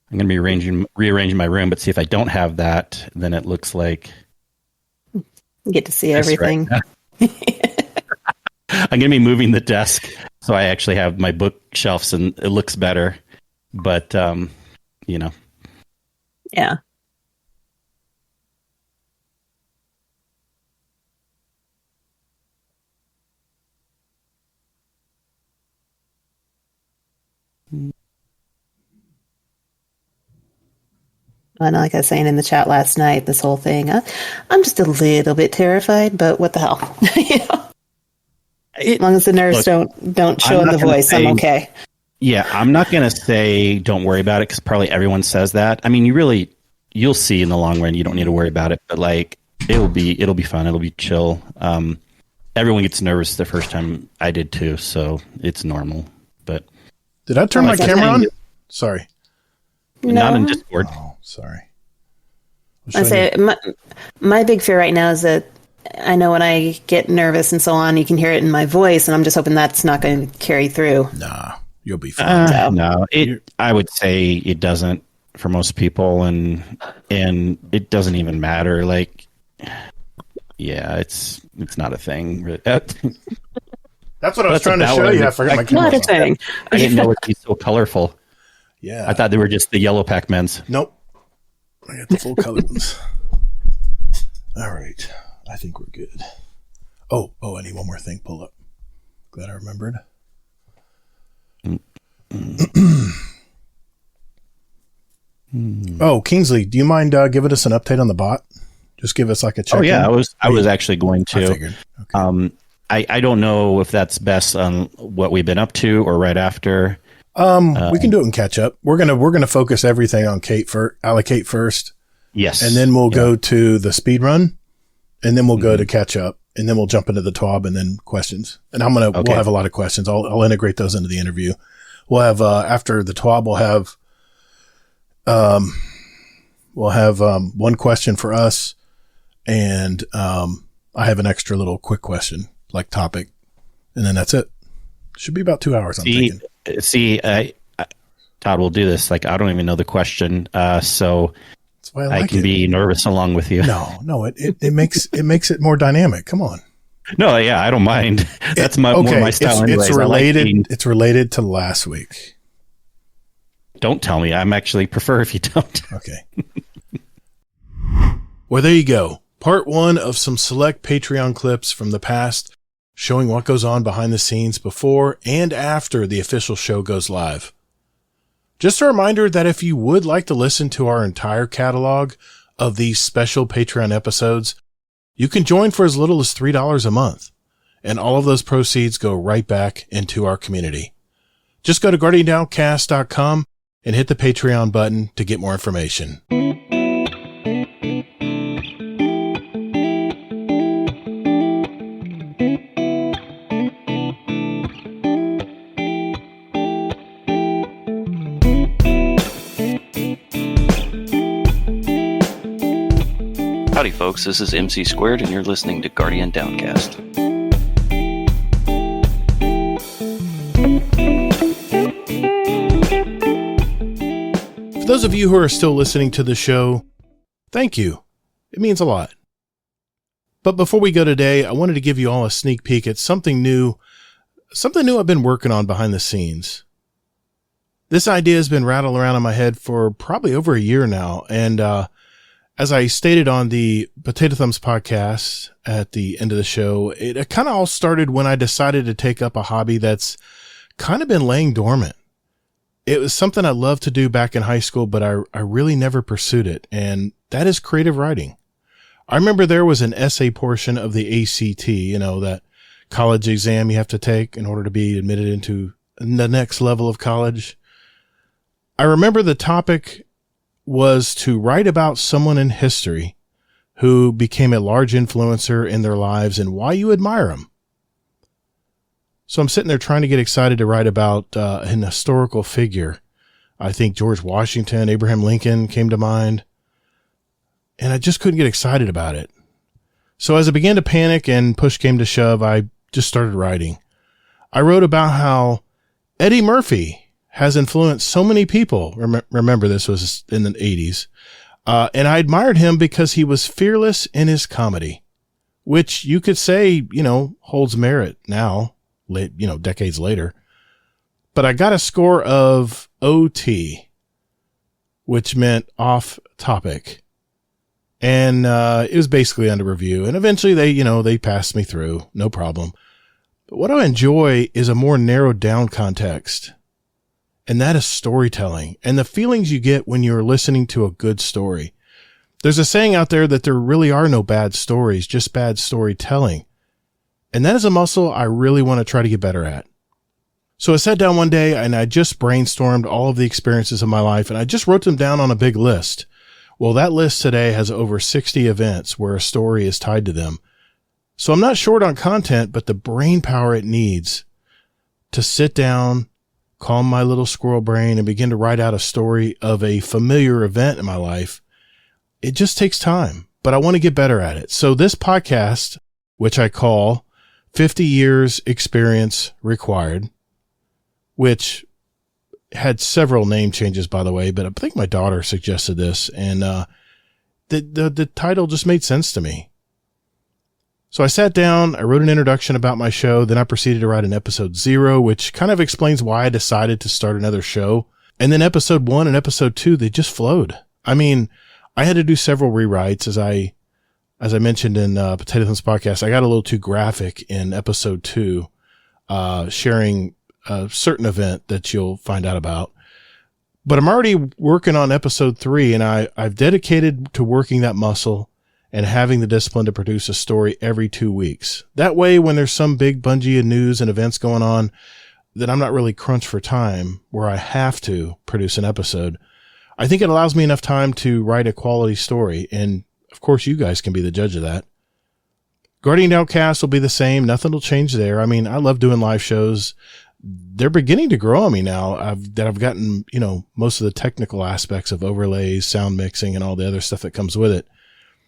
Speaker 13: I'm going to be rearranging my room, but see if I don't have that, then it looks like
Speaker 15: you get to see everything.
Speaker 13: Right. I'm going to be moving the desk, so I actually have my bookshelves, and it looks better. But you know,
Speaker 15: yeah. And like I was saying in the chat last night, this whole thing, I'm just a little bit terrified, but what the hell? You know? As long as the nerves don't show in the voice, I'm okay.
Speaker 13: Yeah, I'm not going to say don't worry about it because probably everyone says that. I mean, you'll see in the long run. You don't need to worry about it, but like it'll be fun. It'll be chill. Everyone gets nervous the first time. I did too, so it's normal. But
Speaker 1: did I turn my camera on? Sorry.
Speaker 13: Not in Discord.
Speaker 1: Oh, sorry.
Speaker 15: I say my big fear right now is that I know when I get nervous and so on, you can hear it in my voice, and I'm just hoping that's not going to carry through.
Speaker 1: Nah, you'll be fine.
Speaker 13: No, I would say it doesn't for most people, and it doesn't even matter. Like, yeah, it's not a thing.
Speaker 1: That's what I was trying to show you. I forgot my camera.
Speaker 15: Not a thing.
Speaker 13: I didn't know it'd be so colorful.
Speaker 1: Yeah.
Speaker 13: I thought they were just the yellow Pac-Mans.
Speaker 1: Nope. I got the full color ones. All right. I think we're good. Oh, I need one more thing. Pull up. Glad I remembered. Oh, Kingsley, do you mind giving us an update on the bot? Just give us like a check.
Speaker 13: Oh yeah, I was actually going to.
Speaker 1: I figured. Okay.
Speaker 13: I don't know if that's best on what we've been up to or right after.
Speaker 1: We can do it and catch up. We're gonna focus everything on allocate first.
Speaker 13: Yes,
Speaker 1: and then we'll go to the speed run, and then we'll go to catch up, and then we'll jump into the TWAB and then questions. And we'll have a lot of questions. I'll integrate those into the interview. We'll have after the TWAB, we'll have one question for us, and I have an extra little quick question like topic, and then that's it. Should be about 2 hours. I'm thinking.
Speaker 13: Todd will do this. Like, I don't even know the question, so
Speaker 1: that's why I
Speaker 13: can be nervous along with you.
Speaker 1: No, it makes it more dynamic. Come on.
Speaker 13: No, yeah, I don't mind. That's more my style.
Speaker 1: It's related. It's related to last week.
Speaker 13: Don't tell me. I'm actually prefer if you don't.
Speaker 1: Okay. Well, there you go. Part 1 of some select Patreon clips from the past, showing what goes on behind the scenes before and after the official show goes live. Just a reminder that if you would like to listen to our entire catalog of these special Patreon episodes, you can join for as little as $3 a month, and all of those proceeds go right back into our community. Just go to guardiandowncast.com and hit the Patreon button to get more information.
Speaker 16: Howdy, folks. This is MC Squared, and you're listening to Guardian Downcast.
Speaker 1: For those of you who are still listening to the show, thank you. It means a lot. But before we go today, I wanted to give you all a sneak peek at something new I've been working on behind the scenes. This idea has been rattling around in my head for probably over a year now, and as I stated on the Potato Thumbs podcast at the end of the show, it kind of all started when I decided to take up a hobby that's kind of been laying dormant. It was something I loved to do back in high school, but I really never pursued it, and that is creative writing. I remember there was an essay portion of the ACT, that college exam you have to take in order to be admitted into the next level of college. I remember the topic was to write about someone in history who became a large influencer in their lives and why you admire them. So I'm sitting there trying to get excited to write about an historical figure. I think George Washington, Abraham Lincoln came to mind, and I just couldn't get excited about it. So as I began to panic and push came to shove, I just started writing. I wrote about how Eddie Murphy has influenced so many people. Remember, this was in the 80s. And I admired him because he was fearless in his comedy, which you could say, holds merit now, decades later. But I got a score of OT, which meant off topic. And it was basically under review. And eventually they passed me through. No problem. But what I enjoy is a more narrowed down context. And that is storytelling and the feelings you get when you're listening to a good story. There's a saying out there that there really are no bad stories, just bad storytelling. And that is a muscle I really want to try to get better at. So I sat down one day and I just brainstormed all of the experiences of my life and I just wrote them down on a big list. Well, that list today has over 60 events where a story is tied to them. So I'm not short on content, but the brain power it needs to sit down, calm my little squirrel brain, and begin to write out a story of a familiar event in my life, it just takes time, but I want to get better at it. So this podcast, which I call 50 Years Experience Required, which had several name changes, by the way, but I think my daughter suggested this, and the title just made sense to me. So I sat down, I wrote an introduction about my show, then I proceeded to write an episode 0, which kind of explains why I decided to start another show. And then episode 1 and episode 2, they just flowed. I mean, I had to do several rewrites as I mentioned in Potato Thumbs podcast. I got a little too graphic in episode 2, sharing a certain event that you'll find out about. But I'm already working on episode 3, and I've dedicated to working that muscle and having the discipline to produce a story every 2 weeks. That way, when there's some big bungee of news and events going on, that I'm not really crunched for time where I have to produce an episode. I think it allows me enough time to write a quality story. And of course, you guys can be the judge of that. Guardian Downcast will be the same. Nothing will change there. I mean, I love doing live shows. They're beginning to grow on me now. I've gotten, most of the technical aspects of overlays, sound mixing, and all the other stuff that comes with it.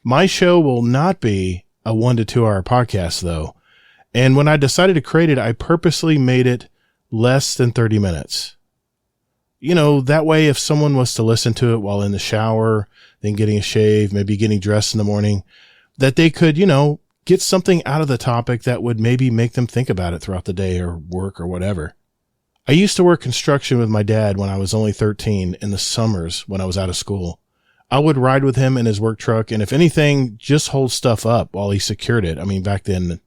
Speaker 1: My show will not be a 1 to 2 hour podcast, though. And when I decided to create it, I purposely made it less than 30 minutes. That way, if someone was to listen to it while in the shower, then getting a shave, maybe getting dressed in the morning, that they could, get something out of the topic that would maybe make them think about it throughout the day or work or whatever. I used to work construction with my dad when I was only 13 in the summers when I was out of school. I would ride with him in his work truck, and if anything, just hold stuff up while he secured it. I mean, back then,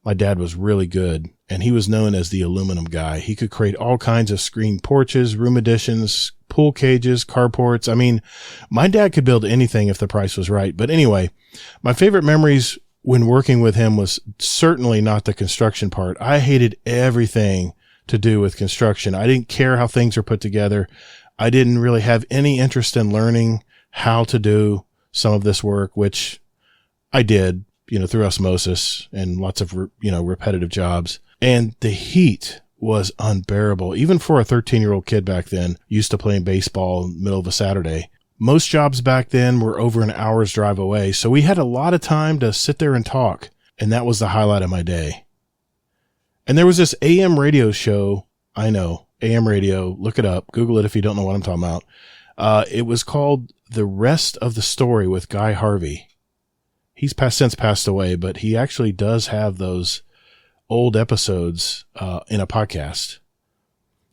Speaker 1: my dad was really good, and he was known as the aluminum guy. He could create all kinds of screen porches, room additions, pool cages, carports. I mean, my dad could build anything if the price was right. But anyway, my favorite memories when working with him was certainly not the construction part. I hated everything to do with construction. I didn't care how things were put together. I didn't really have any interest in learning how to do some of this work, which I did, through osmosis and lots of, repetitive jobs. And the heat was unbearable, even for a 13-year-old kid back then, used to playing baseball in the middle of a Saturday. Most jobs back then were over an hour's drive away, so we had a lot of time to sit there and talk, and that was the highlight of my day. And there was this AM radio show. I know, AM radio. Look it up. Google it if you don't know what I'm talking about. It was called The Rest of the Story with Guy Harvey. He's since passed away, but he actually does have those old episodes in a podcast.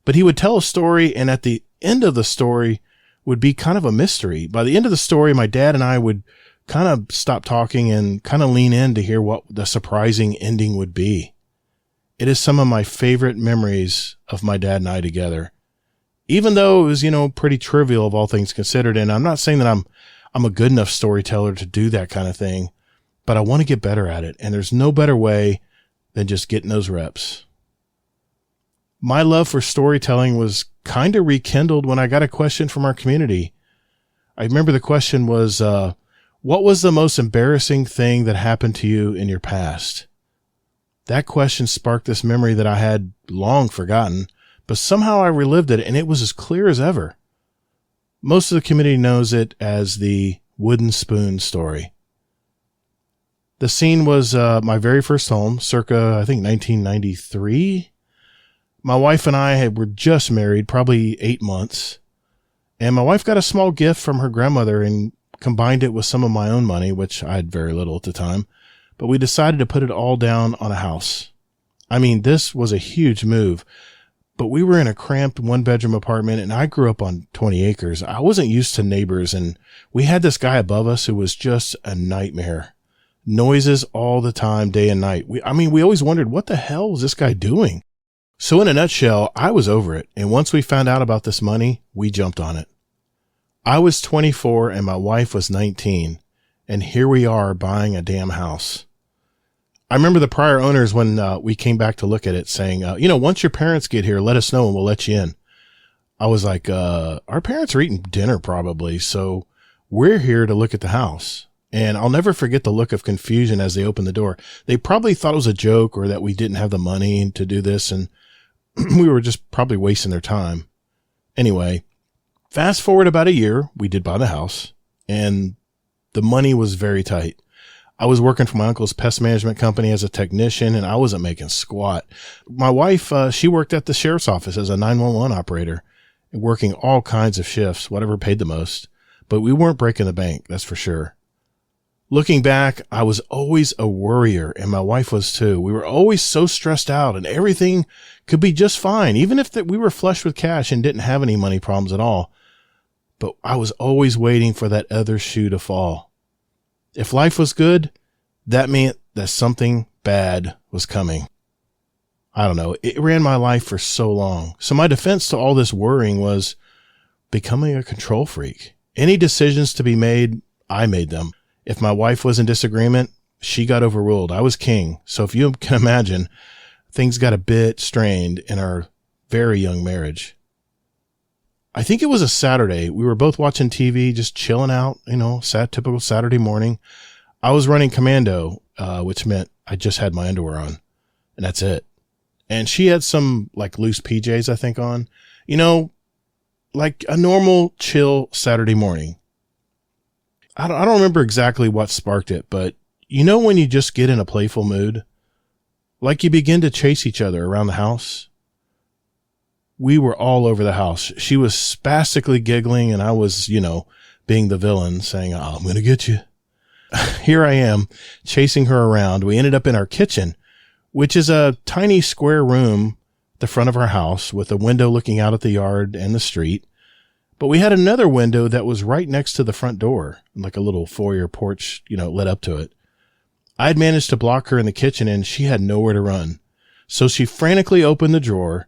Speaker 1: But he would tell a story, and at the end of the story would be kind of a mystery. By the end of the story, my dad and I would kind of stop talking and kind of lean in to hear what the surprising ending would be. It is some of my favorite memories of my dad and I together, even though it was, pretty trivial of all things considered. And I'm not saying that I'm a good enough storyteller to do that kind of thing, but I want to get better at it. And there's no better way than just getting those reps. My love for storytelling was kind of rekindled when I got a question from our community. I remember the question was, what was the most embarrassing thing that happened to you in your past? That question sparked this memory that I had long forgotten, but somehow I relived it, and it was as clear as ever. Most of the community knows it as the wooden spoon story. The scene was my very first home, circa, I think, 1993. My wife and I were just married, probably 8 months, and my wife got a small gift from her grandmother and combined it with some of my own money, which I had very little at the time. But we decided to put it all down on a house. I mean, this was a huge move, but we were in a cramped one-bedroom apartment, and I grew up on 20 acres. I wasn't used to neighbors, and we had this guy above us who was just a nightmare. Noises all the time, day and night. We always wondered, what the hell was this guy doing? So in a nutshell, I was over it, and once we found out about this money, we jumped on it. I was 24, and my wife was 19. And here we are buying a damn house. I remember the prior owners when we came back to look at it saying, once your parents get here, let us know and we'll let you in. I was like, our parents are eating dinner probably, so we're here to look at the house. And I'll never forget the look of confusion as they opened the door. They probably thought it was a joke or that we didn't have the money to do this, and we were just probably wasting their time. Anyway, fast forward about a year, we did buy the house, and the money was very tight. I was working for my uncle's pest management company as a technician, and I wasn't making squat. My wife, she worked at the sheriff's office as a 911 operator, working all kinds of shifts, whatever paid the most. But we weren't breaking the bank, that's for sure. Looking back, I was always a worrier, and my wife was too. We were always so stressed out, and everything could be just fine, even if we were flush with cash and didn't have any money problems at all. But I was always waiting for that other shoe to fall. If life was good, that meant that something bad was coming. I don't know. It ran my life for so long. So my defense to all this worrying was becoming a control freak. Any decisions to be made, I made them. If my wife was in disagreement, she got overruled. I was king. So if you can imagine, things got a bit strained in our very young marriage. I think it was a Saturday. We were both watching TV, just chilling out, typical Saturday morning. I was running commando, which meant I just had my underwear on, and that's it. And she had some loose PJs, I think, on, like a normal chill Saturday morning. I don't remember exactly what sparked it, but when you just get in a playful mood, like you begin to chase each other around the house. We were all over the house. She was spastically giggling, and I was, being the villain, saying, "Oh, I'm going to get you." Here I am, chasing her around. We ended up in our kitchen, which is a tiny square room at the front of our house with a window looking out at the yard and the street. But we had another window that was right next to the front door, like a little foyer porch, led up to it. I had managed to block her in the kitchen, and she had nowhere to run. So she frantically opened the drawer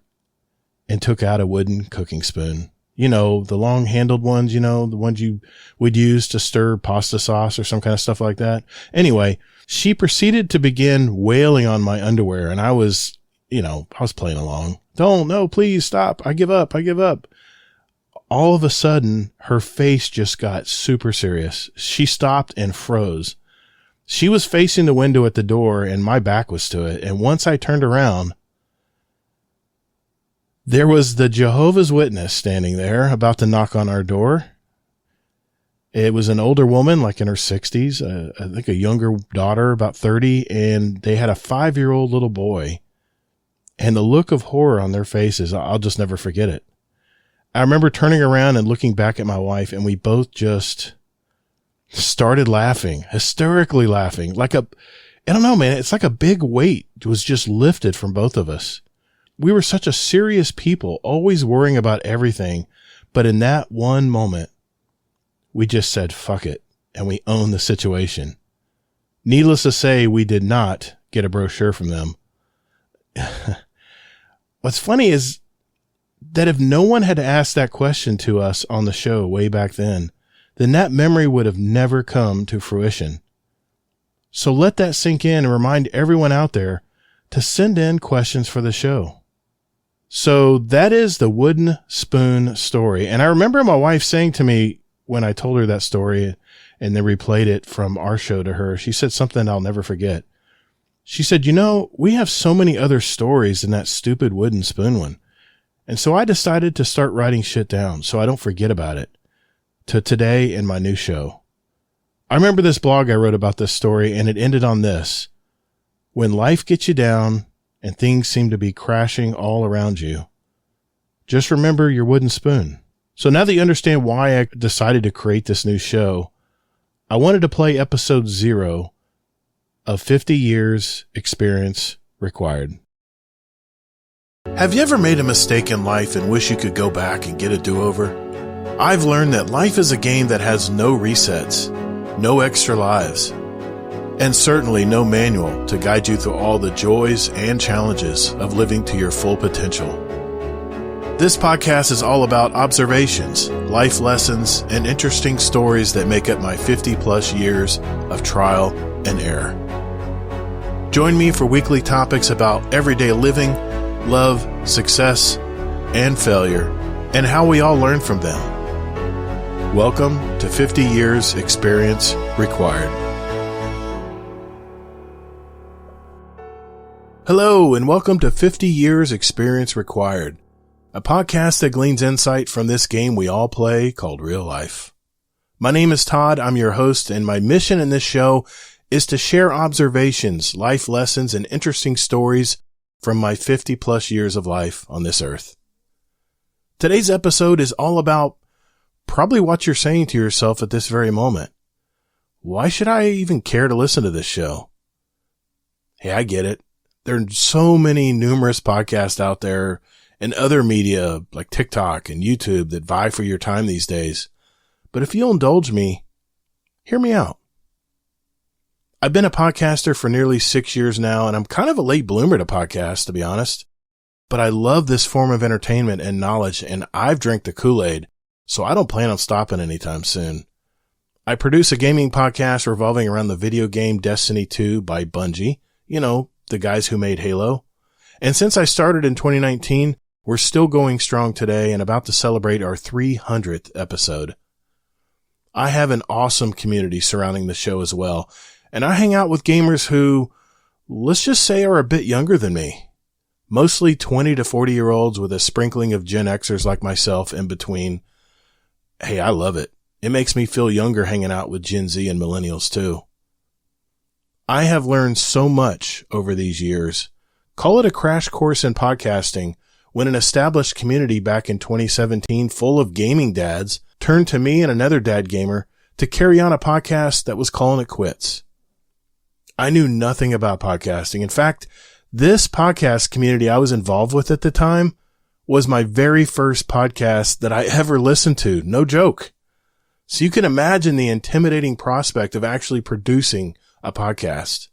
Speaker 1: and took out a wooden cooking spoon. The long-handled ones, the ones you would use to stir pasta sauce or some kind of stuff like that. Anyway, she proceeded to begin wailing on my underwear, and I was playing along. No, please stop. I give up. All of a sudden, her face just got super serious. She stopped and froze. She was facing the window at the door, and my back was to it. And once I turned around, there was the Jehovah's Witness standing there about to knock on our door. It was an older woman, like in her 60s, I think a younger daughter, about 30, and they had a 5-year-old little boy. And the look of horror on their faces, I'll just never forget it. I remember turning around and looking back at my wife, and we both just started laughing, hysterically laughing. I don't know, man, it's like a big weight was just lifted from both of us. We were such a serious people, always worrying about everything. But in that one moment, we just said, fuck it, and we owned the situation. Needless to say, we did not get a brochure from them. What's funny is that if no one had asked that question to us on the show way back then that memory would have never come to fruition. So let that sink in and remind everyone out there to send in questions for the show. So that is the wooden spoon story. And I remember my wife saying to me when I told her that story and then replayed it from our show to her, she said something I'll never forget. She said, we have so many other stories than that stupid wooden spoon one. And so I decided to start writing shit down so I don't forget about it to today in my new show. I remember this blog I wrote about this story, and it ended on this. When life gets you down and things seem to be crashing all around you, just remember your wooden spoon. So now that you understand why I decided to create this new show, I wanted to play episode 0 of 50 Years Experience Required. Have you ever made a mistake in life and wish you could go back and get a do-over? I've learned that life is a game that has no resets, no extra lives, and certainly no manual to guide you through all the joys and challenges of living to your full potential. This podcast is all about observations, life lessons, and interesting stories that make up my 50-plus years of trial and error. Join me for weekly topics about everyday living, love, success, and failure, and how we all learn from them. Welcome to 50 Years Experience Required. Hello, and welcome to 50 Years Experience Required, a podcast that gleans insight from this game we all play called real life. My name is Todd, I'm your host, and my mission in this show is to share observations, life lessons, and interesting stories from my 50-plus years of life on this earth. Today's episode is all about probably what you're saying to yourself at this very moment. Why should I even care to listen to this show? Hey, I get it. There are so many numerous podcasts out there and other media like TikTok and YouTube that vie for your time these days. But if you'll indulge me, hear me out. I've been a podcaster for nearly 6 years now, and I'm kind of a late bloomer to podcasts, to be honest. But I love this form of entertainment and knowledge, and I've drank the Kool-Aid, so I don't plan on stopping anytime soon. I produce a gaming podcast revolving around the video game Destiny 2 by Bungie, the guys who made Halo. And since I started in 2019, we're still going strong today and about to celebrate our 300th episode. I have an awesome community surrounding the show as well, and I hang out with gamers who, let's just say, are a bit younger than me. Mostly 20 to 40-year-olds with a sprinkling of Gen Xers like myself in between. Hey, I love it. It makes me feel younger hanging out with Gen Z and millennials too. I have learned so much over these years. Call it a crash course in podcasting when an established community back in 2017 full of gaming dads turned to me and another dad gamer to carry on a podcast that was calling it quits. I knew nothing about podcasting. In fact, this podcast community I was involved with at the time was my very first podcast that I ever listened to. No joke. So you can imagine the intimidating prospect of actually producing a podcast.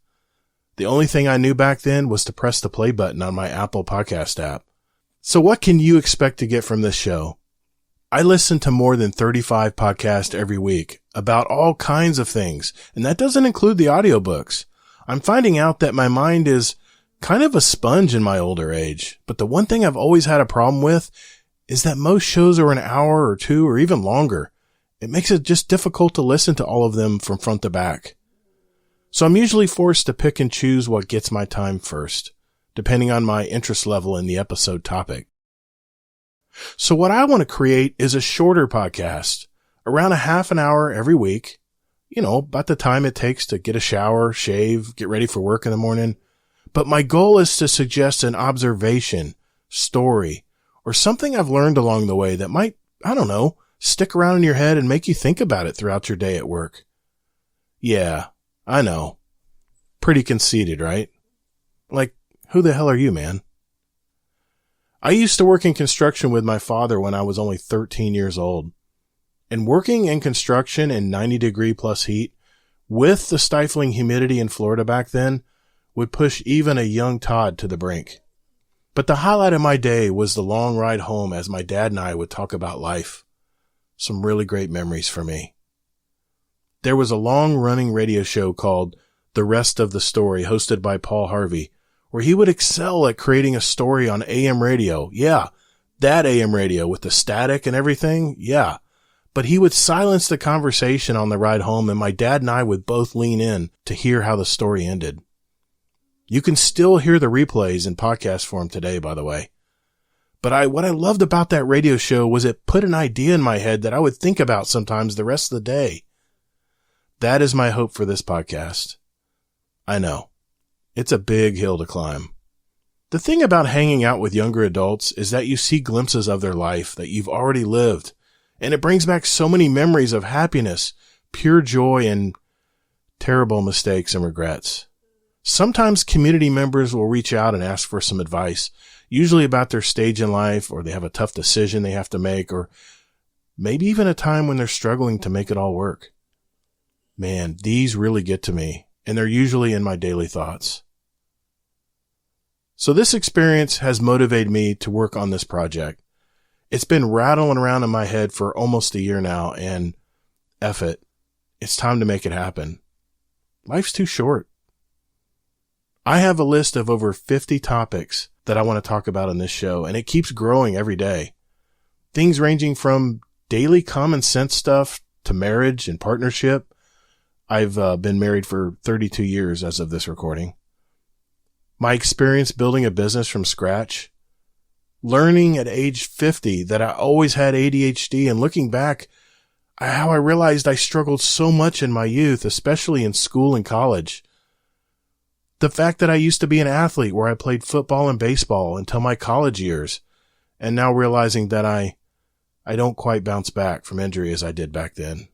Speaker 1: The only thing I knew back then was to press the play button on my Apple Podcast app. So what can you expect to get from this show? I listen to more than 35 podcasts every week about all kinds of things, and that doesn't include the audiobooks. I'm finding out that my mind is kind of a sponge in my older age, but the one thing I've always had a problem with is that most shows are an hour or two or even longer. It makes it just difficult to listen to all of them from front to back. So I'm usually forced to pick and choose what gets my time first, depending on my interest level in the episode topic. So what I want to create is a shorter podcast, around a half an hour every week, about the time it takes to get a shower, shave, get ready for work in the morning. But my goal is to suggest an observation, story, or something I've learned along the way that might, stick around in your head and make you think about it throughout your day at work. Yeah, I know. Pretty conceited, right? Like, who the hell are you, man? I used to work in construction with my father when I was only 13 years old. And working in construction in 90-degree plus heat, with the stifling humidity in Florida back then, would push even a young Todd to the brink. But the highlight of my day was the long ride home as my dad and I would talk about life. Some really great memories for me. There was a long-running radio show called The Rest of the Story, hosted by Paul Harvey, where he would excel at creating a story on AM radio. Yeah, that AM radio with the static and everything. Yeah. But he would silence the conversation on the ride home, and my dad and I would both lean in to hear how the story ended. You can still hear the replays in podcast form today, by the way. But what I loved about that radio show was it put an idea in my head that I would think about sometimes the rest of the day. That is my hope for this podcast. I know. It's a big hill to climb. The thing about hanging out with younger adults is that you see glimpses of their life that you've already lived, and it brings back so many memories of happiness, pure joy, and terrible mistakes and regrets. Sometimes community members will reach out and ask for some advice, usually about their stage in life, or they have a tough decision they have to make, or maybe even a time when they're struggling to make it all work. Man, these really get to me, and they're usually in my daily thoughts. So this experience has motivated me to work on this project. It's been rattling around in my head for almost a year now, and F it. It's time to make it happen. Life's too short. I have a list of over 50 topics that I want to talk about on this show, and it keeps growing every day. Things ranging from daily common sense stuff to marriage and partnership. I've been married for 32 years as of this recording. My experience building a business from scratch. Learning at age 50 that I always had ADHD, and looking back, how I realized I struggled so much in my youth, especially in school and college. The fact that I used to be an athlete where I played football and baseball until my college years, and now realizing that I don't quite bounce back from injury as I did back then.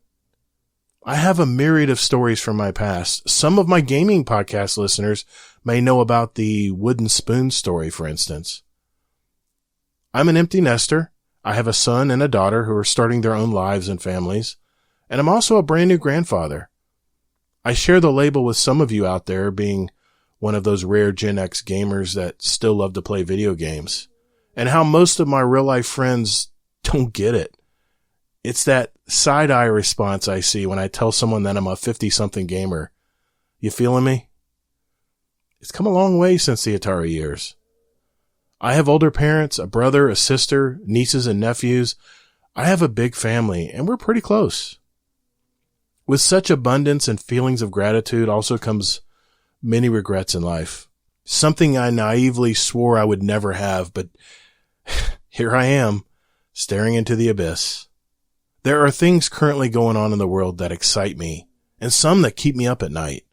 Speaker 1: I have a myriad of stories from my past. Some of my gaming podcast listeners may know about the wooden spoon story, for instance. I'm an empty nester. I have a son and a daughter who are starting their own lives and families, and I'm also a brand new grandfather. I share the label with some of you out there being one of those rare Gen X gamers that still love to play video games, and how most of my real-life friends don't get it. It's that side-eye response I see when I tell someone that I'm a 50-something gamer. You feeling me? It's come a long way since the Atari years. I have older parents, a brother, a sister, nieces and nephews. I have a big family, and we're pretty close. With such abundance and feelings of gratitude also comes many regrets in life. Something I naively swore I would never have, but here I am, staring into the abyss. There are things currently going on in the world that excite me, and some that keep me up at night.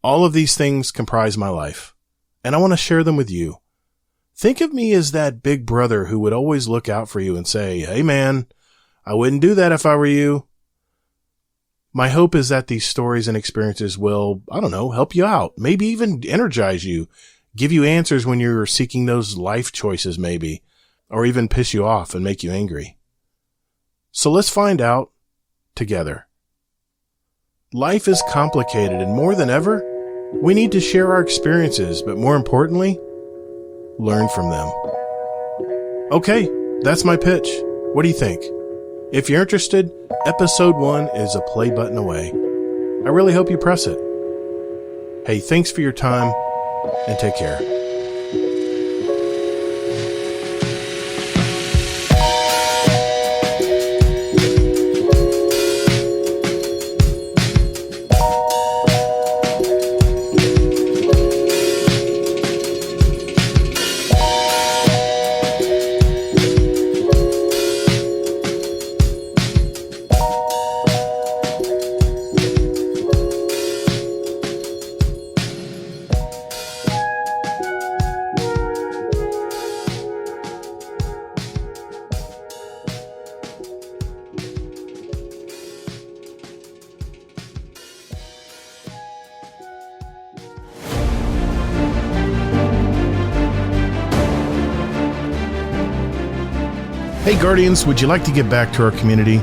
Speaker 1: All of these things comprise my life, and I want to share them with you. Think of me as that big brother who would always look out for you and say, "Hey man, I wouldn't do that if I were you." My hope is that these stories and experiences will, help you out, maybe even energize you, give you answers when you're seeking those life choices maybe, or even piss you off and make you angry. So let's find out together. Life is complicated, and more than ever, we need to share our experiences, but more importantly, learn from them. Okay, that's my pitch. What do you think? If you're interested, episode 1 is a play button away. I really hope you press it. Hey, thanks for your time, and take care. Hey Guardians, would you like to give back to our community?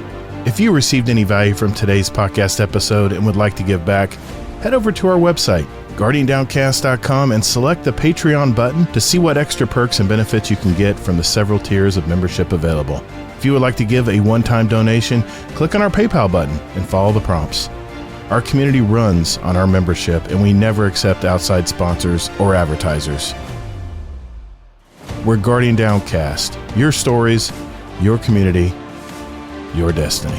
Speaker 1: If you received any value from today's podcast episode and would like to give back, head over to our website, GuardianDowncast.com, and select the Patreon button to see what extra perks and benefits you can get from the several tiers of membership available. If you would like to give a one-time donation, click on our PayPal button and follow the prompts. Our community runs on our membership, and we never accept outside sponsors or advertisers. We're Guardian Downcast. Your stories, your community, your destiny.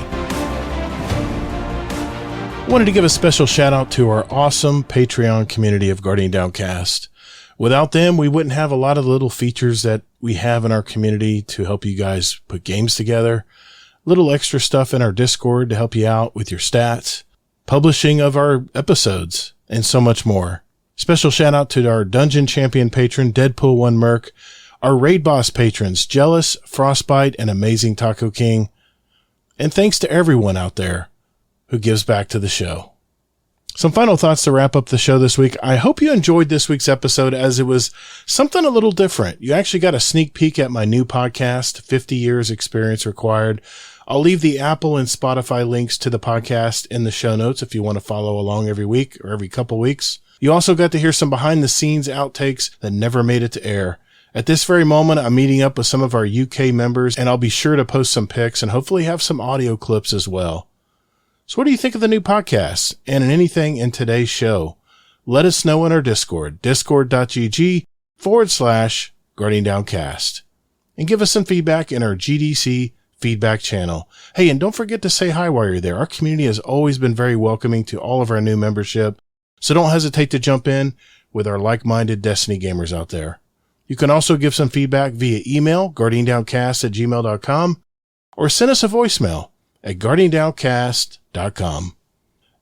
Speaker 1: I wanted to give a special shout out to our awesome Patreon community of Guardian Downcast. Without them, we wouldn't have a lot of the little features that we have in our community to help you guys put games together, little extra stuff in our Discord to help you out with your stats, publishing of our episodes, and so much more. Special shout out to our Dungeon Champion patron, Deadpool1 Merc, our Raid Boss patrons, Jealous, Frostbite, and Amazing Taco King. And thanks to everyone out there who gives back to the show. Some final thoughts to wrap up the show this week. I hope you enjoyed this week's episode as it was something a little different. You actually got a sneak peek at my new podcast, 50 Years Experience Required. I'll leave the Apple and Spotify links to the podcast in the show notes if you want to follow along every week or every couple weeks. You also got to hear some behind the scenes outtakes that never made it to air. At this very moment, I'm meeting up with some of our UK members, and I'll be sure to post some pics and hopefully have some audio clips as well. So what do you think of the new podcast and in anything in today's show? Let us know in our Discord, discord.gg/Guardian Downcast. And give us some feedback in our GDC feedback channel. Hey, and don't forget to say hi while you're there. Our community has always been very welcoming to all of our new membership, so don't hesitate to jump in with our like-minded Destiny gamers out there. You can also give some feedback via email, guardiandowncast@gmail.com, or send us a voicemail at guardiandowncast.com.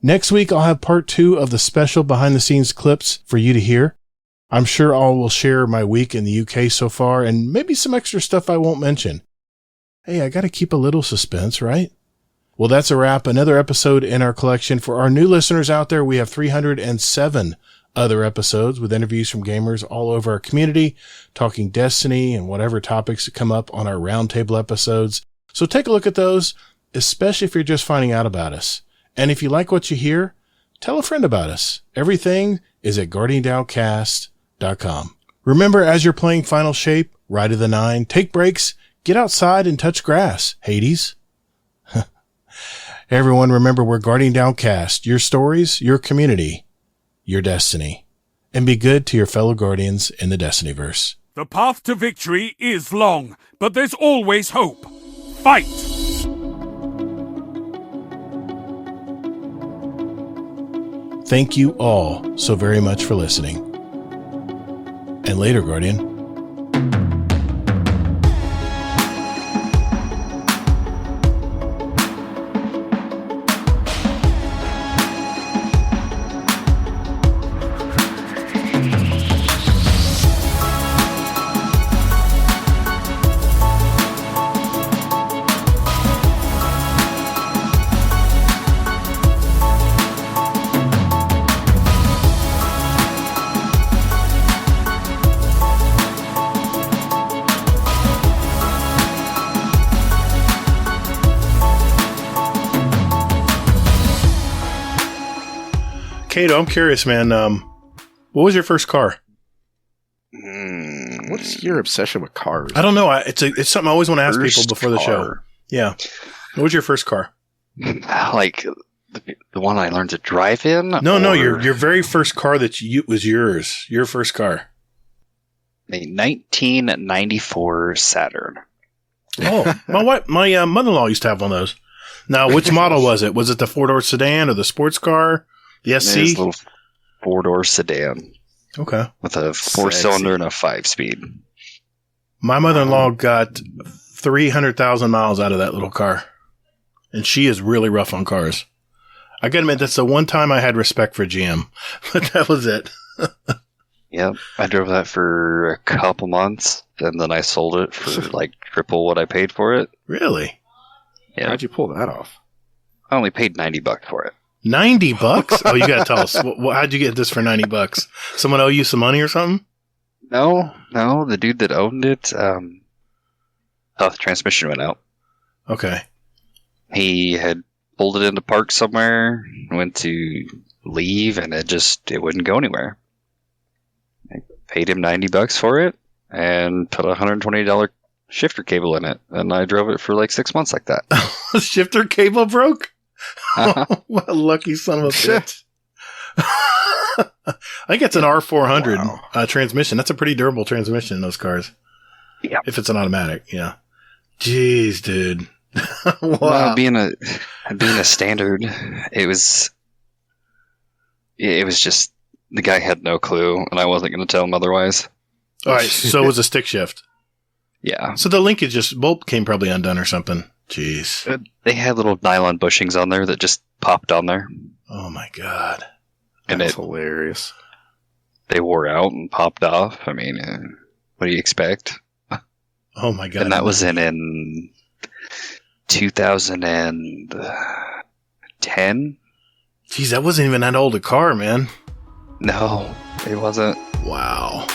Speaker 1: Next week, I'll have part 2 of the special behind-the-scenes clips for you to hear. I'm sure I will share my week in the UK so far, and maybe some extra stuff I won't mention. Hey, I gotta keep a little suspense, right? Well, that's a wrap. Another episode in our collection. For our new listeners out there, we have 307 other episodes with interviews from gamers all over our community, talking Destiny and whatever topics that come up on our roundtable episodes. So take a look at those, especially if you're just finding out about us. And if you like what you hear, tell a friend about us. Everything is at guardiandowncast.com. Remember, as you're playing Final Shape, Ride of the Nine, take breaks, get outside and touch grass, Hades. Hey everyone, remember we're Guardian Downcast, your stories, your community, your destiny. And be good to your fellow Guardians in the Destinyverse.
Speaker 17: The path to victory is long, but there's always hope. Fight!
Speaker 1: Thank you all so very much for listening. And later, Guardian. Kato, I'm curious, man. What was your first car?
Speaker 4: What is your obsession with cars?
Speaker 1: I don't know. It's something I always want to ask people before the show. Yeah. What was your first car?
Speaker 7: Like the one I learned to drive in?
Speaker 1: No, your very first car that was yours. Your first car.
Speaker 7: A 1994 Saturn.
Speaker 1: Oh, my mother-in-law used to have one of those. Now, which model was it? Was it the 4-door sedan or the sports car? The SC?
Speaker 7: It was a little 4-door sedan.
Speaker 1: Okay.
Speaker 7: With a 4-cylinder and a 5-speed.
Speaker 1: My mother-in-law got 300,000 miles out of that little car. And she is really rough on cars. I gotta admit, that's the one time I had respect for GM. But that was it.
Speaker 7: Yep. I drove that for a couple months, and then I sold it for like triple what I paid for it.
Speaker 1: Really?
Speaker 7: Yeah.
Speaker 4: How'd you pull that off?
Speaker 7: I only paid $90 for it.
Speaker 1: $90? Oh, you gotta tell us. How'd you get this for $90? Someone owe you some money or something?
Speaker 7: No. The dude that owned it, thought the transmission went out.
Speaker 1: Okay.
Speaker 7: He had pulled it into park somewhere, went to leave, and it wouldn't go anywhere. I paid him $90 for it and put a $120 shifter cable in it, and I drove it for like 6 months like that.
Speaker 1: Shifter cable broke? What a lucky son of a bitch. I think it's an R400 transmission. That's a pretty durable transmission in those cars.
Speaker 7: Yeah.
Speaker 1: If it's an automatic, yeah. Jeez, dude. Wow.
Speaker 7: Well, being a standard, it was just the guy had no clue, and I wasn't going to tell him otherwise.
Speaker 1: All right, so it was a stick shift.
Speaker 7: Yeah.
Speaker 1: So the linkage bolt came probably undone or something. Jeez.
Speaker 7: They had little nylon bushings on there that just popped on there.
Speaker 1: Oh my god.
Speaker 7: And
Speaker 4: that's hilarious.
Speaker 7: They wore out and popped off. I mean, what do you expect?
Speaker 1: Oh my god.
Speaker 7: And that was in 2010.
Speaker 1: Jeez, that wasn't even that old a car, man.
Speaker 7: No, it wasn't.
Speaker 1: Wow.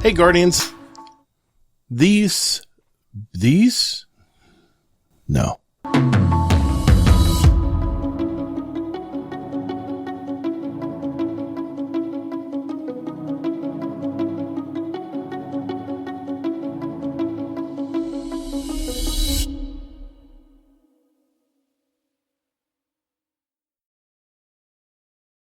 Speaker 1: Hey, Guardians. These? No.